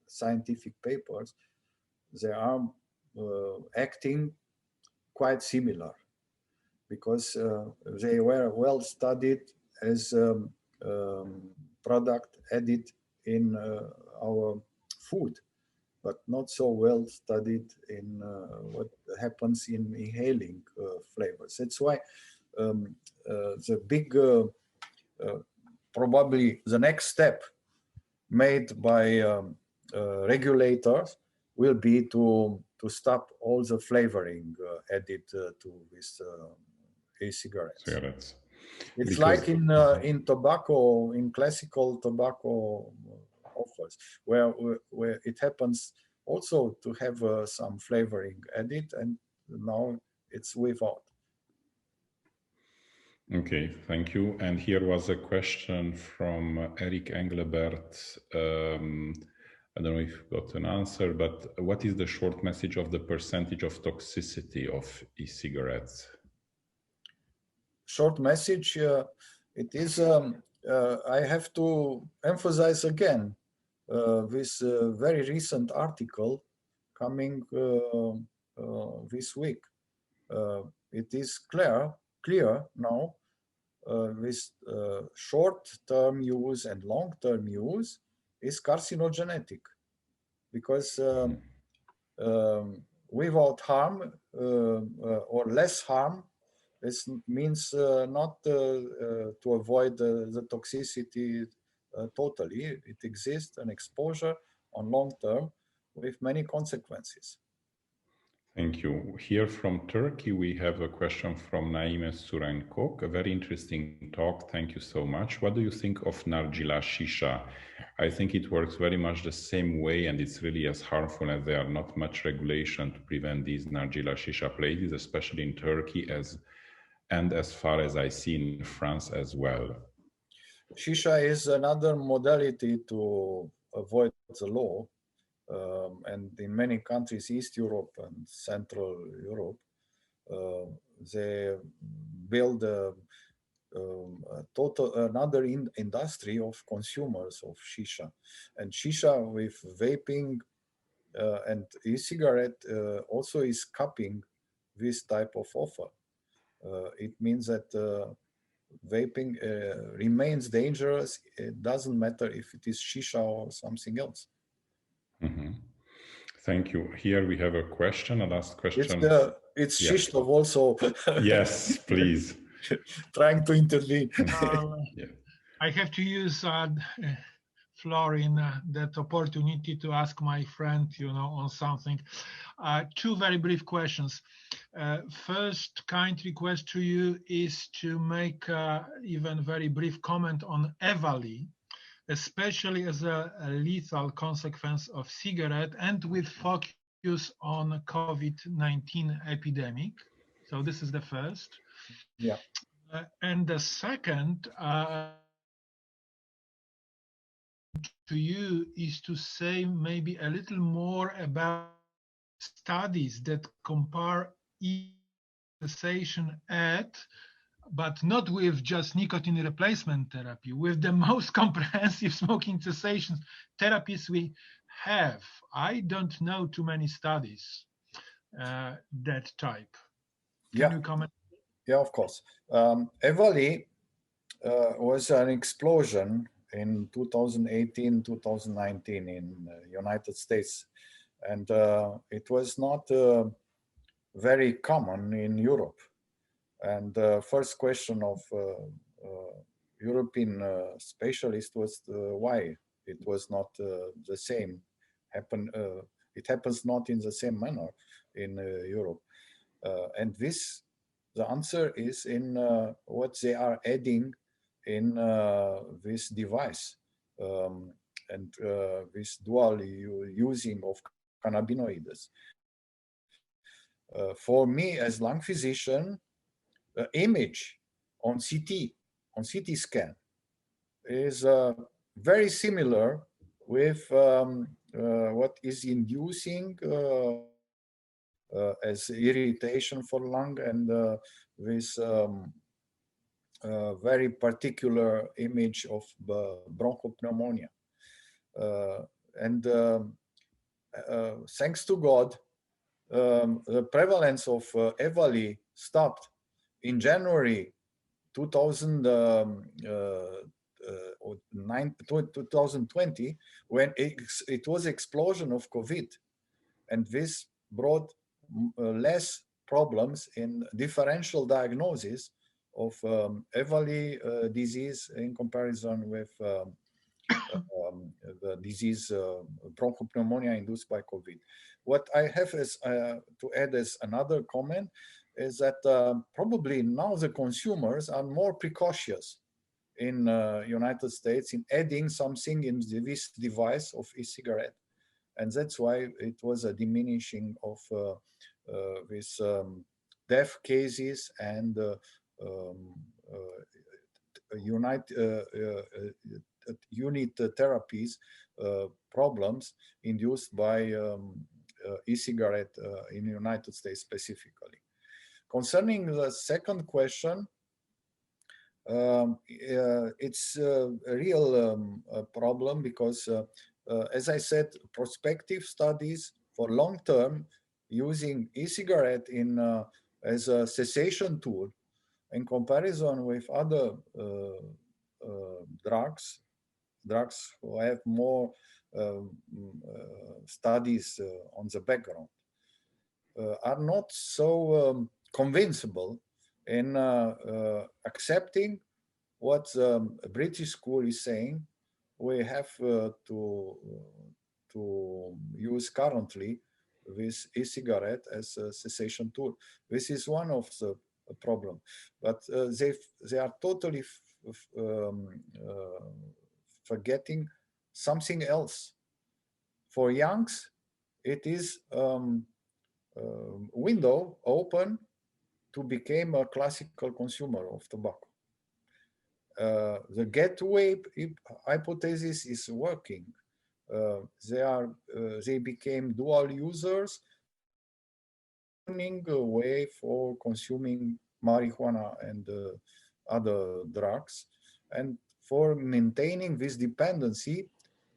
scientific papers, they are acting quite similar, because they were well studied as product added in our food, but not so well studied in what happens in inhaling flavors. That's why the big, probably the next step made by regulators will be to stop all the flavoring added to this e-cigarettes. Cigarettes. It's like in tobacco, in classical tobacco offers, where it happens also to have some flavoring added, and now it's without. Okay, thank you. And here was a question from Eric Engelbert. I don't know if you got an answer, but what is the short message of the percentage of toxicity of e-cigarettes? Short message, it is, I have to emphasize again, this very recent article coming this week. It is clear now with short-term use and long-term use is carcinogenic, because without harm or less harm, this means not to avoid the toxicity totally. It exists an exposure on long term with many consequences. Thank you. Here from Turkey, we have a question from Naime Surenkok. A very interesting talk. Thank you so much. What do you think of Nargila Shisha? I think it works very much the same way, and it's really as harmful, as there are not much regulation to prevent these Nargila Shisha places, especially in Turkey, and as far as I see in France as well. Shisha is another modality to avoid the law. And in many countries, East Europe and Central Europe, they build another industry of consumers of shisha. And shisha with vaping and e-cigarette also is capping this type of offer. It means that vaping remains dangerous. It doesn't matter if it is shisha or something else. Mm-hmm. Thank you. Here we have a question, a last question. It's Shishov also. Yes, please. Trying to intervene. Yeah. I have to use Florin, that opportunity to ask my friend, on something. Two very brief questions. First kind request to you is to make even very brief comment on EVALI, especially as a lethal consequence of cigarette, and with focus on COVID-19 epidemic. So this is the first. Yeah. And the second to you is to say maybe a little more about studies that compare cessation but not with just nicotine replacement therapy, with the most comprehensive smoking cessation therapies we have. I don't know too many studies that type. Can you comment? Yeah, of course. EVALI was an explosion in 2018, 2019 in United States. And it was not very common in Europe. And the first question of European specialist was why it was not the same. It happens not in the same manner in Europe. And the answer is in what they are adding in this device and this dual using of cannabinoids. For me as lung physician, the image on CT scan is very similar with what is inducing as irritation for lung and with very particular image of bronchopneumonia. And thanks to God, the prevalence of EVALI stopped in January 2020, when it was explosion of COVID, and this brought less problems in differential diagnosis of EVALI disease in comparison with the disease bronchopneumonia induced by COVID. What I have is to add as another comment is that probably now the consumers are more precautious in United States in adding something in this device of e-cigarette. And that's why it was a diminishing of with death cases and unit therapies problems induced by e-cigarette in the United States specifically. Concerning the second question, it's a real problem because, as I said, prospective studies for long-term using e-cigarette in as a cessation tool in comparison with other drugs who have more studies on the background are not so convincible in accepting what the British school is saying. We have to use currently this e-cigarette as a cessation tool. This is one of the problem, but they are totally forgetting something else. For youngs, it is window open to become a classical consumer of tobacco. The gateway hypothesis is working. They became dual users, a way for consuming marijuana and other drugs. And for maintaining this dependency,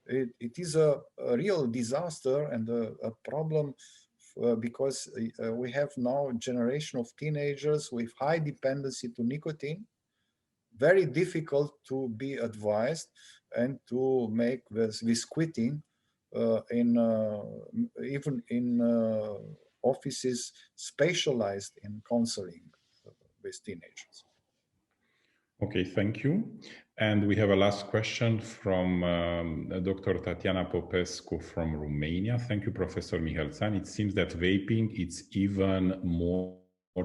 it is a real disaster and a problem because we have now a generation of teenagers with high dependency to nicotine, very difficult to be advised and to make this quitting even in offices specialized in counseling with teenagers. Okay, thank you. And we have a last question from Dr. Tatiana Popescu from Romania. Thank you, Professor Mihalțan. It seems that vaping is even more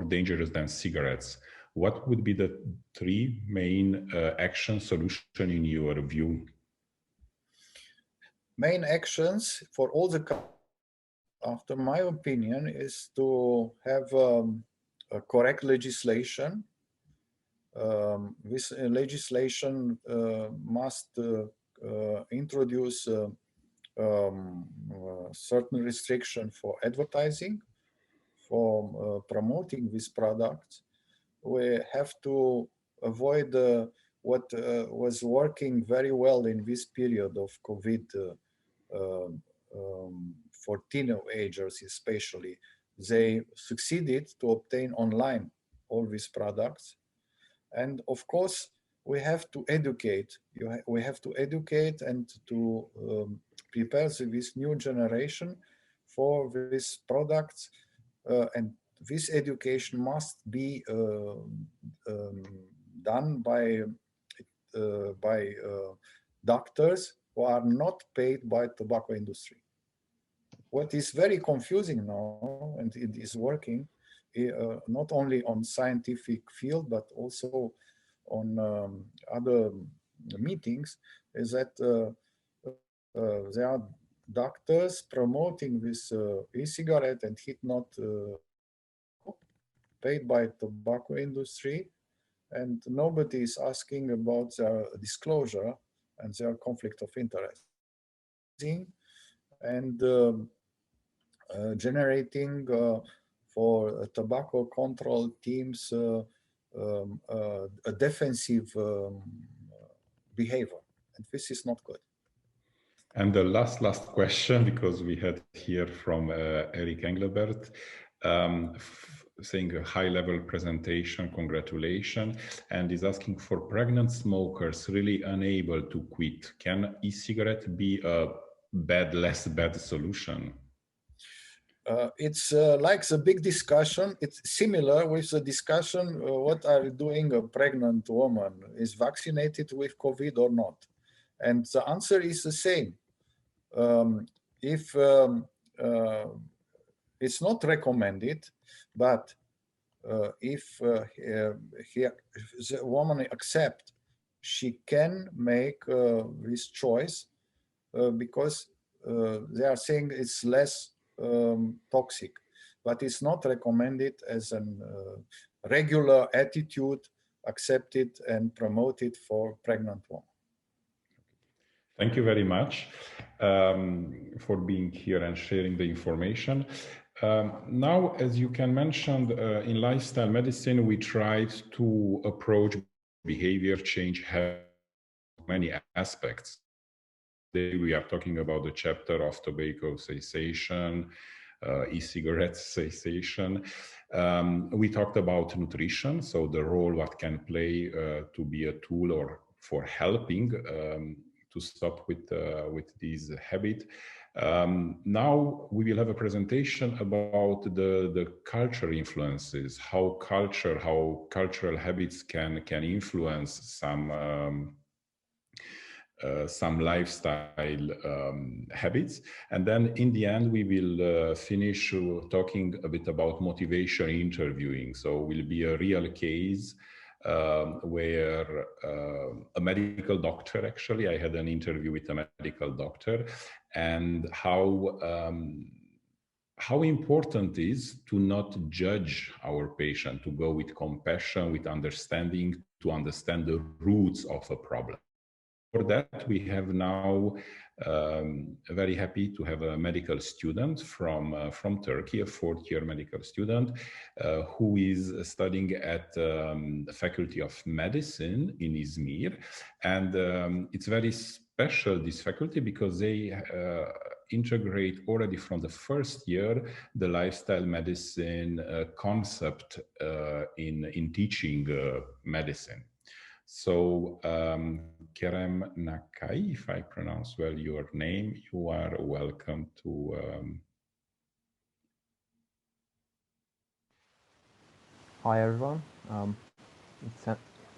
dangerous than cigarettes. What would be the three main action solution in your view? Main actions for all the, after my opinion, is to have a correct legislation. This legislation must introduce certain restriction for advertising, for promoting these products. We have to avoid what was working very well in this period of COVID for teenagers especially. They succeeded to obtain online all these products. And of course, we have to educate. We have to educate and to prepare this new generation for these products. And this education must be done by doctors who are not paid by tobacco industry. What is very confusing now, and it is working, not only on scientific field, but also on other meetings, is that there are doctors promoting this e-cigarette and heat-not paid by tobacco industry, and nobody is asking about their disclosure and their conflict of interest. and generating for tobacco control teams a defensive behavior, and this is not good. And the last question, because we had here from Eric Engelbert, saying a high-level presentation, congratulations, and is asking for pregnant smokers really unable to quit. Can e-cigarette be a less bad solution? It's like the big discussion. It's similar with the discussion, what are doing a pregnant woman? Is vaccinated with COVID or not? And the answer is the same. If it's not recommended, but if the woman accept, she can make this choice because they are saying it's less toxic, but it's not recommended as a regular attitude accepted and promoted for pregnant women. Thank you very much for being here and sharing the information. Now, as you can mention, in lifestyle medicine, we tried to approach behavior change many aspects. Today we are talking about the chapter of tobacco cessation, e-cigarettes cessation. We talked about nutrition, so the role what can play to be a tool or for helping to stop with this habit. Now we will have a presentation about the cultural influences, how cultural habits can influence some lifestyle habits. And then in the end, we will finish talking a bit about motivation interviewing. So it will be a real case where a medical doctor, actually, I had an interview with a medical doctor, and how important it is to not judge our patient, to go with compassion, with understanding, to understand the roots of a problem. For that, we have now very happy to have a medical student from Turkey, a fourth-year medical student who is studying at the Faculty of Medicine in Izmir. And it's very special, this faculty, because they integrate already from the first year the lifestyle medicine concept in teaching medicine. So, Kerem Nakai, if I pronounce well your name, you are welcome to. Hi everyone.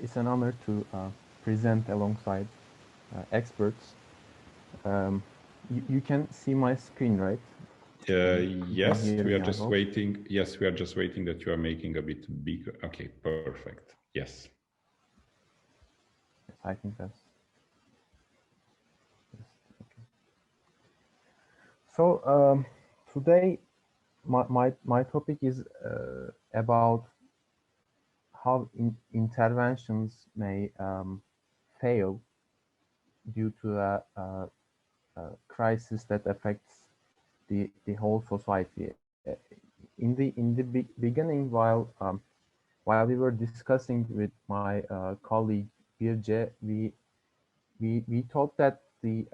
It's an honor to present alongside experts. You can see my screen, right? Yes, we are just waiting. Yes, we are just waiting that you are making a bit bigger. Okay, perfect. Yes. I think that's okay. So today my topic is about how interventions may fail due to a crisis that affects the whole society. In the beginning, while we were discussing with my colleague Birce, we thought that the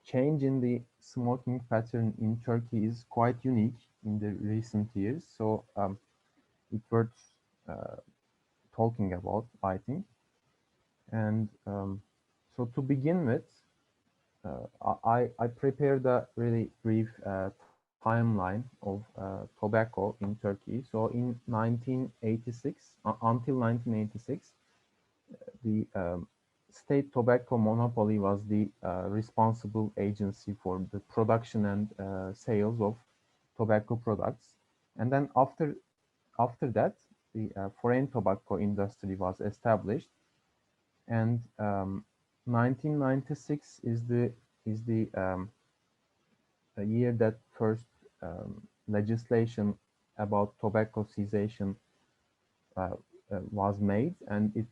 change in the smoking pattern in Turkey is quite unique in the recent years. So it worth talking about, I think. And so to begin with, I prepared a really brief timeline of tobacco in Turkey. So in 1986, until 1986, the state tobacco monopoly was the responsible agency for the production and sales of tobacco products. And then after that, the foreign tobacco industry was established, and 1996 is the year that first legislation about tobacco cessation was made, and it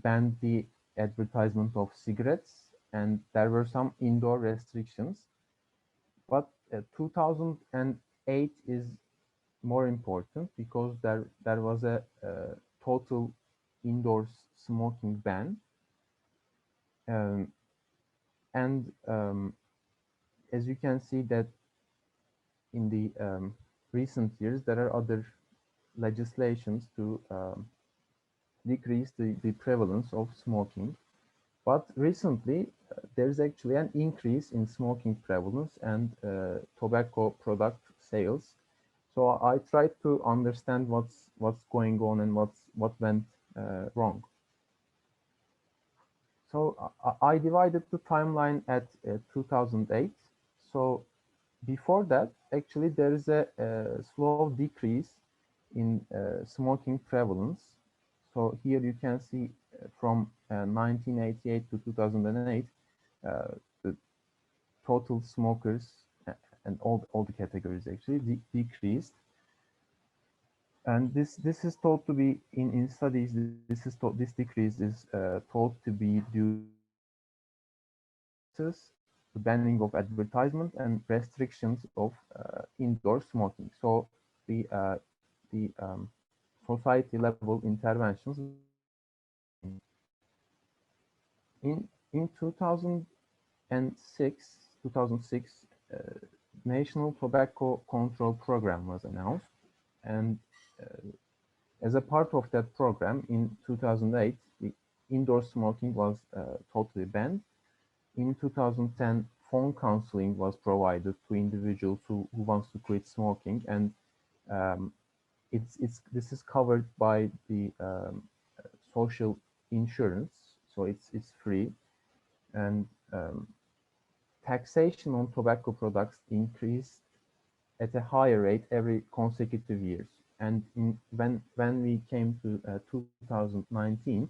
banned the advertisement of cigarettes and there were some indoor restrictions. But 2008 is more important because there was a total indoor smoking ban. And as you can see that in the recent years, there are other legislations to decrease the prevalence of smoking. But recently, there's actually an increase in smoking prevalence and tobacco product sales. So I tried to understand what's going on and what went wrong. So I divided the timeline at 2008. So before that, actually, there is a slow decrease in smoking prevalence. So here you can see from 1988 to 2008, the total smokers and all the categories actually decreased. And this is thought to be in studies. This decrease is thought to be due to the banning of advertisement and restrictions of indoor smoking. So the society level interventions. In 2006, National Tobacco Control Program was announced, and as a part of that program, in 2008, the indoor smoking was totally banned. In 2010, phone counseling was provided to individuals who wants to quit smoking, and this is covered by the social insurance, so it's free. And taxation on tobacco products increased at a higher rate every consecutive years. And when we came to 2019,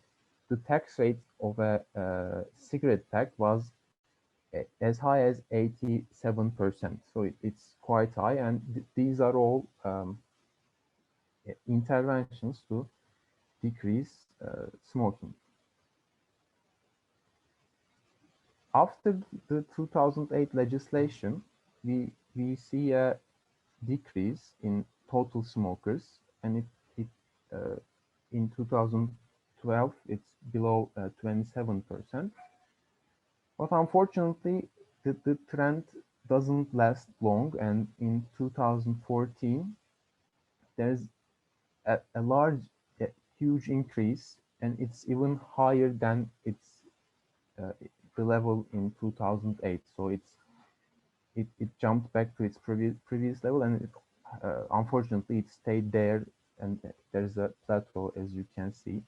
the tax rate of a cigarette pack was as high as 87%. So it's quite high, and these are all interventions to decrease smoking. After the 2008 legislation, we see a decrease in total smokers, and in 2012 it's below 27%. But unfortunately, the trend doesn't last long, and in 2014 there's a huge increase, and it's even higher than the level in 2008. So it jumped back to its previous level, and unfortunately it stayed there, and there's a plateau, as you can see.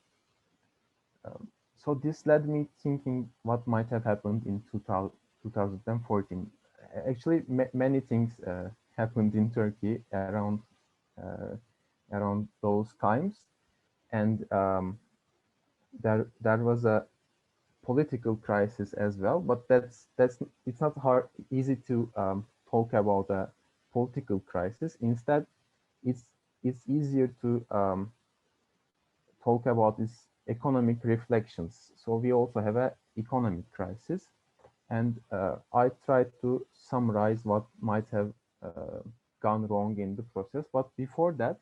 So this led me thinking what might have happened in 2014. Actually, many things happened in Turkey around those times, and there was a political crisis as well. But it's not easy to talk about a political crisis. Instead, it's easier to talk about its economic reflections. So we also have an economic crisis, and I tried to summarize what might have gone wrong in the process. But before that,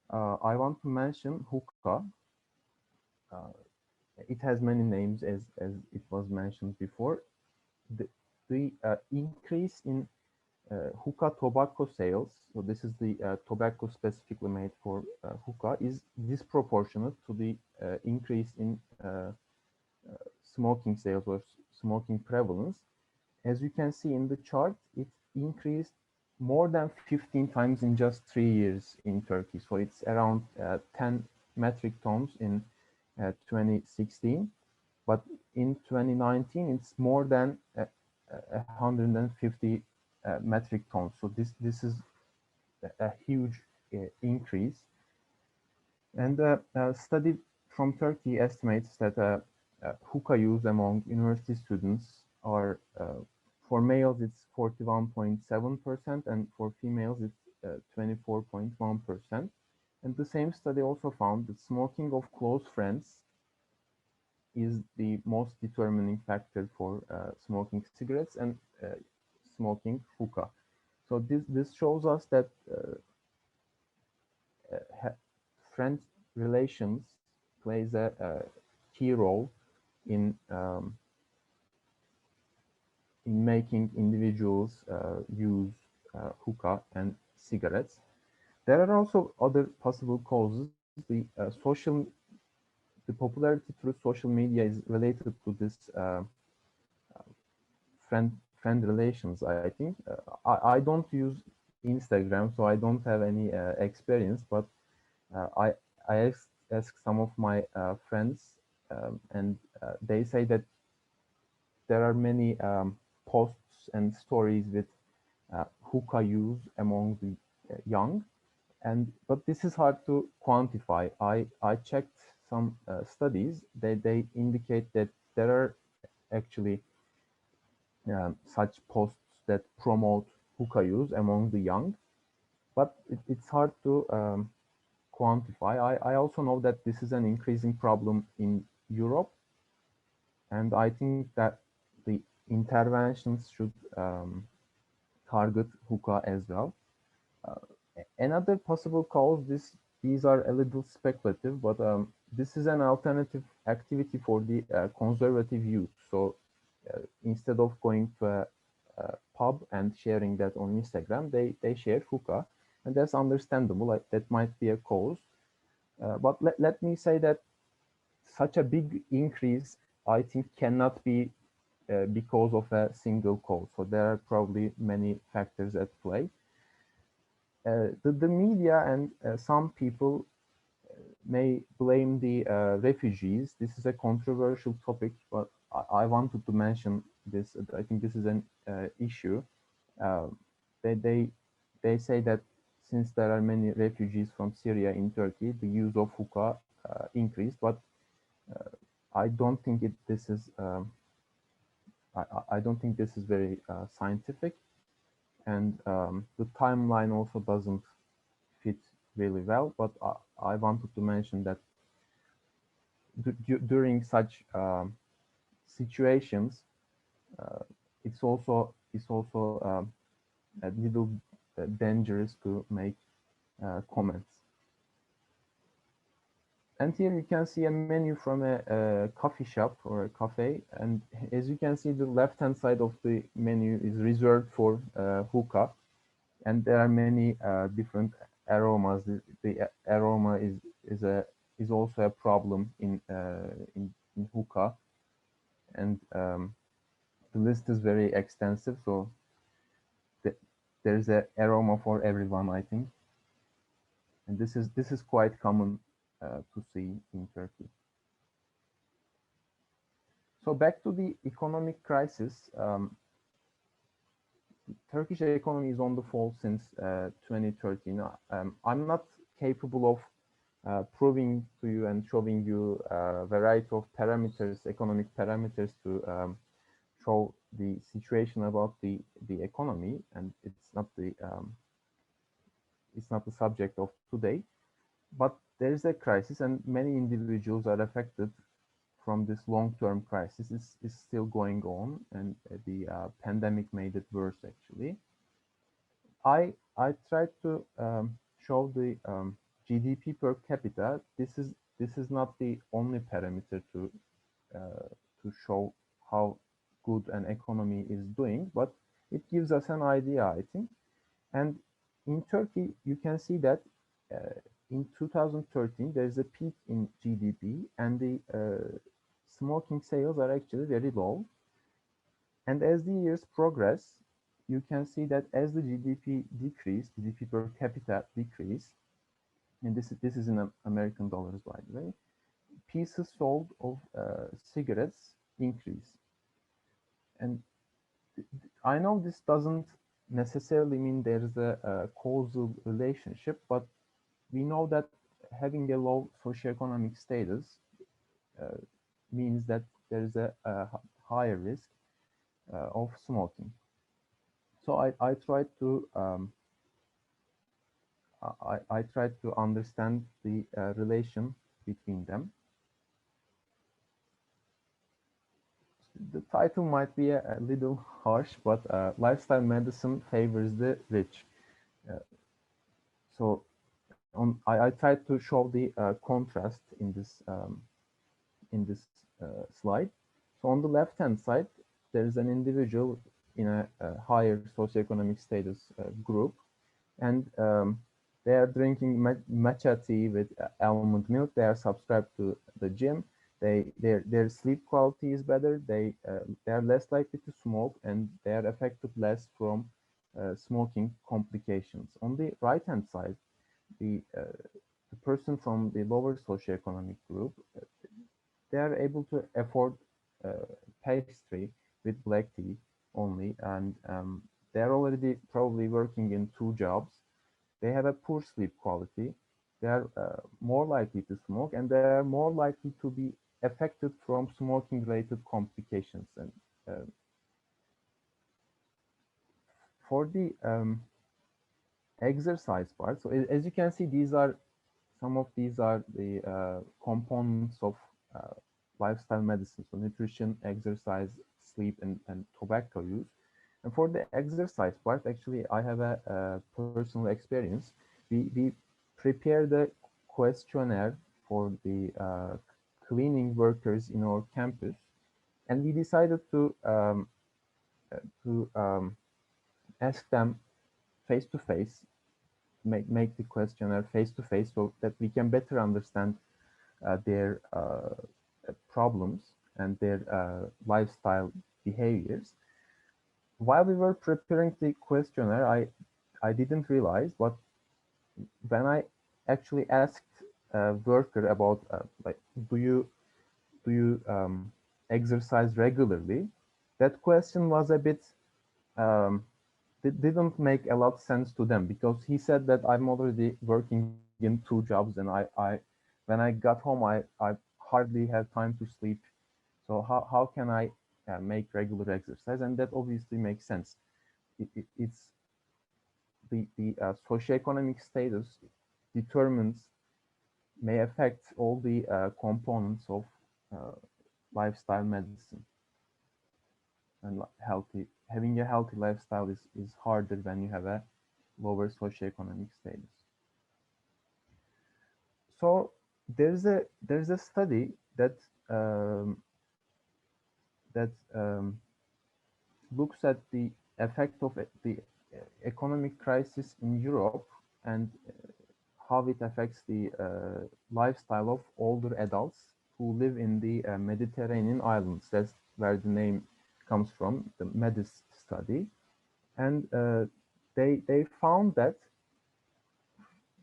I want to mention hookah. It has many names, as it was mentioned before. The increase in hookah tobacco sales, so this is the tobacco specifically made for hookah, is disproportionate to the increase in smoking sales or smoking prevalence. As you can see in the chart, it increased more than 15 times in just 3 years in Turkey. So it's around 10 metric tons in 2016, but in 2019 it's more than 150 metric tons. So this is a huge increase. And a study from Turkey estimates that hookah use among university students are, for males it's 41.7%, and for females it's 24.1%. And the same study also found that smoking of close friends is the most determining factor for smoking cigarettes and smoking hookah. So this shows us that friend relations plays a key role in making individuals use hookah and cigarettes. There are also other possible causes. The popularity through social media is related to this friend relations. I think I don't use Instagram, so I don't have any experience. But I asked some of my friends, and they say that there are many posts and stories with hookah use among the young, but this is hard to quantify. I checked some studies. They indicate that there are actually such posts that promote hookah use among the young, but it's hard to quantify. I also know that this is an increasing problem in Europe, and I think that the interventions should target hookah as well. Another possible cause, these are a little speculative, but this is an alternative activity for the conservative youth. So instead of going to a pub and sharing that on Instagram, they share hookah, and that's understandable. That might be a cause. But let me say that such a big increase, I think, cannot be because of a single cause. So there are probably many factors at play. The media and some people may blame the refugees. This is a controversial topic, but I wanted to mention this. I think this is an issue. They say that since there are many refugees from Syria in Turkey, the use of hookah increased, but I don't think this is I don't think this is very scientific, and the timeline also doesn't fit really well. But I wanted to mention that during such situations, it's also a little dangerous to make comments. And here you can see a menu from a coffee shop or a cafe, and as you can see, the left-hand side of the menu is reserved for hookah, and there are many different aromas. The aroma is also a problem in hookah, and the list is very extensive. So there's an aroma for everyone, I think, and this is quite common to see in Turkey. So back to the economic crisis. Turkish economy is on the fall since 2013. I'm not capable of proving to you and showing you a variety of parameters, economic parameters, to show the situation about the economy, and it's not the subject of today. But there is a crisis, and many individuals are affected from this long-term crisis. Is still going on, and the pandemic made it worse. Actually, I tried to show the GDP per capita. This is not the only parameter to show how good an economy is doing, but it gives us an idea, I think. And in Turkey, you can see that in 2013, there's a peak in GDP, and the smoking sales are actually very low. And as the years progress, you can see that as the GDP decrease, GDP per capita decrease, and this is in American dollars, by the way, pieces sold of cigarettes increase. And I know this doesn't necessarily mean there's a causal relationship, but we know that having a low socioeconomic status means that there's a higher risk of smoking. So I tried to I tried to understand the relation between them. the title might be a little harsh, but lifestyle medicine favors the rich. So I tried to show the contrast in this slide. So on the left-hand side, there is an individual in a higher socioeconomic status group, and they are drinking matcha tea with almond milk. They are subscribed to the gym. Their sleep quality is better. They are less likely to smoke, and they are affected less from smoking complications. On the right-hand side, the person from the lower socioeconomic group, they are able to afford pastry with black tea only, and they're already probably working in 2 jobs. They have a poor sleep quality. They are more likely to smoke, and they are more likely to be affected from smoking-related complications. And for the exercise part, so as you can see, some of these are the components of lifestyle medicine. So nutrition, exercise, sleep, and tobacco use. And for the exercise part, actually, I have a personal experience. We prepared a questionnaire for the cleaning workers in our campus, and we decided to ask them face to face, make the questionnaire face to face, so that we can better understand their problems and their lifestyle behaviors. While we were preparing the questionnaire, I didn't realize, but when I actually asked a worker about like, do you exercise regularly, that question was a bit didn't make a lot of sense to them, because he said that I'm already working in 2 jobs, and I when I got home, I hardly have time to sleep. So how can I make regular exercise? And that obviously makes sense. It's the socioeconomic status may affect all the components of lifestyle medicine. And having a healthy lifestyle is harder when you have a lower socioeconomic status. So there's a study that looks at the effect of the economic crisis in Europe, and how it affects the lifestyle of older adults who live in the Mediterranean islands. That's where the name comes from, the MEDIS study. And they found that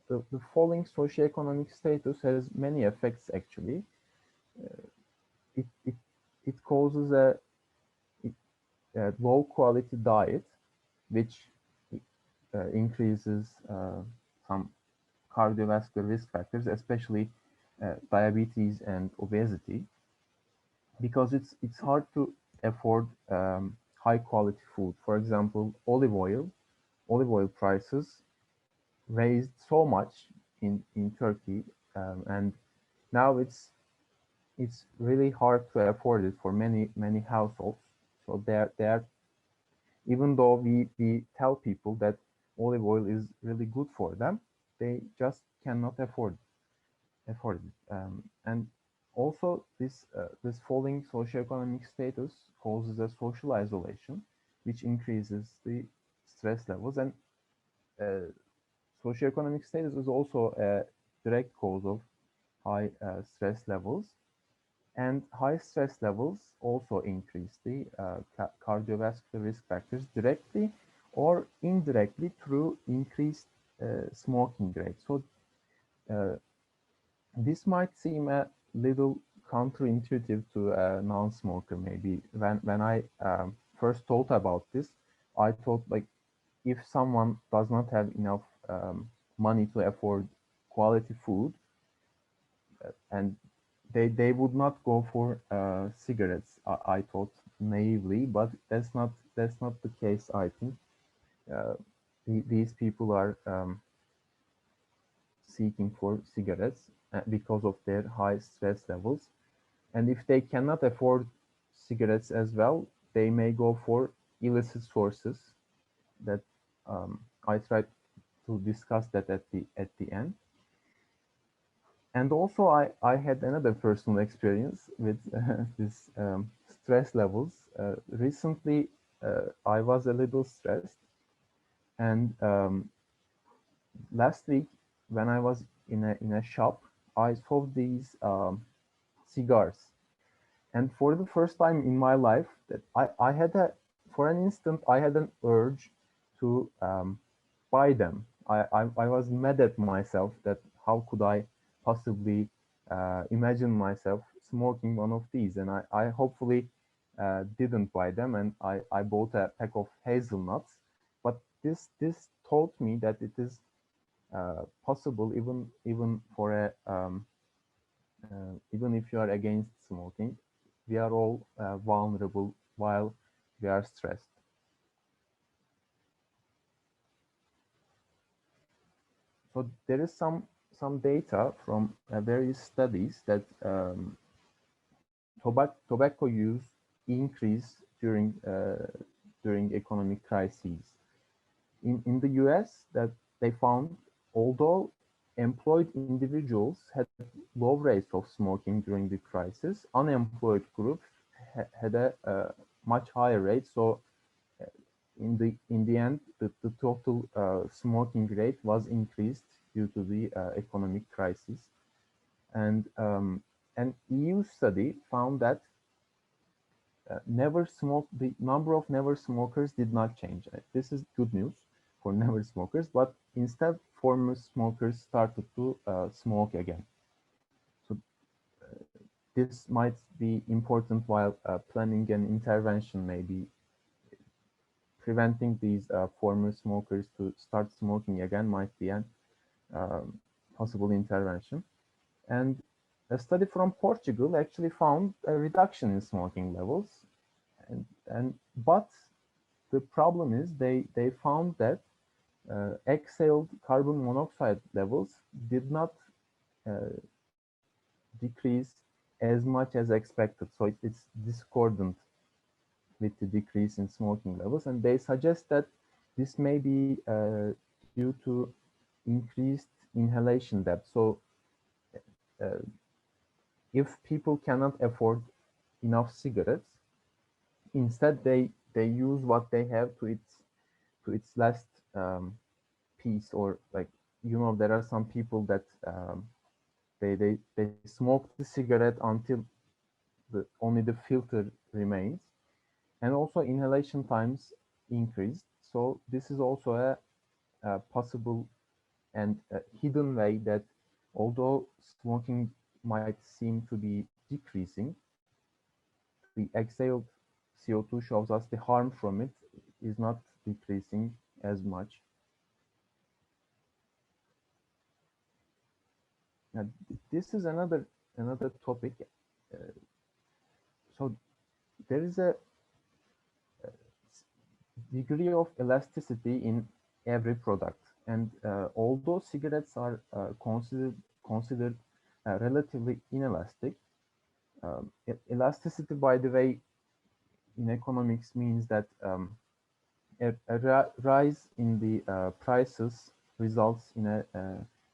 the falling socioeconomic status has many effects, actually. It causes a low quality diet, which increases some cardiovascular risk factors, especially diabetes and obesity, because it's hard to afford high quality food. For example, olive oil prices raised so much in Turkey, and now it's really hard to afford it for many households. So they're even though we tell people that olive oil is really good for them, they just cannot afford it. And also this falling socioeconomic status causes a social isolation, which increases the stress levels. And socioeconomic status is also a direct cause of high stress levels. And high stress levels also increase the cardiovascular risk factors directly or indirectly through increased smoking rate. So this might seem a little counterintuitive to a non-smoker. Maybe when I first thought about this, I thought, like, if someone does not have enough money to afford quality food, and they would not go for cigarettes. I thought naively, but that's not the case. I think these people are seeking for cigarettes because of their high stress levels, and if they cannot afford cigarettes as well, they may go for illicit sources. That I tried to discuss that at the end. And also, I had another personal experience with this stress levels. Recently, I was a little stressed, and last week when I was in a shop, I saw these cigars, and for the first time in my life, that I had for an instant I had an urge to buy them. I was mad at myself that how could I possibly imagine myself smoking one of these, and I hopefully didn't buy them, and I bought a pack of hazelnuts. But this taught me that it is possible even for a even if you are against smoking, we are all vulnerable while we are stressed. So there is some data from various studies that tobacco use increase during economic crises. In the US, that they found, although employed individuals had low rates of smoking during the crisis, unemployed groups had a much higher rate. So in the end, the total smoking rate was increased due to the economic crisis. And an EU study found that the number of never smokers did not change. This is good news for never smokers, but instead former smokers started to smoke again. So this might be important while planning an intervention, maybe preventing these former smokers to start smoking again might be an possible intervention. And a study from Portugal actually found a reduction in smoking levels, but the problem is they found that exhaled carbon monoxide levels did not decrease as much as expected. So it's discordant with the decrease in smoking levels, and they suggest that this may be due to increased inhalation depth. So if people cannot afford enough cigarettes, instead they use what they have to its last piece, or like, you know, there are some people that they smoke the cigarette until only the filter remains, and also inhalation times increased. So this is also a possible and a hidden way that although smoking might seem to be decreasing, the exhaled CO2 shows us the harm from it is not decreasing as much. Now, this is another topic. So there is a degree of elasticity in every product, and although cigarettes are considered relatively inelastic, elasticity, by the way, in economics means that a rise in the prices results in a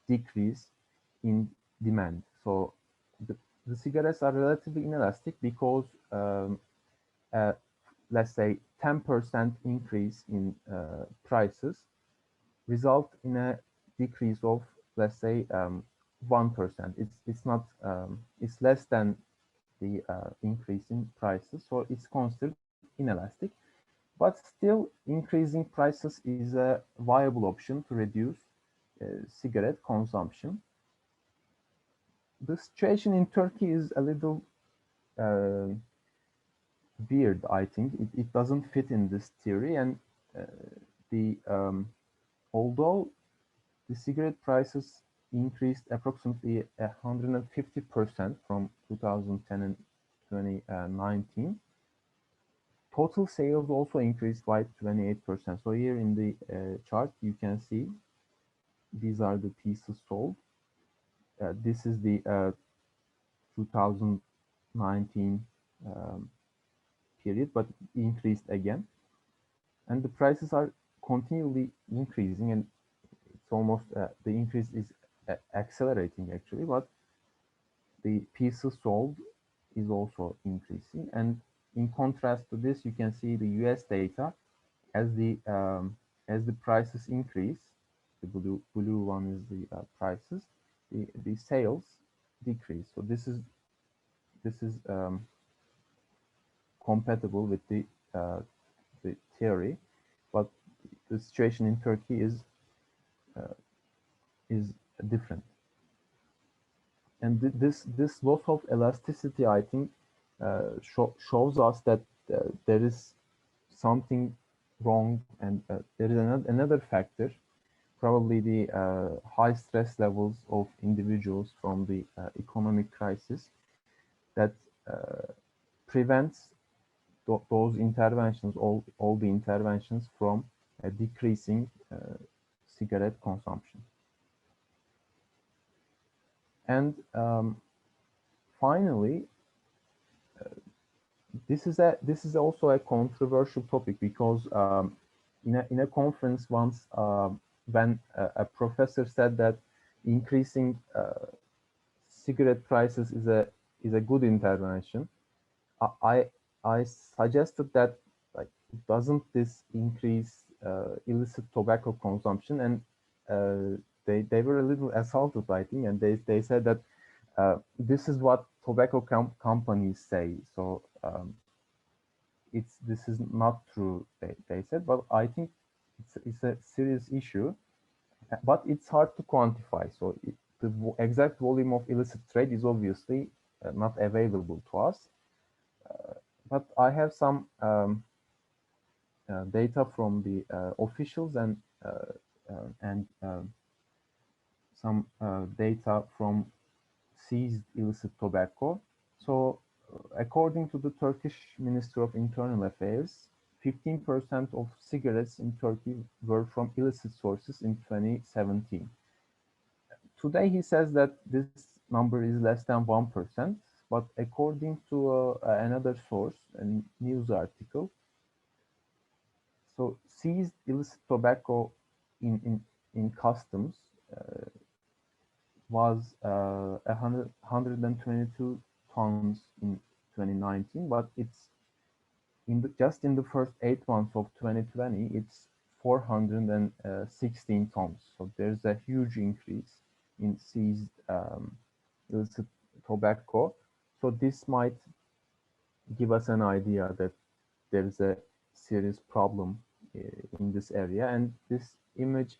decrease in demand. So the cigarettes are relatively inelastic because let's say 10% increase in prices result in a decrease of, let's say, 1%. It's not it's less than the increase in prices, so it's considered inelastic. But still, increasing prices is a viable option to reduce cigarette consumption. The situation in Turkey is a little weird, I think. It doesn't fit in this theory, and although the cigarette prices increased approximately 150% from 2010 and 2019, total sales also increased by 28%. So here in the chart, you can see these are the pieces sold. This is the 2019 period, but increased again. And the prices are continually increasing, and it's almost, the increase is accelerating actually, but the pieces sold is also increasing. And in contrast to this, you can see the US data as the prices increase. The blue one is the prices. The sales decrease. So this is compatible with the theory, but the situation in Turkey is different. And this loss of elasticity, I think, shows us that there is something wrong, and there is another factor, probably the high stress levels of individuals from the economic crisis, that prevents those interventions, all the interventions, from decreasing cigarette consumption. And finally, this is also a controversial topic, because in a conference once, when a professor said that increasing cigarette prices is a good intervention, I suggested that, like, doesn't this increase illicit tobacco consumption? And they were a little assaulted, I think, and they said that this is what tobacco companies say. So this is not true, they said, but I think it's a serious issue, but it's hard to quantify. So the exact volume of illicit trade is obviously not available to us. But I have some data from the officials and some data from seized illicit tobacco. So according to the Turkish Ministry of Internal Affairs, 15% of cigarettes in Turkey were from illicit sources in 2017. Today he says that this number is less than 1%, but according to another source, a news article, so seized illicit tobacco in customs was 122 tons in 2019, but it's just in the first 8 months of 2020, it's 416 tons. So there's a huge increase in seized illicit tobacco. So this might give us an idea that there is a serious problem in this area. And this image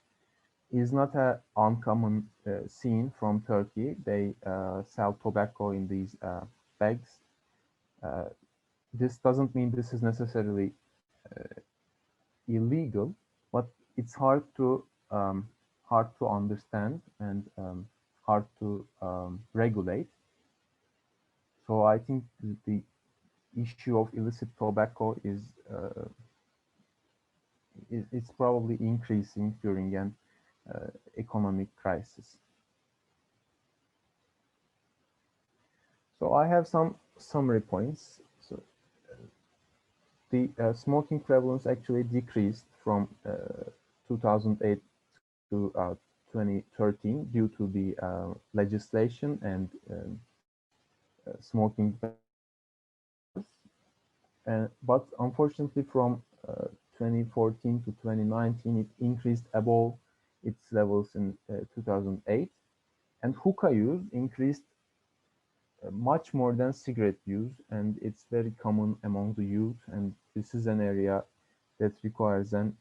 is not an uncommon scene from Turkey. They sell tobacco in these bags. This doesn't mean this is necessarily illegal, but it's hard to understand and hard to regulate. So I think the issue of illicit tobacco is it's probably increasing during an economic crisis. So I have some summary points. So the smoking prevalence actually decreased from 2008 to 2013 due to the legislation and smoking. But unfortunately, from 2014 to 2019, it increased above its levels in 2008. And hookah use increased much more than cigarette use, and it's very common among the youth, and this is an area that requires an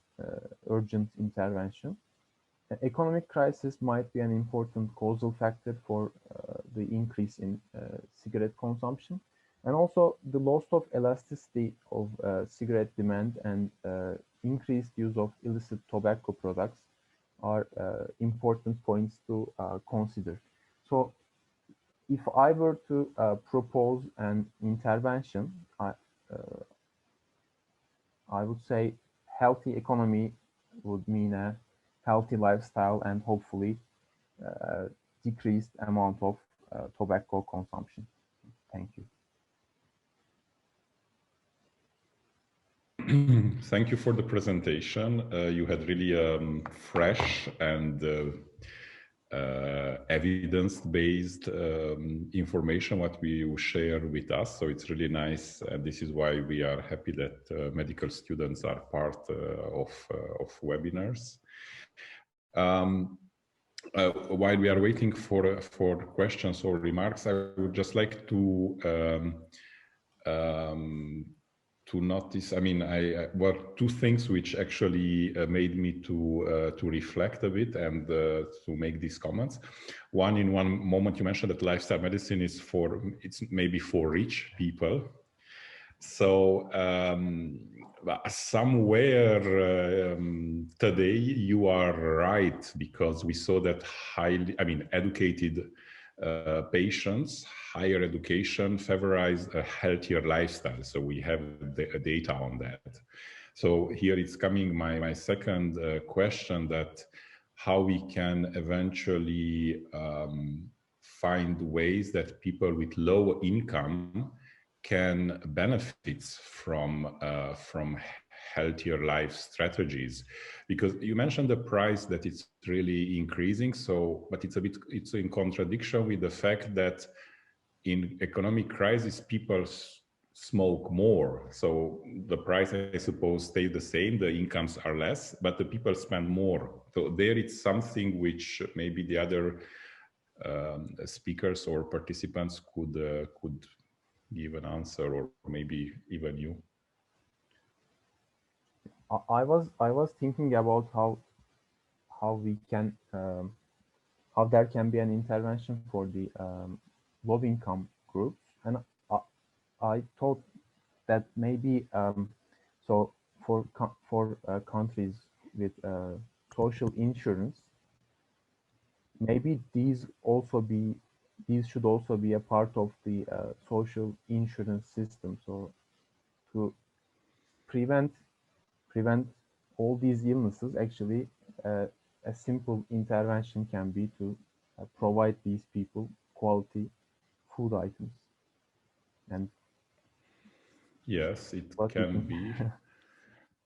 urgent intervention. Economic crisis might be an important causal factor for the increase in cigarette consumption, and also the loss of elasticity of cigarette demand and increased use of illicit tobacco products are important points to consider. So if I were to propose an intervention, I would say healthy economy would mean a healthy lifestyle and hopefully decreased amount of tobacco consumption. Thank you. Thank you for the presentation. You had really fresh and evidence-based information what you share with us. So it's really nice. And this is why we are happy that medical students are part of webinars. While we are waiting for questions or remarks, I would just like to notice. I mean, were two things which actually made me to reflect a bit and to make these comments. One, in one moment, you mentioned that lifestyle medicine is it's maybe for rich people. So somewhere today you are right, because we saw that educated patients, higher education favorize a healthier lifestyle. So we have the data on that. So here it's coming my second question, that how we can eventually find ways that people with low income can benefit from healthier life strategies, because you mentioned the price that it's really increasing. So, but it's in contradiction with the fact that in economic crisis people smoke more. So the price, I suppose, stays the same. The incomes are less, but the people spend more. So there it's something which maybe the other speakers or participants could give an answer, or maybe even you. I was thinking about how we can how there can be an intervention for the low income groups, and I thought that maybe so for countries with social insurance, maybe these should also be a part of the social insurance system. So to prevent all these illnesses, actually a simple intervention can be to provide these people quality food items. And yes, it can be.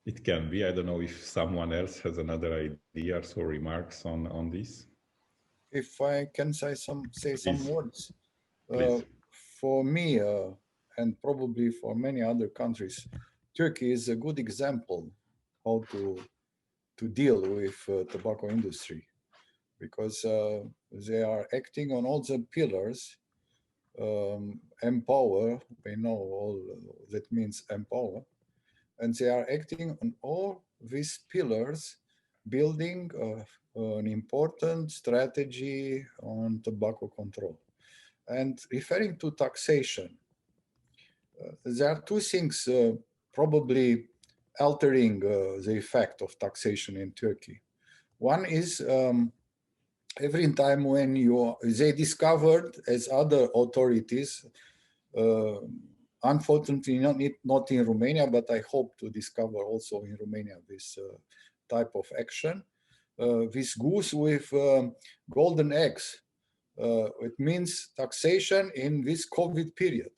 It can be. I don't know if someone else has another ideas or remarks on this. If I can say some words, for me and probably for many other countries, Turkey is a good example how to deal with tobacco industry, because they are acting on all the pillars. Empower, we know all that means empower, and they are acting on all these pillars, building an important strategy on tobacco control. And referring to taxation, there are two things probably altering the effect of taxation in Turkey. One is every time when they discovered, as other authorities, unfortunately not in Romania, but I hope to discover also in Romania this type of action, this goose with golden eggs. It means taxation in this COVID period.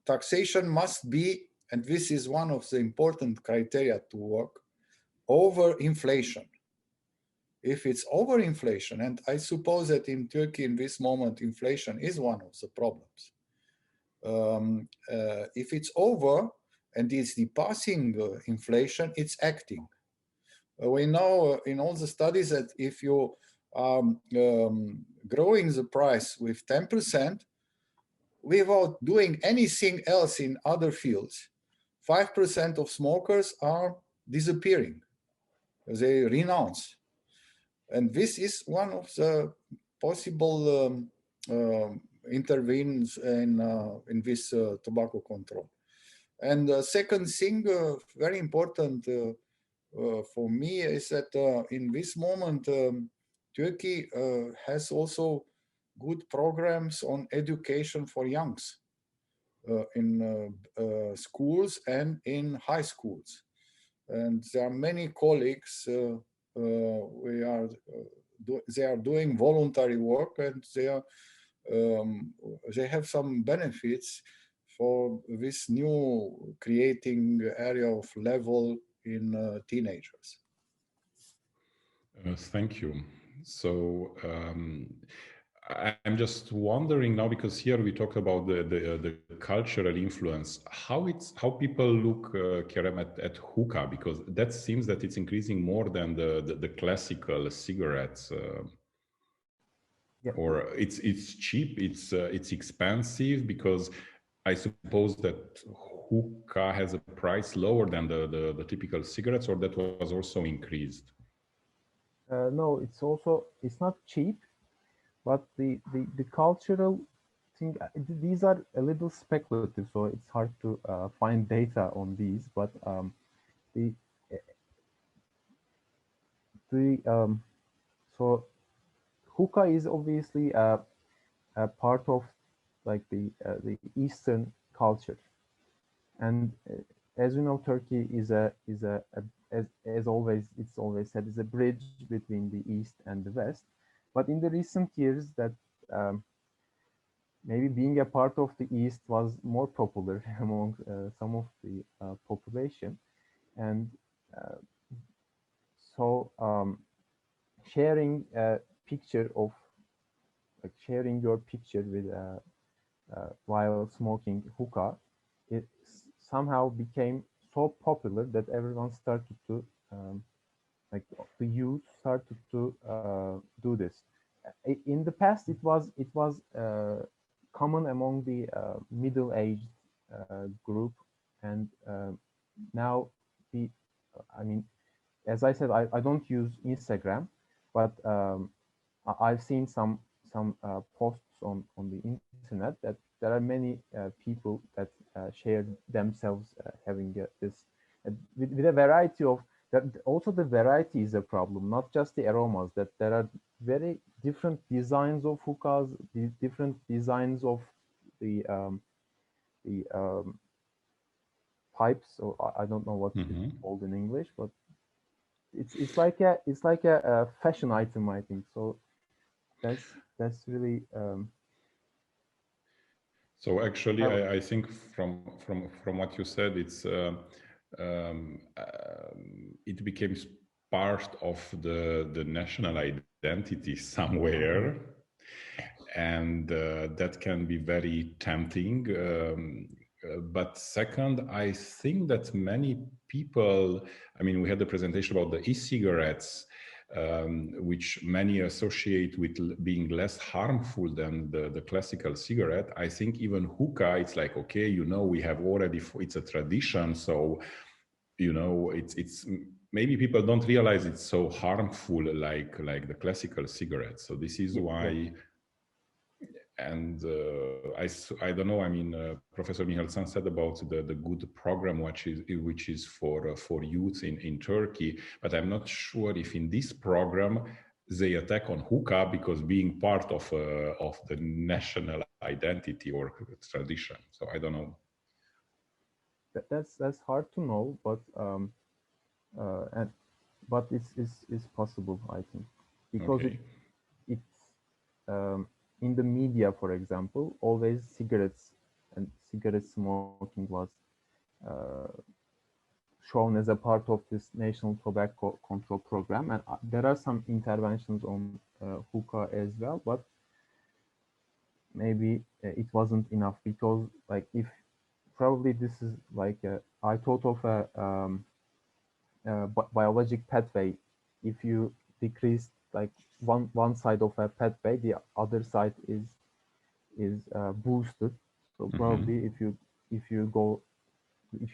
Taxation must be, and this is one of the important criteria to work, over inflation. If it's over inflation, and I suppose that in Turkey in this moment inflation is one of the problems. If it's over and it's depassing inflation, it's acting. We know in all the studies that if you are growing the price with 10%, without doing anything else in other fields, 5% of smokers are disappearing. They renounce. And this is one of the possible intervenes in this tobacco control. And the second thing, very important for me, is that in this moment, Turkey has also good programs on education for youngs in schools and in high schools. And there are many colleagues, they are doing voluntary work, and they have some benefits for this new creating area of level in teenagers? Thank you. So I'm just wondering now, because here we talk about the cultural influence, how people look, Kerem, at hookah, because that seems that it's increasing more than the classical cigarettes. Yeah. Or it's cheap, it's expensive, because I suppose that hookah has a price lower than the typical cigarettes, or that was also increased. No, it's not cheap, but the cultural thing, these are a little speculative, so it's hard to find data on these. But so hookah is obviously a part of like the Eastern culture, and as you know, Turkey is as always, it's always said, is a bridge between the East and the West. But in the recent years, that maybe being a part of the East was more popular among some of the population, and so sharing a picture of, like sharing your picture with while smoking hookah, it somehow became so popular that everyone started to like the youth started to do this. In the past, it was common among the middle-aged group, and now I mean, as I said, I don't use Instagram, but I've seen some posts on the internet that there are many people that share themselves having this with a variety of that. Also, the variety is a problem, not just the aromas. That there are very different designs of hookahs, the different designs of the pipes, or I don't know what it's called in English, but it's like a fashion item, I think. So that's really. So actually, I think from what you said, it became part of the national identity somewhere, and that can be very tempting. But second, I think that many people, I mean, we had the presentation about the e-cigarettes, which many associate with being less harmful than the classical cigarette. I think even hookah, it's like, okay, you know, we have already, it's a tradition. So, you know, it's maybe people don't realize it's so harmful like the classical cigarette. So this is why. And I don't know. I mean, Professor Mihalsan said about the good program which is for youth in Turkey, but I'm not sure if in this program they attack on hookah because being part of the national identity or tradition. So I don't know. That's hard to know, but but it's possible, I think, because okay. it's in the media, for example, always cigarettes and cigarette smoking was shown as a part of this national tobacco control program, and there are some interventions on hookah as well, but maybe it wasn't enough, because like if probably this is like I thought of a biologic pathway. If you decrease like one side of a pathway, the other side is boosted. So probably if you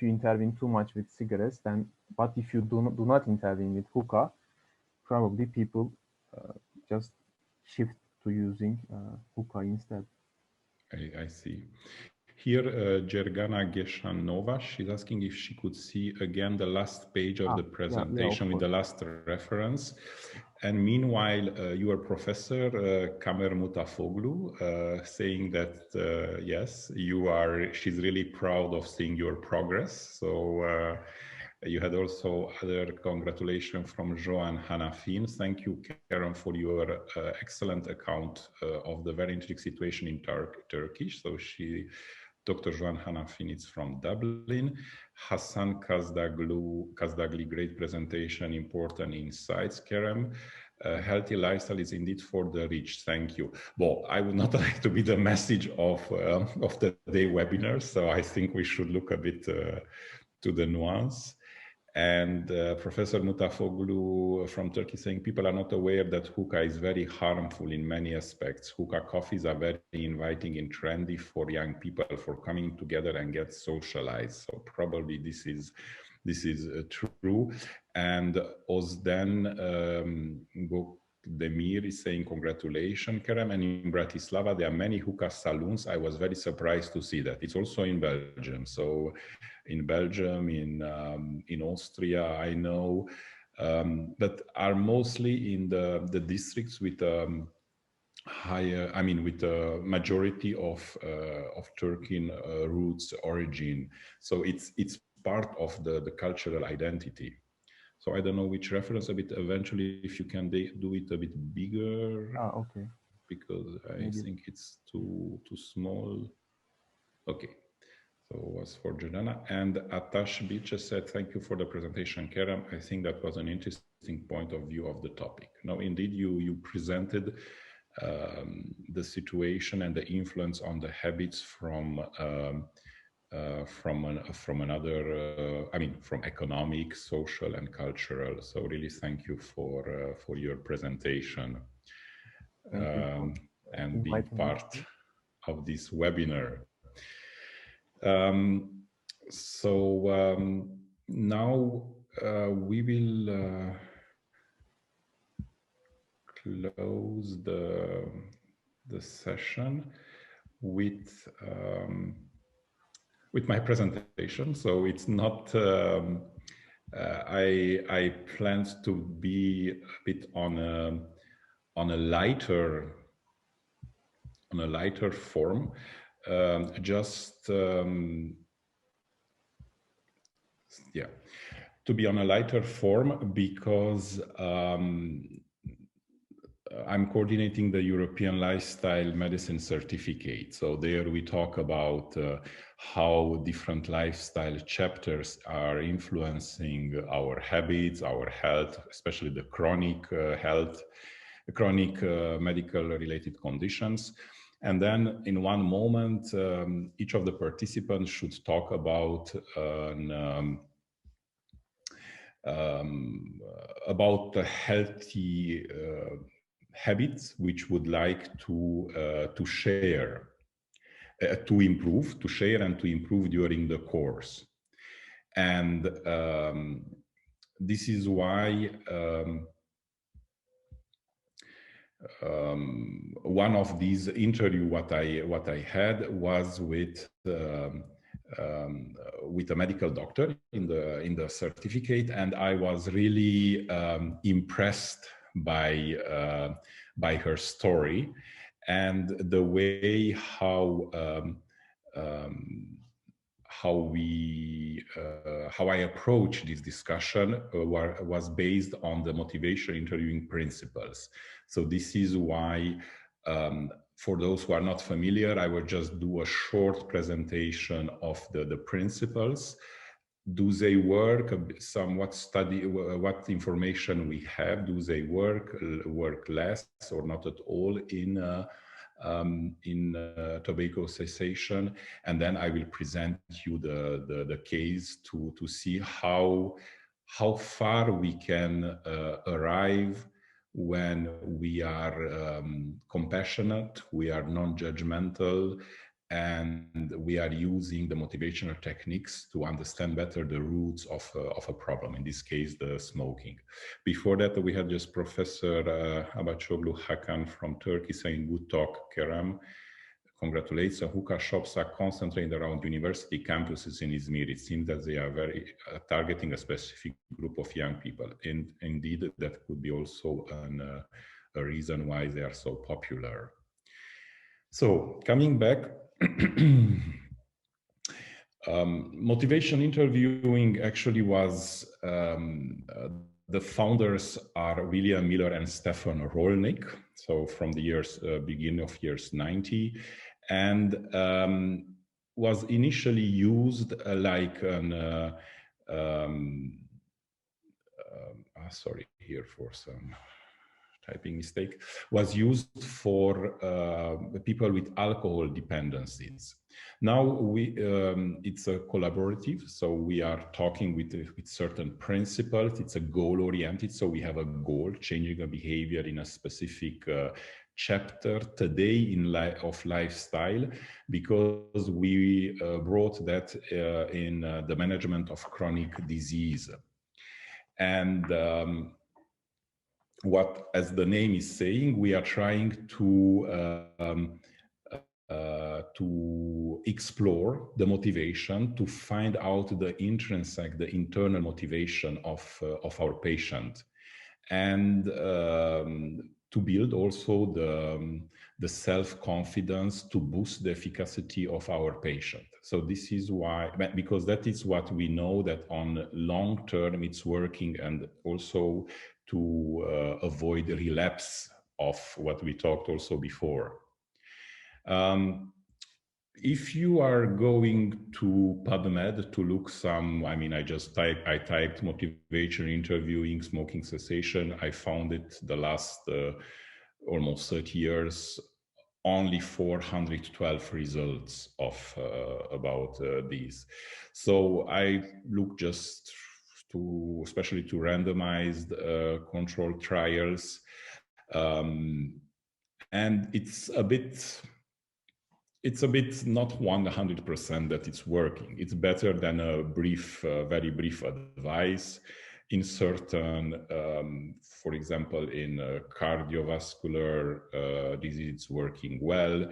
intervene too much with cigarettes, then, but if you do not intervene with hookah, probably people just shift to using hookah instead. I see. Here, Gergana Geshanova, she's asking if she could see again the last page of the presentation with the last reference. And meanwhile, your professor, Kamer Mutafoglu, saying that, yes, she's really proud of seeing your progress. So you had also other congratulations from Joan Hanafin. Thank you, Karen, for your excellent account of the very interesting situation in Turkish. So she Dr. Joan Hanafinitz from Dublin, Hassan Kazdagli, great presentation, important insights, Kerem. Healthy lifestyle is indeed for the rich. Thank you. Well, I would not like to be the message of the day webinar, so I think we should look a bit to the nuance. And Professor Mutafoglu from Turkey saying people are not aware that hookah is very harmful in many aspects. Hookah coffees are very inviting and trendy for young people for coming together and get socialized. So probably this is true. And Ozden Demir is saying congratulations, Kerem. And in Bratislava, there are many hookah saloons. I was very surprised to see that. It's also in Belgium. So in Belgium, in Austria, I know, but are mostly in the districts with higher, I mean, with a majority of Turkish roots origin. So it's part of the cultural identity. So I don't know which reference a bit eventually, if you can do it a bit bigger. Okay. Because I think it's too small. Okay. So it was for Jordana. And Atash Bicha said, thank you for the presentation, Kerem. I think that was an interesting point of view of the topic. Now, indeed, you presented the situation and the influence on the habits from another, I mean, from economic, social, and cultural. So really, thank you for your presentation and being part of this webinar. Now we will close the session with my presentation. So it's not. I planned to be a bit on a lighter form. To be on a lighter form because I'm coordinating the European Lifestyle Medicine Certificate. So there we talk about how different lifestyle chapters are influencing our habits, our health, especially the chronic medical related conditions. And then in one moment, each of the participants should talk about the healthy habits which would like to share, to share and to improve during the course. And this is why one of these interviews what I had was with a medical doctor in the certificate, and I was really impressed by her story and the way how I approach this discussion was based on the motivation interviewing principles. So this is why, for those who are not familiar, I will just do a short presentation of the principles. Do they work? Somewhat study what information we have. Do they work less or not at all in tobacco cessation? And then I will present you the case to see how far we can arrive when we are compassionate, we are non-judgmental, and we are using the motivational techniques to understand better the roots of a problem, in this case, the smoking. Before that, we had just Professor Abacoglu Hakan from Turkey saying, good talk, Kerem. Congratulations. Hookah shops are concentrated around university campuses in Izmir. It seems that they are very targeting a specific group of young people. And indeed, that could be also a reason why they are so popular. So coming back, motivation interviewing actually was, the founders are William Miller and Stefan Rolnick, so from the beginning of years 90. And was initially used like an sorry here for some typing mistake, was used for people with alcohol dependencies. Now it's a collaborative, so we are talking with certain principles. It's a goal-oriented, so we have a goal, changing a behavior in a specific chapter today of lifestyle, because we brought that in the management of chronic disease. And what, as the name is saying, we are trying to explore the motivation, to find out the intrinsic, the internal motivation of our patient, and to build also the self-confidence to boost the efficacy of our patient. So this is why, because that is what we know, that on long term it's working, and also to avoid relapse of what we talked also before. If you are going to PubMed to look some, I mean, I typed motivation interviewing, smoking cessation. I found it the last almost 30 years, only 412 results of about these. So I look just to, especially to randomized controlled trials. And it's a bit not 100% that it's working. It's better than a brief, very brief advice in certain, for example, in cardiovascular disease, it's working well.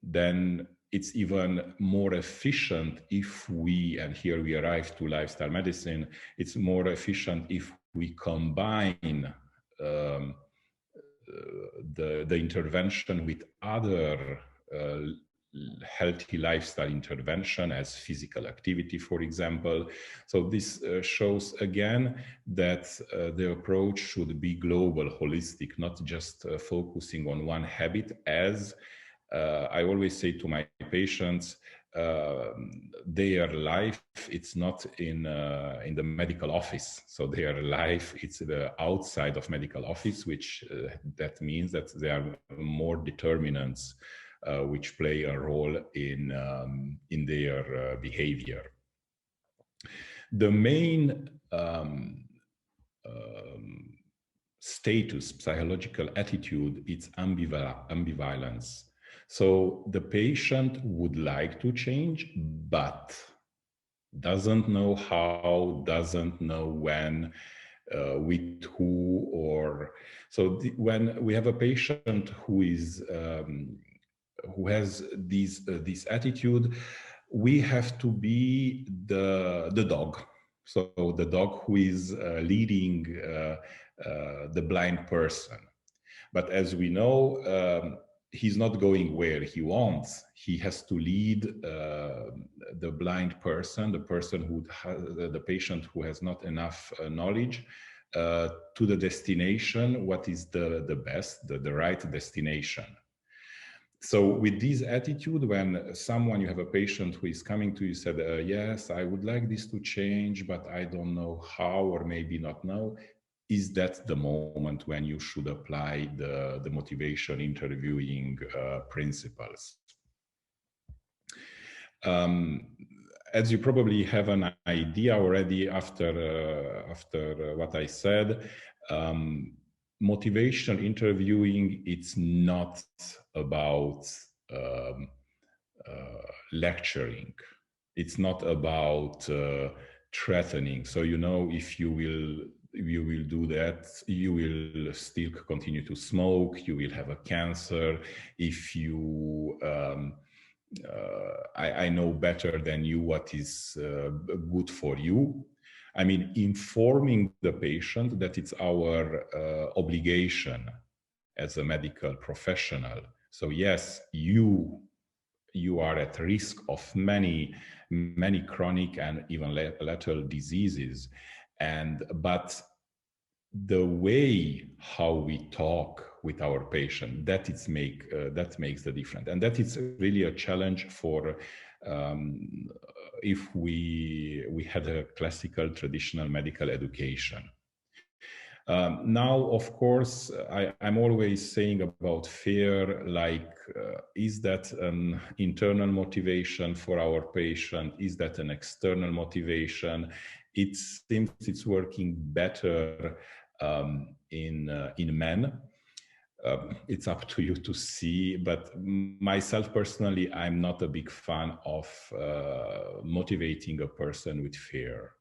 Then it's even more efficient if we, and here we arrive to lifestyle medicine, it's more efficient if we combine the intervention with other healthy lifestyle intervention, as physical activity, for example. So this shows again that the approach should be global, holistic, not just focusing on one habit. As I always say to my patients, their life, it's not in the medical office. So their life, it's the outside of medical office, which that means that there are more determinants which play a role in their behavior. The main status, psychological attitude, it's ambivalence. So the patient would like to change, but doesn't know how, doesn't know when, with who, or so. When we have a patient who is who has this attitude, we have to be the dog. So the dog who is leading the blind person. But as we know, he's not going where he wants. He has to lead the blind person, the person who has, the patient who has not enough knowledge, to the destination, what is the best, the right destination. So with this attitude, when you have a patient who is coming to you, said, yes, I would like this to change, but I don't know how, or maybe not now, is that the moment when you should apply the motivation interviewing principles. As you probably have an idea already after what I said, motivation interviewing, it's not about lecturing. It's not about threatening. So, you know, if you will do that, you will still continue to smoke, you will have a cancer. If you, I know better than you what is good for you. I mean, informing the patient that it's our obligation as a medical professional. So yes, you are at risk of many chronic and even lethal diseases, but the way how we talk with our patient. That makes the difference, and that is really a challenge for if we had a classical traditional medical education. Now, of course, I'm always saying about fear, like, is that an internal motivation for our patient? Is that an external motivation? It seems it's working better in men. It's up to you to see, but myself personally, I'm not a big fan of motivating a person with fear.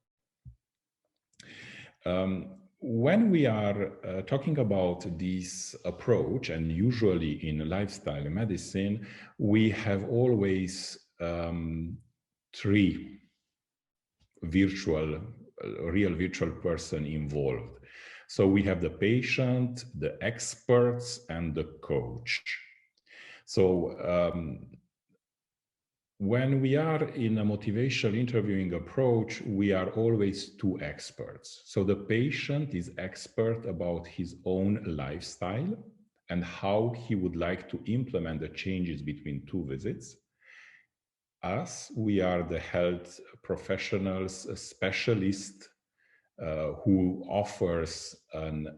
When we are talking about this approach, and usually in lifestyle medicine, we have always three real virtual person involved. So we have the patient, the experts, and the coach. So when we are in a motivational interviewing approach, we are always two experts. So the patient is expert about his own lifestyle and how he would like to implement the changes between two visits. Us, we are the health professionals, a specialist who offers an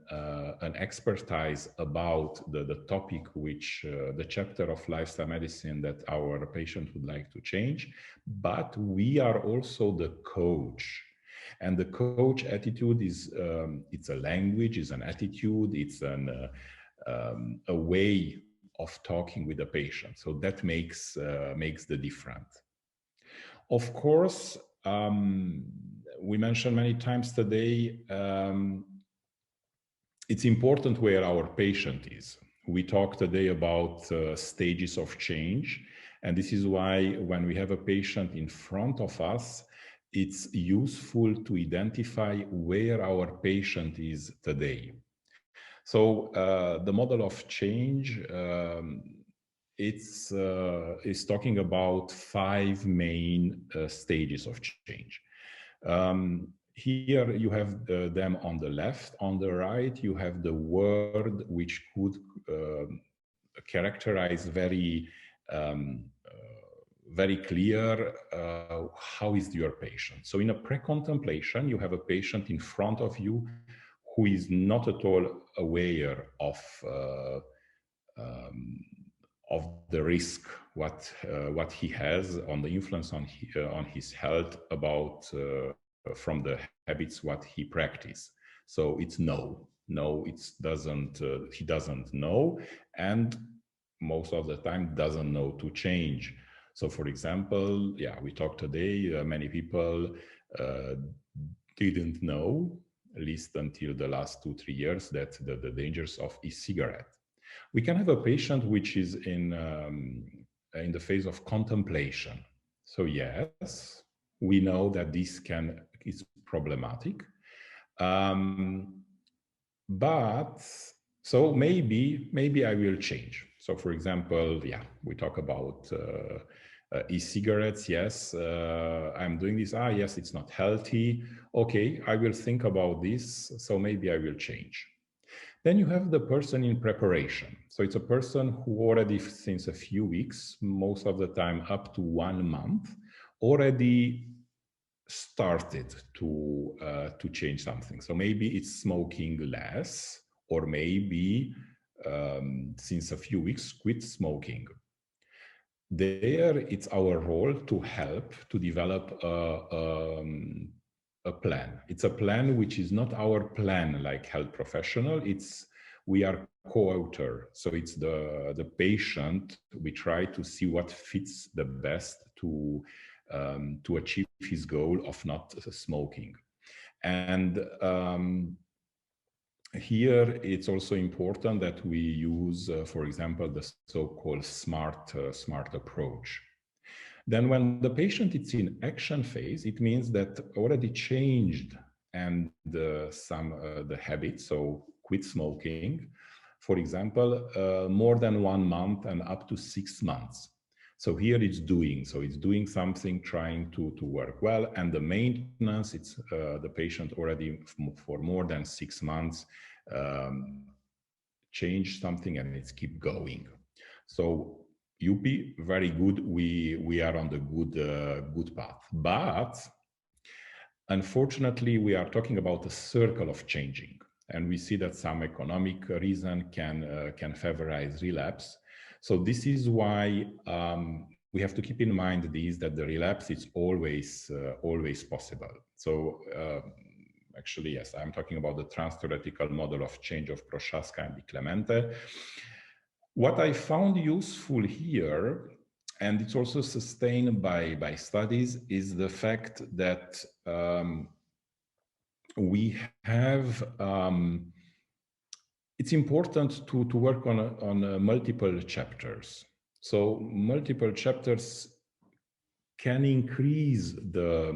expertise about the topic which the chapter of lifestyle medicine that our patient would like to change. But we are also the coach. And the coach attitude is, it's a language, it's an attitude, it's a way of talking with the patient. So that makes the difference. Of course, we mentioned many times today, it's important where our patient is. We talked today about stages of change, and this is why when we have a patient in front of us, it's useful to identify where our patient is today. So the model of change, is talking about 5 main stages of change. Here you have them on the left. On the right, you have the word which could characterize very clear how is your patient. So in a pre-contemplation, you have a patient in front of you who is not at all aware of the risk, what he has, on the influence on his health, about from the habits what he practice. So it's no, it doesn't. He doesn't know, and most of the time doesn't know to change. So, for example, yeah, we talked today. Many people didn't know, at least until the last 2-3 years, that the dangers of e-cigarette. We can have a patient which is in the phase of contemplation. So yes, we know that this is problematic, but so maybe I will change. So for example, yeah, we talk about e-cigarettes. Yes, I'm doing this. Yes, it's not healthy. Okay, I will think about this. So maybe I will change. Then you have the person in preparation. So it's a person who already, since a few weeks, most of the time up to 1 month, already started to change something. So maybe it's smoking less, or maybe since a few weeks quit smoking. There, it's our role to help to develop a plan. It's a plan which is not our plan like health professional. We are co-author. So it's the patient. We try to see what fits the best to achieve his goal of not smoking. And here it's also important that we use, for example, the so-called SMART approach. Then when the patient is in action phase, it means that already changed and the habits, so quit smoking, for example, more than 1 month and up to 6 months. So here it's doing something, trying to work well, and the maintenance, it's the patient already for more than 6 months change something and it's keep going. So UP, very good. We are on the good path, but unfortunately, we are talking about a circle of changing, and we see that some economic reason can favorize relapse. So this is why we have to keep in mind that the relapse is always possible. So actually, yes, I'm talking about the trans-theoretical model of change of Prochaska and Di Clemente. What I found useful here, and it's also sustained by studies, is the fact that we have, it's important to work on multiple chapters. So multiple chapters can increase the,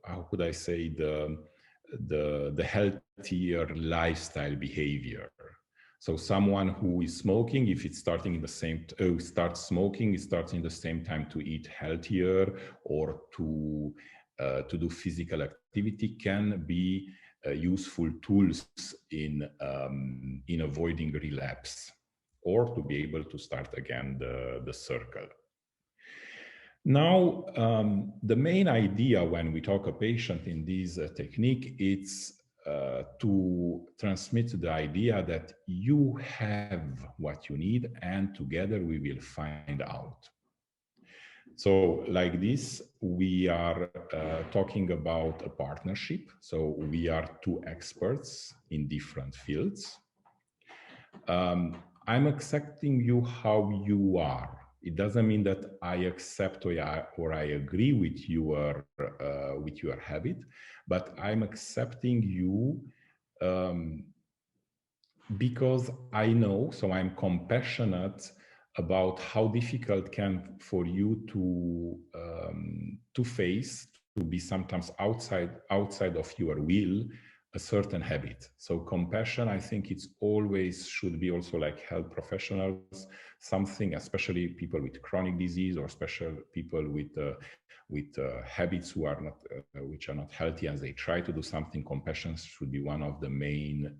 how could I say, the healthier lifestyle behavior. So someone who is smoking, if it's starting in the same, starts smoking, it starts in the same time to eat healthier or to do physical activity, can be useful tools in avoiding relapse or to be able to start again the circle. Now, the main idea when we talk a patient in this technique, it's to transmit the idea that you have what you need and together we will find out. So like this, we are talking about a partnership. So we are two experts in different fields. I'm accepting you how you are. It doesn't mean that I accept or I agree with your habit, but I'm accepting you because I know, so I'm compassionate about how difficult can for you to face, to be sometimes outside of your will, a certain habit. So compassion, I think it's always should be also like health professionals, something, especially people with chronic disease or special people with habits who are not, which are not healthy, as they try to do something. Compassion should be one of the main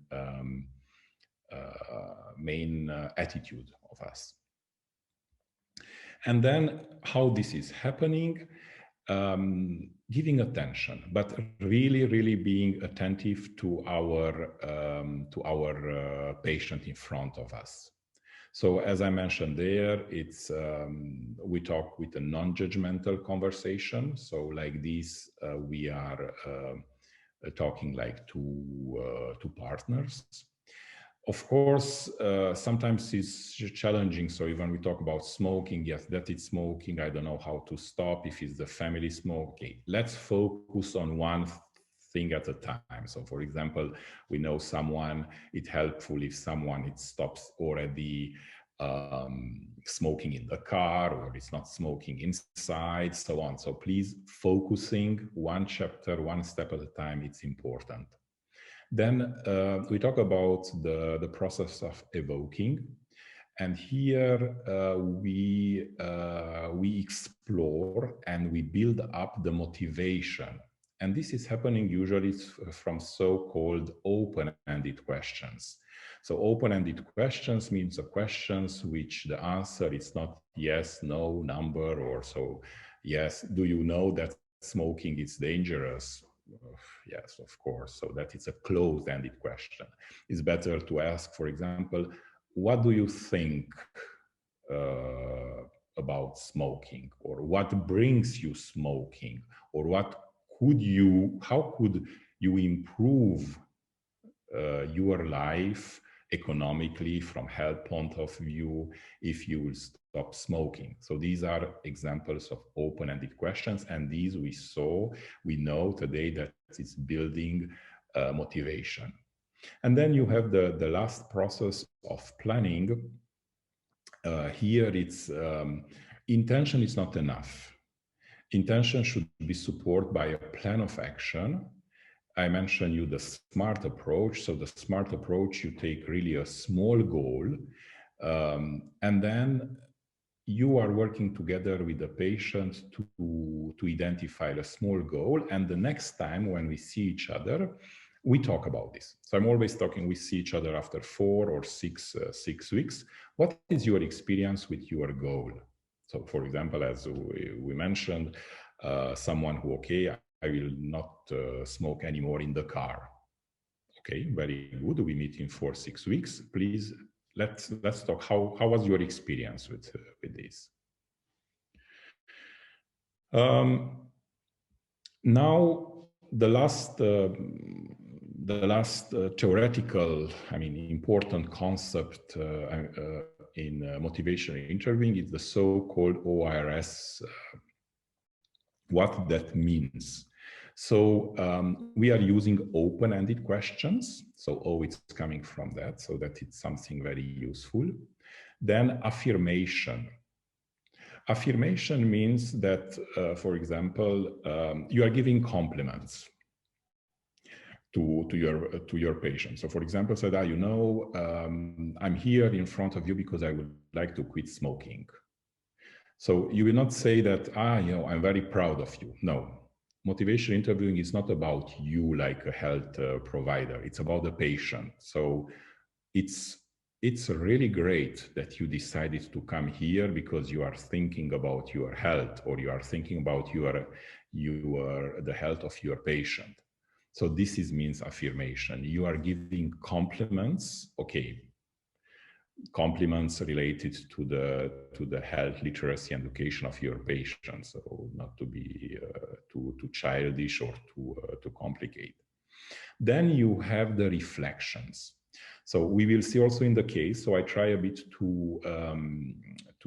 attitude of us. And then how this is happening, giving attention, but really being attentive to our patient in front of us. So as I mentioned there, it's we talk with a non-judgmental conversation. So like this, we are talking like to partners. Of course, sometimes it's challenging. So even we talk about smoking, yes, that it's smoking, I don't know how to stop, if it's the family smoking. Let's focus on one thing at a time. So for example, we know someone, it's helpful if someone it stops already smoking in the car, or it's not smoking inside, so on. So please, focusing one chapter, one step at a time, it's important. Then we talk about the process of evoking, and here we explore and we build up the motivation, and this is happening usually from so-called open-ended questions. So open-ended questions means the questions which the answer is not yes, no, number, or so yes, do you know that smoking is dangerous? Yes, of course. So that it's a closed-ended question. It's better to ask, for example, what do you think about smoking, or what brings you smoking, or how could you improve your life economically, from health point of view, if you will stop smoking? So these are examples of open-ended questions, and these we know today that it's building motivation. And then you have the last process of planning. Here it's intention is not enough. Intention should be supported by a plan of action. I mentioned you the SMART approach. So the SMART approach, you take really a small goal, and then you are working together with the patient to identify a small goal. And the next time when we see each other, we talk about this. So I'm always talking, we see each other after 4 or 6 weeks. What is your experience with your goal? So for example, as we mentioned, someone who, okay, I will not smoke anymore in the car. Okay, very good. We meet in 4 or 6 weeks. Please, let's talk. How was your experience with this? Now, the last theoretical, I mean, important concept in motivational interviewing is the so-called OIRS. What that means. So we are using open-ended questions. So O, it's coming from that, so that it's something very useful. Then affirmation. Affirmation means that, for example, you are giving compliments to your patient. So for example, said, you know, I'm here in front of you because I would like to quit smoking. So you will not say that, you know, I'm very proud of you. No, motivation interviewing is not about you like a health provider. It's about the patient. So it's really great that you decided to come here because you are thinking about your health, or you are thinking about the health of your patient. So this means affirmation. You are giving compliments, okay, compliments related to the health literacy and education of your patient. So not to be too childish or too complicated. Then you have the reflections. So we will see also in the case. So I try a bit to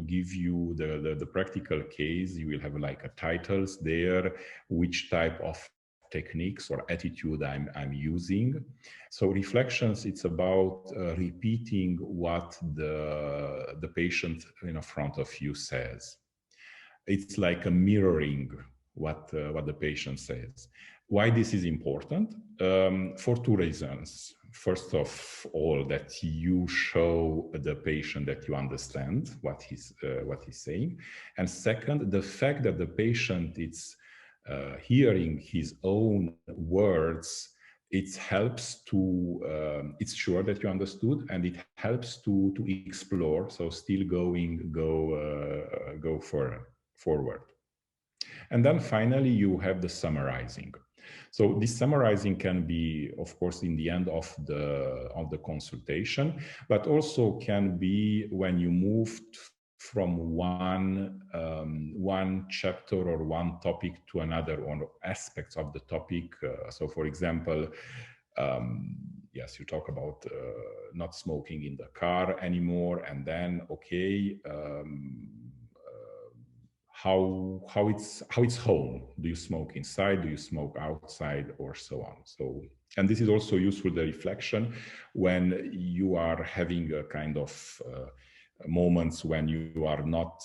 give you the practical case. You will have like a titles there, which type of techniques or attitude I'm using. So reflections, it's about repeating what the patient in front of you says. It's like a mirroring what the patient says. Why this is important? For 2 reasons. First of all, that you show the patient that you understand what he's saying, and second, the fact that the patient is hearing his own words, it helps to it's sure that you understood, and it helps to explore. So still go forward. And then finally, you have the summarizing. So this summarizing can be, of course, in the end of the consultation, but also can be when you move from one chapter or one topic to another, or aspects of the topic. So, for example, yes, you talk about not smoking in the car anymore, and then okay. How it's home. Do you smoke inside? Do you smoke outside, or so on? So, and this is also useful, the reflection, when you are having a kind of moments when you are not.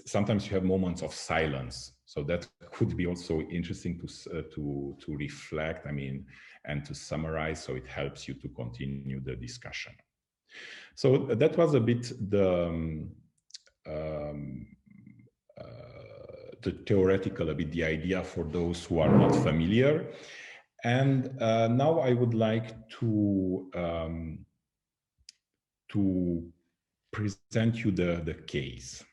Sometimes you have moments of silence. So that could be also interesting to reflect. I mean, and to summarize. So it helps you to continue the discussion. So that was a bit the theoretical, a bit the idea for those who are not familiar. And now I would like to present you the case.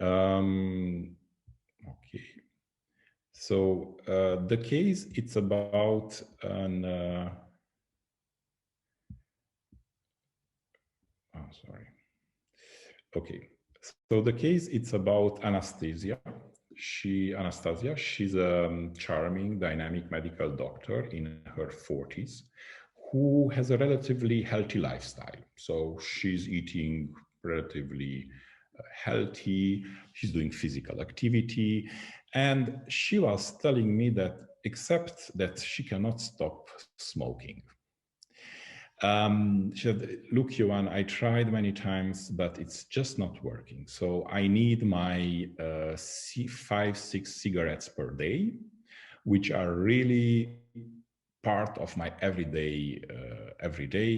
Okay. So the case, it's about an sorry. Okay, so the case, it's about Anastasia. Anastasia, she's a charming, dynamic medical doctor in her 40s who has a relatively healthy lifestyle. So she's eating relatively healthy, she's doing physical activity, and she was telling me that except that she cannot stop smoking. She said, look, Johan, I tried many times, but it's just not working. So I need my 5-6 cigarettes per day, which are really part of my every day.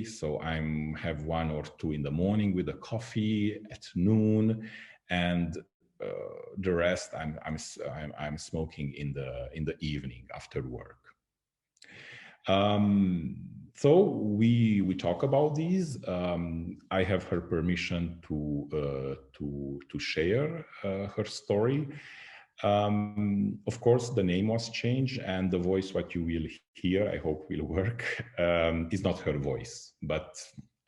So I have 1 or 2 in the morning with a coffee, at noon, and the rest I'm smoking in the evening after work. So we talk about these. I have her permission to share her story. Of course, the name was changed, and the voice what you will hear, I hope will work, is not her voice. But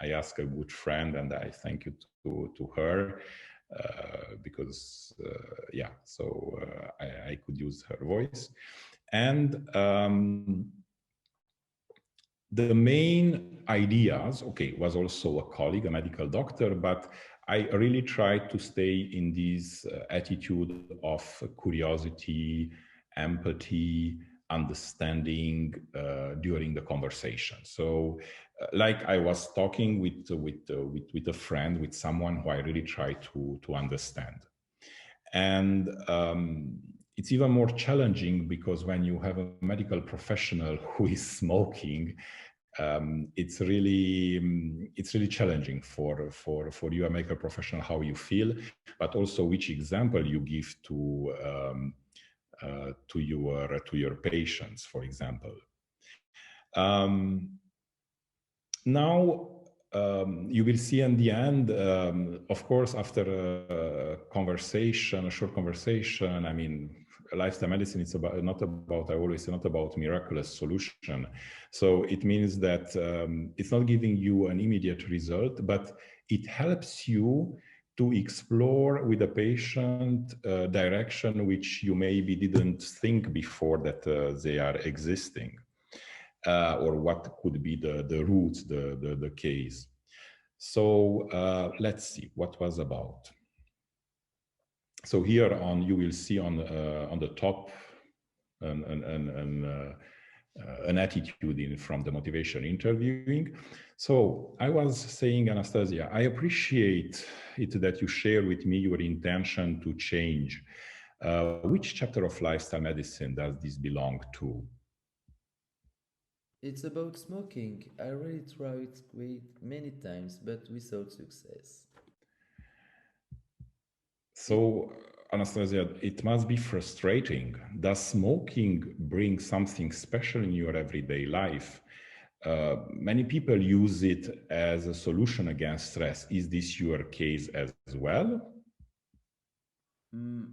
I asked a good friend, and I thank you to her because yeah, so I could use her voice. And the main ideas, okay, was also a colleague, a medical doctor, but I really tried to stay in this attitude of curiosity, empathy, understanding during the conversation. So, like I was talking with a friend, with someone who I really try to understand. And it's even more challenging because when you have a medical professional who is smoking, it's really challenging for you, a medical professional, how you feel, but also which example you give to your patients, for example. Now, you will see in the end, of course, after a conversation, a short conversation, I mean, lifestyle medicine, it's not about, I always say, not about miraculous solution. So it means that it's not giving you an immediate result, but it helps you to explore with the patient direction which you maybe didn't think before that they are existing. Or what could be the roots, the case. So let's see what was about. So here on, you will see on the top an attitude from the motivation interviewing. So I was saying, Anastasia, I appreciate it that you share with me your intention to change. Which chapter of lifestyle medicine does this belong to? It's about smoking. I already tried quit many times, but without success. So, Anastasia, it must be frustrating. Does smoking bring something special in your everyday life? Many people use it as a solution against stress. Is this your case as well?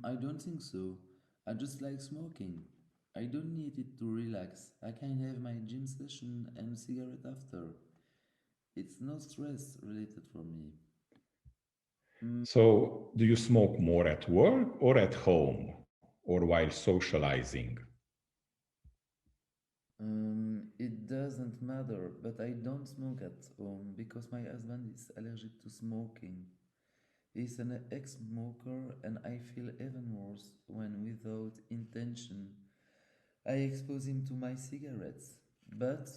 I don't think so. I just like smoking. I don't need it to relax. I can have my gym session and cigarette after. It's no stress related for me. So, do you smoke more at work or at home or while socializing? It doesn't matter, but I don't smoke at home because my husband is allergic to smoking. He's an ex-smoker and I feel even worse when without intention I expose him to my cigarettes. But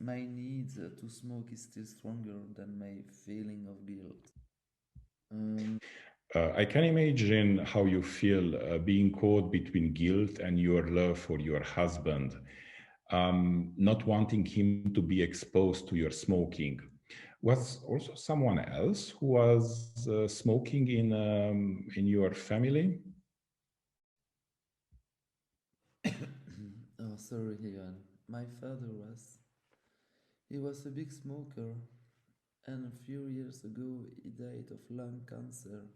my need to smoke is still stronger than my feeling of guilt. I can imagine how you feel being caught between guilt and your love for your husband, not wanting him to be exposed to your smoking. Was also someone else who was smoking in your family? Oh, sorry, Leon. My father was. He was a big smoker, and a few years ago he died of lung cancer.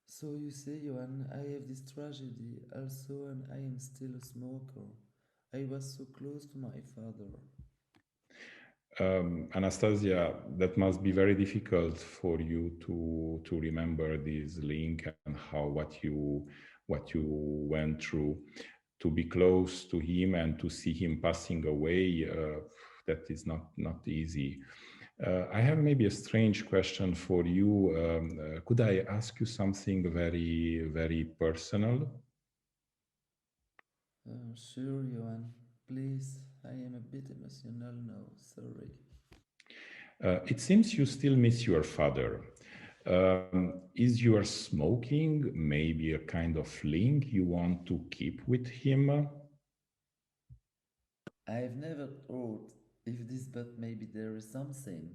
So you see, Johan, I have this tragedy also, and I am still a smoker. I was so close to my father. Anastasia, that must be very difficult for you to remember this link and how what you went through, to be close to him and to see him passing away. That is not easy. I have maybe a strange question for you. Could I ask you something very personal? Sure, Johan. Please, I am a bit emotional now. Sorry. It seems you still miss your father. Is your smoking maybe a kind of link you want to keep with him? I've never thought if this, but maybe there is something.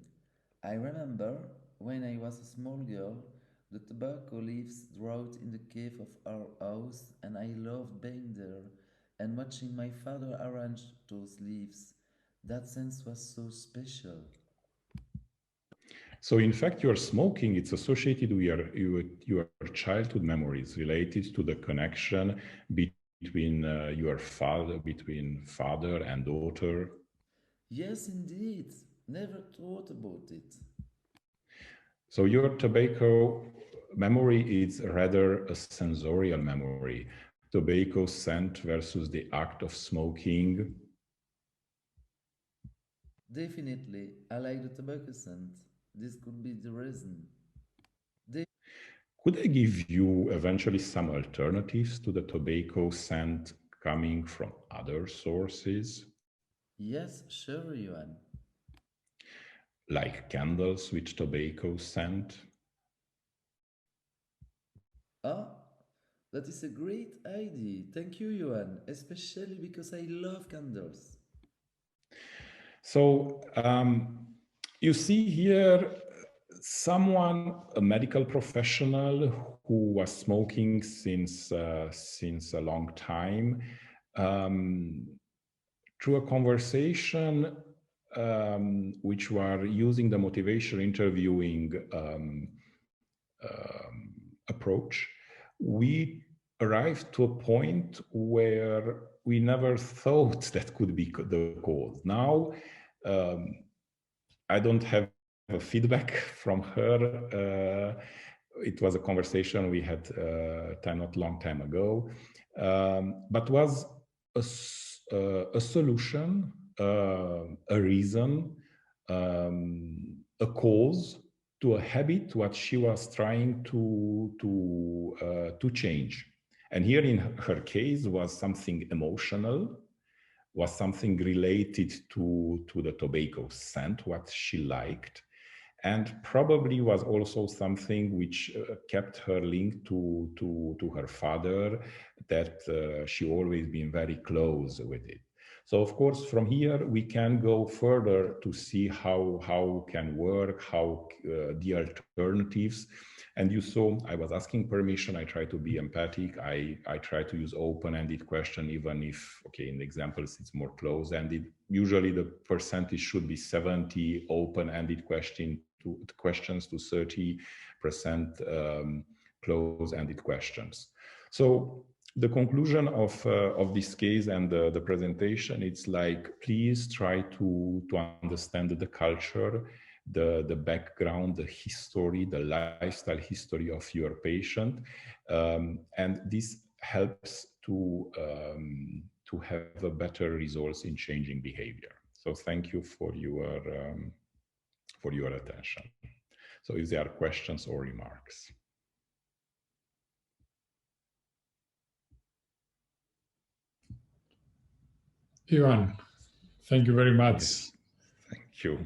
I remember when I was a small girl, The tobacco leaves drought in the cave of our house, and I loved being there and watching my father arrange those leaves. That sense was so special. So in fact, your smoking, it's associated with your childhood memories related to the connection between between father and daughter. Yes, indeed. Never thought about it. So your tobacco memory is rather a sensorial memory. Tobacco scent versus the act of smoking. Definitely, I like the tobacco scent. This could be the reason. They Could I give you eventually some alternatives to the tobacco scent coming from other sources? Yes, sure, Yuan. Like candles with tobacco scent? Ah, that is a great idea. Thank you, Yuan, especially because I love candles. So you see here someone, a medical professional who was smoking since a long time, through a conversation which were using the motivation interviewing approach, we arrived to a point where we never thought that could be the cause. Now, I don't have a feedback from her. It was a conversation we had not long time ago, but was a solution, a reason, a cause to a habit what she was trying to change. And here in her case was something emotional, was something related to the tobacco scent, what she liked, and probably was also something which kept her linked to her father, that she always been very close with it. So of course, from here, we can go further to see how can work, how the alternatives. And you saw, I was asking permission, I try to be empathic, I try to use open-ended question, even if, okay, in the examples, it's more close-ended. Usually the percentage should be 70 open-ended questions to 30% close-ended questions. So the conclusion of this case and the presentation, it's like, please try to understand the culture, the background, the history, the lifestyle history of your patient, and this helps to have a better results in changing behavior. So thank you for your attention. So if there are questions or remarks. Ivan, thank you very much. Yes, thank you.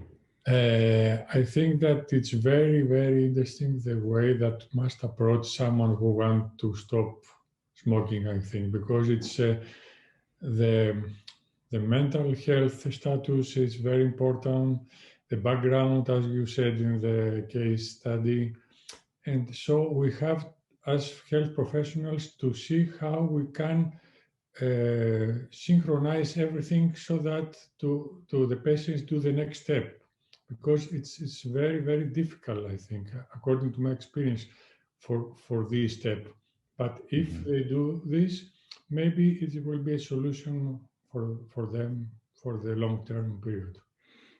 I think that it's very, very interesting the way that must approach someone who wants to stop smoking, I think, because it's the mental health status is very important, the background, as you said in the case study. And so we have, as health professionals, to see how we can synchronize everything so that to the patients do the next step, because it's very, very difficult, I think, according to my experience, for this step. But if they do this, maybe it will be a solution for them for the long-term period.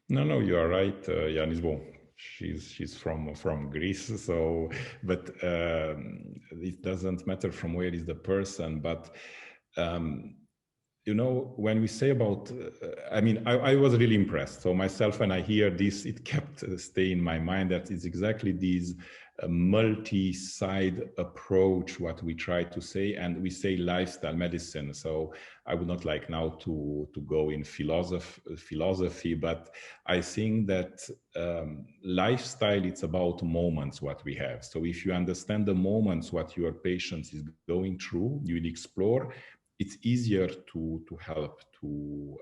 No, you are right, Yanis. Well, she's from Greece, so but it doesn't matter from where is the person, but you know, when we say about, I mean, I was really impressed. So myself, when I hear this, it kept staying in my mind that it's exactly this multi-side approach, what we try to say, and we say lifestyle medicine. So I would not like now to go in philosophy, but I think that lifestyle, it's about moments, what we have. So if you understand the moments, what your patient is going through, you will explore, it's easier to help to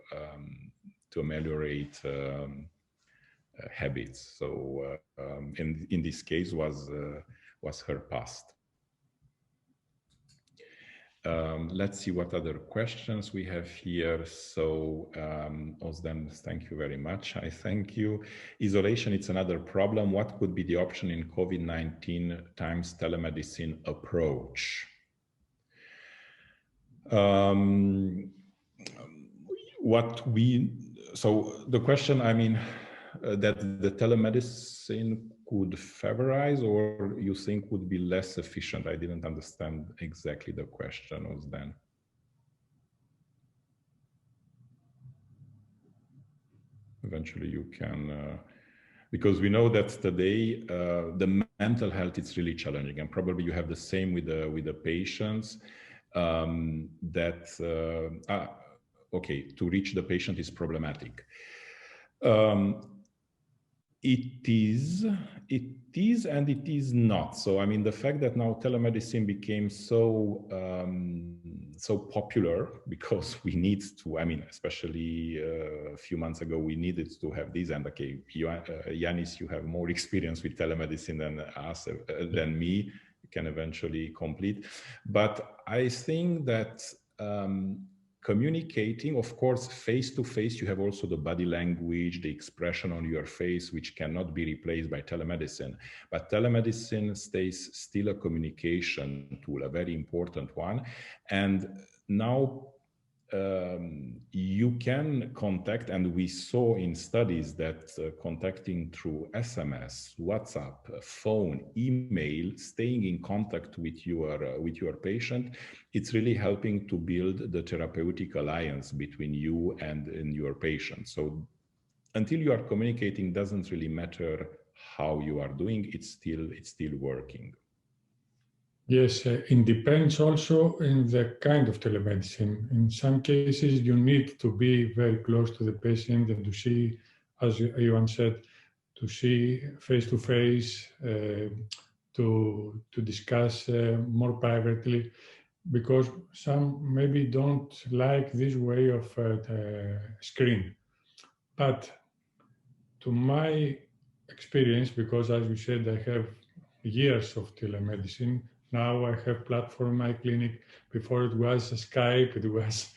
ameliorate habits. So in this case was her past. Let's see what other questions we have here. So, Ozden, thank you very much. I thank you. Isolation, it's another problem. What could be the option in COVID-19 times telemedicine approach? So the question, I mean, that the telemedicine could favorize, or you think would be less efficient? I didn't understand exactly the question, Ozden. Eventually you can, because we know that today the mental health is really challenging, and probably you have the same with the patients, okay, to reach the patient is problematic. It is and it is not. So I mean, the fact that now telemedicine became so popular because we need to, I mean, especially a few months ago, we needed to have this. And okay, Yanis, you have more experience with telemedicine than me. You can eventually complete. But I think that communicating, of course, face-to-face, you have also the body language, the expression on your face, which cannot be replaced by telemedicine. But telemedicine stays still a communication tool, a very important one. And now you can contact, and we saw in studies that contacting through SMS, WhatsApp, phone, email, staying in contact with your patient, it's really helping to build the therapeutic alliance between you and your patient. So until you are communicating, doesn't really matter how you are doing, it's still working. Yes, it depends also in the kind of telemedicine. In some cases, you need to be very close to the patient and to see, as Ivan said, to see face-to-face, to discuss more privately, because some maybe don't like this way of screen. But to my experience, because as you said, I have years of telemedicine. Now I have platform in my clinic. Before it was Skype, it was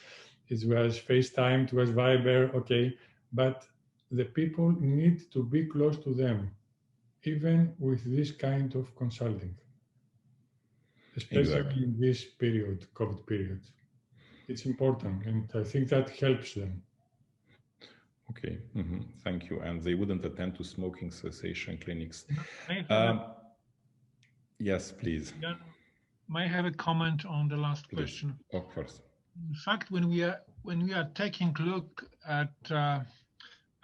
FaceTime, it was Viber, okay. But the people need to be close to them, even with this kind of consulting, especially in this period, COVID period. It's important, and I think that helps them. Okay, thank you. And they wouldn't attend to smoking cessation clinics. Yes, please. May I have a comment on the last question? Of course. In fact, when we are taking a look at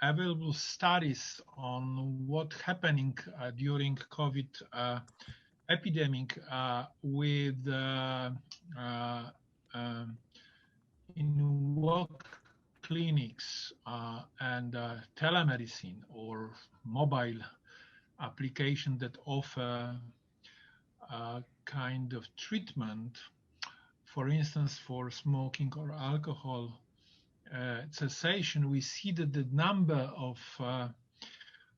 available studies on what's happening during COVID epidemic with in work clinics and telemedicine or mobile application that offer kind of treatment, for instance, for smoking or alcohol cessation, we see that the number of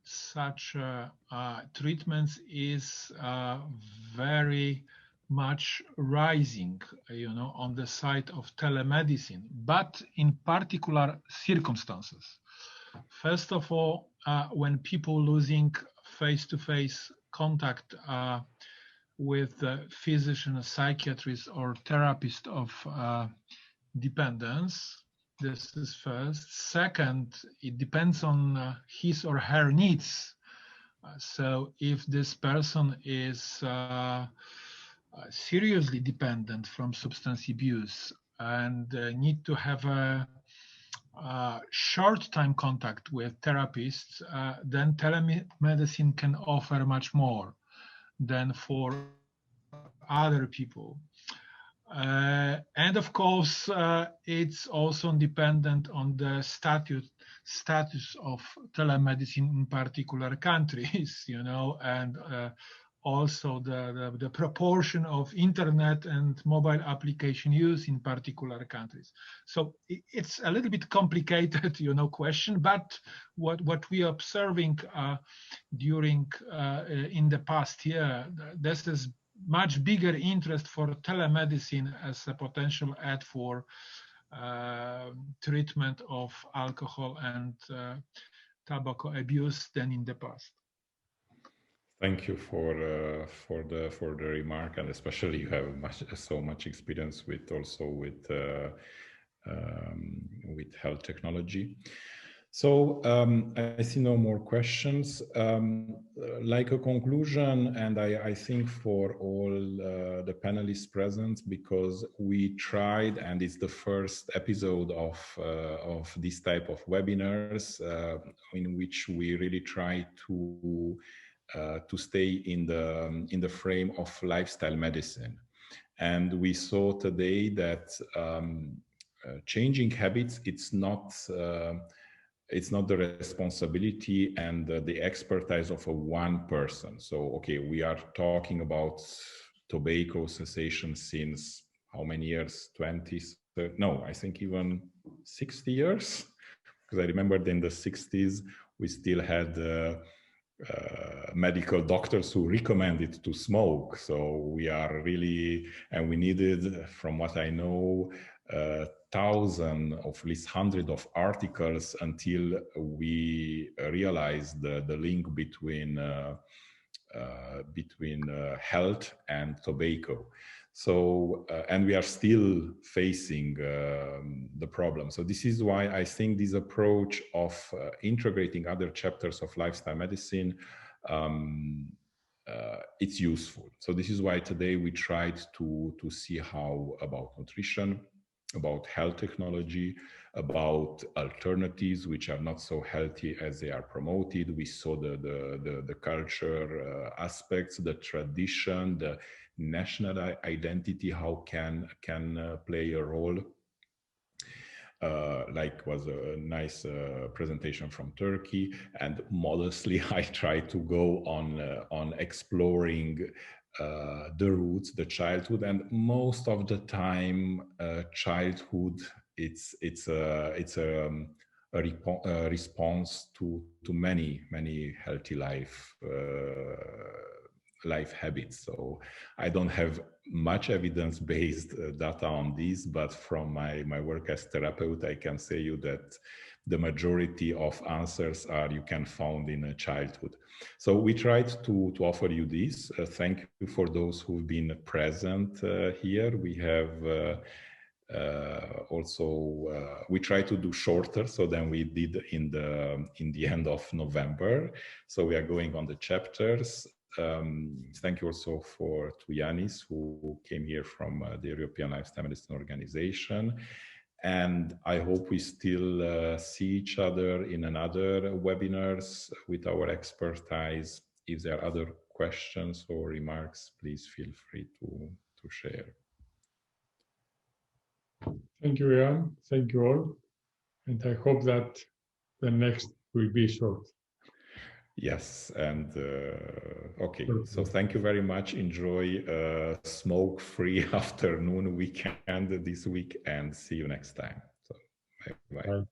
such treatments is very much rising, on the side of telemedicine, but in particular circumstances. First of all, when people losing face-to-face contact with physician, psychiatrist, or therapist of dependence. This is first. Second, it depends on his or her needs. So if this person is seriously dependent from substance abuse and need to have a short time contact with therapists, then telemedicine can offer much more than for other people. And of course, it's also dependent on the status of telemedicine in particular countries, and also the proportion of internet and mobile application use in particular countries. So it's a little bit complicated, question, but what we are observing during in the past year, this is much bigger interest for telemedicine as a potential aid for treatment of alcohol and tobacco abuse than in the past. Thank you for the remark, and especially you have so much experience with health technology. So I see no more questions. Like a conclusion, and I think for all the panelists present, because we tried, and it's the first episode of this type of webinars in which we really try to stay in the frame of lifestyle medicine. And we saw today that changing habits, it's not the responsibility and the expertise of one person. So, okay, we are talking about tobacco cessation since how many years? 20? No, I think even 60 years. Because I remember in the 60s, we still had medical doctors who recommended to smoke. So we are really, and we needed, from what I know, thousands, of at least hundreds of articles until we realized the link between health and tobacco. So, and we are still facing the problem. So this is why I think this approach of integrating other chapters of lifestyle medicine, it's useful. So this is why today we tried to see how about nutrition, about health technology, about alternatives which are not so healthy as they are promoted. We saw the culture aspects, the tradition, the national identity, how can play a role. Like was a nice presentation from Turkey, and modestly I try to go on exploring the roots, the childhood, and most of the time childhood it's a response to many healthy life habits. So I don't have much evidence-based data on this, but from my work as therapeutic, I can say you that the majority of answers you can find in childhood. So we tried to offer you this. Thank you for those who've been present here. We have also we try to do shorter so than we did in the end of November. So we are going on the chapters. Thank you also to Yanis, who came here from the European Lifestyle Medicine Organization. And I hope we still see each other in another webinars with our expertise. If there are other questions or remarks, please feel free to share. Thank you, Jan. Thank you all. And I hope that the next will be short. Yes, and okay, so thank you very much. Enjoy smoke-free afternoon weekend this week, and see you next time. So bye.